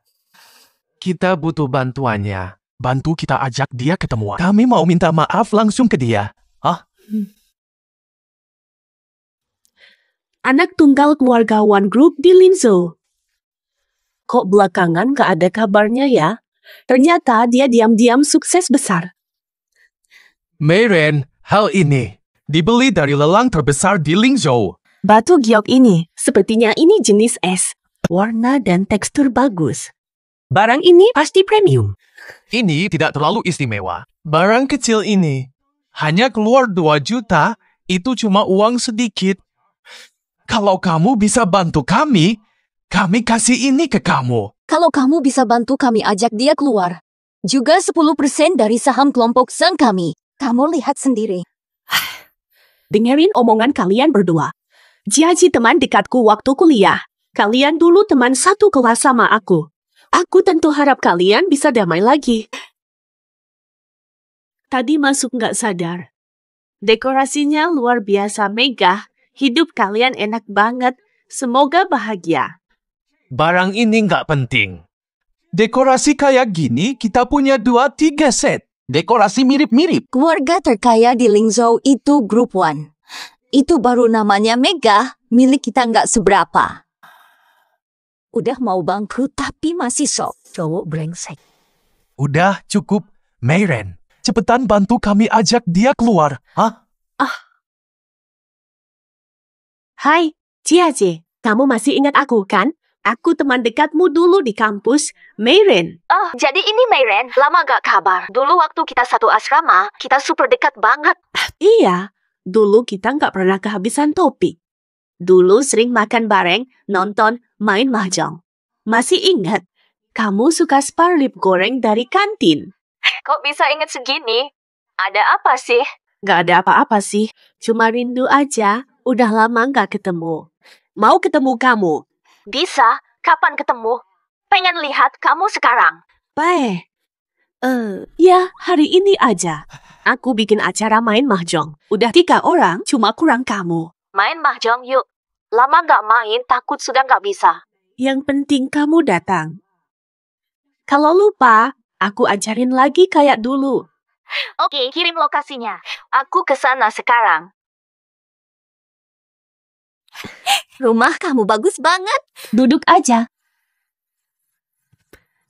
Kita butuh bantuannya. Bantu kita ajak dia ketemuan. Kami mau minta maaf langsung ke dia. Hah? Anak tunggal keluarga One Group di Lingzhou. Kok belakangan gak ada kabarnya ya? Ternyata dia diam-diam sukses besar. Mayren, hal ini dibeli dari lelang terbesar di Lingzhou. Batu giok ini, sepertinya ini jenis es. Warna dan tekstur bagus. Barang ini pasti premium. Ini tidak terlalu istimewa. Barang kecil ini hanya keluar 2 juta, itu cuma uang sedikit. Kalau kamu bisa bantu kami kasih ini ke kamu. Kalau kamu bisa bantu kami ajak dia keluar. Juga 10% dari saham kelompok sang kami. Kamu lihat sendiri. Dengerin omongan kalian berdua. Jiaji teman dekatku waktu kuliah. Kalian dulu teman satu kelas sama aku. Aku tentu harap kalian bisa damai lagi. Tadi masuk nggak sadar. Dekorasinya luar biasa megah. Hidup kalian enak banget. Semoga bahagia. Barang ini nggak penting. Dekorasi kayak gini kita punya 2-3 set. Dekorasi mirip-mirip. Keluarga terkaya di Lingzhou itu grup One. Itu baru namanya megah, milik kita nggak seberapa. Udah mau bangkrut tapi masih sok. Cowok brengsek. Udah cukup, Mayren. Cepetan bantu kami ajak dia keluar. Hah? Hai, Jiaji. Kamu masih ingat aku kan? Aku teman dekatmu dulu di kampus, Mayren. Oh, jadi ini Mayren. Lama gak kabar. Dulu waktu kita satu asrama, kita super dekat banget. Iya, dulu kita nggak pernah kehabisan topik. Dulu sering makan bareng, nonton, main mahjong. Masih ingat? Kamu suka sparlip goreng dari kantin. Kok bisa ingat segini? Ada apa sih? Gak ada apa-apa sih. Cuma rindu aja. Udah lama nggak ketemu. Mau ketemu kamu. Bisa. Kapan ketemu? Pengen lihat kamu sekarang. Ya hari ini aja. Aku bikin acara main mahjong. Udah 3 orang, cuma kurang kamu. Main mahjong yuk. Lama gak main, takut sudah gak bisa. Yang penting kamu datang. Kalau lupa, aku ajarin lagi kayak dulu. Oke, kirim lokasinya. Aku kesana sekarang. Rumah kamu bagus banget. Duduk aja.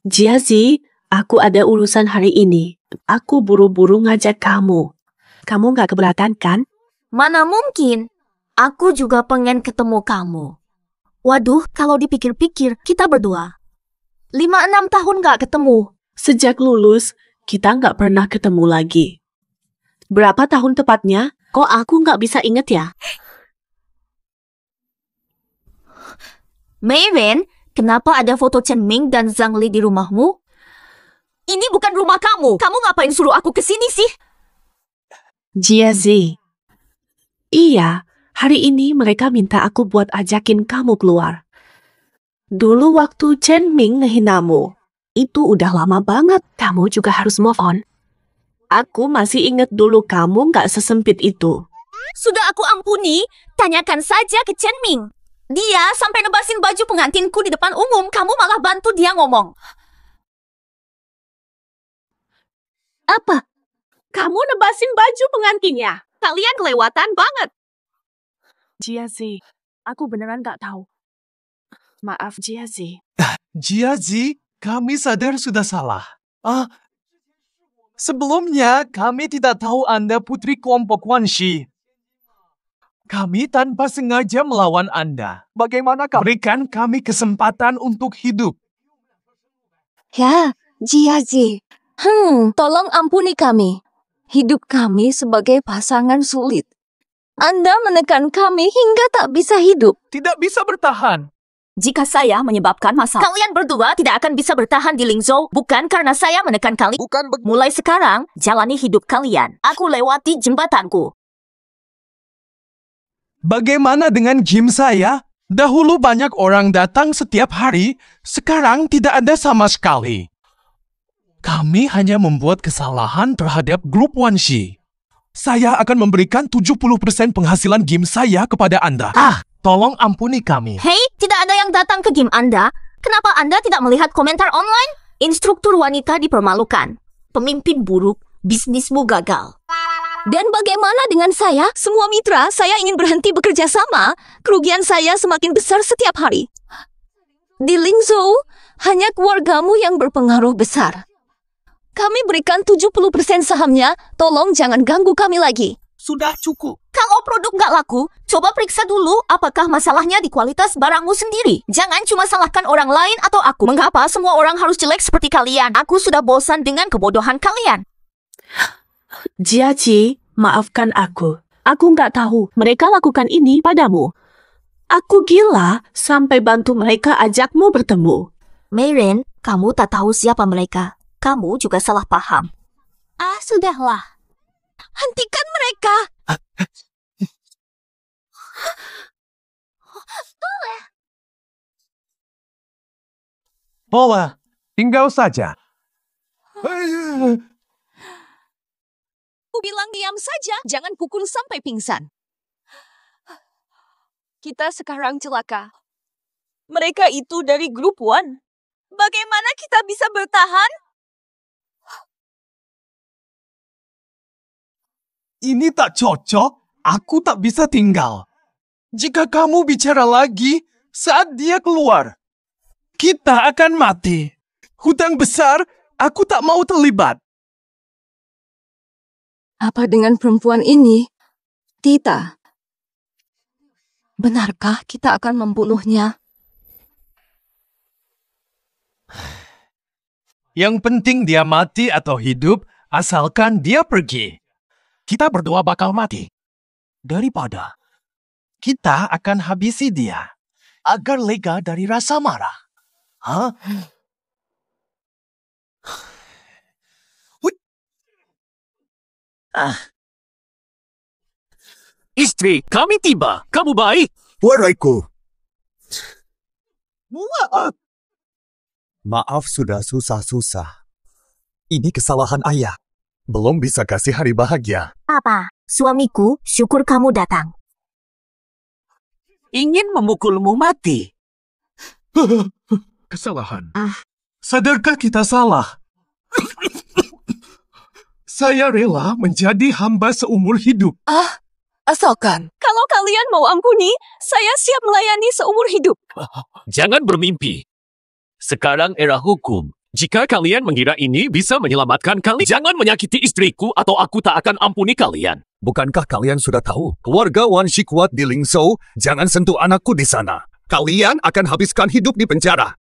Jiazi, aku ada urusan hari ini. Aku buru-buru ngajak kamu. Kamu gak keberatan kan? Mana mungkin. Aku juga pengen ketemu kamu. Waduh, kalau dipikir-pikir, kita berdua 5-6 tahun gak ketemu. Sejak lulus, kita gak pernah ketemu lagi. Berapa tahun tepatnya? Kok aku gak bisa inget ya? Mayren, kenapa ada foto Chen Ming dan Zhang Li di rumahmu? Ini bukan rumah kamu. Kamu ngapain suruh aku kesini sih? Jiazi. Iya, hari ini mereka minta aku buat ajakin kamu keluar. Dulu waktu Chen Ming ngehinamu, itu udah lama banget. Kamu juga harus move on. Aku masih inget dulu kamu gak sesempit itu. Sudah aku ampuni, tanyakan saja ke Chen Ming. Dia sampai nebasin baju pengantinku di depan umum, kamu malah bantu dia ngomong. Apa? Kamu nebasin baju pengantinnya? Kalian kelewatan banget. Jiazi, aku beneran gak tahu. Maaf, Jiazi. Jiazi, kami sadar sudah salah. Sebelumnya, kami tidak tahu Anda putri kelompok Wanshi. Kami tanpa sengaja melawan Anda. Bagaimana kamu berikan kami kesempatan untuk hidup? Ya, Jiazi. Tolong ampuni kami. Hidup kami sebagai pasangan sulit. Anda menekan kami hingga tak bisa hidup. Tidak bisa bertahan. Jika saya menyebabkan masalah, kalian berdua tidak akan bisa bertahan di Lingzhou. Bukan karena saya menekan kalian. Mulai sekarang, jalani hidup kalian. Aku lewati jembatanku. Bagaimana dengan gym saya? Dahulu banyak orang datang setiap hari, sekarang tidak ada sama sekali. Kami hanya membuat kesalahan terhadap grup Wanshi. Saya akan memberikan 70% penghasilan game saya kepada Anda. Tolong ampuni kami. Hei, tidak ada yang datang ke game Anda. Kenapa Anda tidak melihat komentar online? Instruktur wanita dipermalukan. Pemimpin buruk, bisnismu gagal. Dan bagaimana dengan saya? Semua mitra, saya ingin berhenti bekerja sama. Kerugian saya semakin besar setiap hari. Di Lingzhou, hanya keluargamu yang berpengaruh besar. Kami berikan 70% sahamnya, tolong jangan ganggu kami lagi. Sudah cukup. Kalau produk nggak laku, coba periksa dulu apakah masalahnya di kualitas barangmu sendiri. Jangan cuma salahkan orang lain atau aku. Mengapa semua orang harus jelek seperti kalian? Aku sudah bosan dengan kebodohan kalian. Jiaji, maafkan aku. Aku nggak tahu mereka lakukan ini padamu. Aku gila sampai bantu mereka ajakmu bertemu. Mayrin, kamu tak tahu siapa mereka. Kamu juga salah paham. Sudahlah. Hentikan mereka! Bola, tinggal saja. Aku bilang diam saja, jangan pukul sampai pingsan. Kita sekarang celaka. Mereka itu dari grup One. Bagaimana kita bisa bertahan? Ini tak cocok. Aku tak bisa tinggal. Jika kamu bicara lagi saat dia keluar, kita akan mati. Hutang besar, aku tak mau terlibat. Apa dengan perempuan ini? Tita, benarkah kita akan membunuhnya? Yang penting dia mati atau hidup, asalkan dia pergi. Kita berdua bakal mati. Daripada kita akan habisi dia agar lega dari rasa marah. Hah? Istri, kami tiba. Kamu baik? Waraiku. Maaf sudah susah-susah. Ini kesalahan ayah. Belum bisa kasih hari bahagia. Apa? Suamiku, syukur kamu datang. Ingin memukulmu mati. Kesalahan. Sadarkah kita salah? Saya rela menjadi hamba seumur hidup. Asalkan. Kalau kalian mau ampuni, saya siap melayani seumur hidup. Jangan bermimpi. Sekarang era hukum. Jika kalian mengira ini bisa menyelamatkan kalian, jangan menyakiti istriku atau aku tak akan ampuni kalian. Bukankah kalian sudah tahu? Keluarga Wanshi kuat di Lingzhou, jangan sentuh anakku di sana. Kalian akan habiskan hidup di penjara.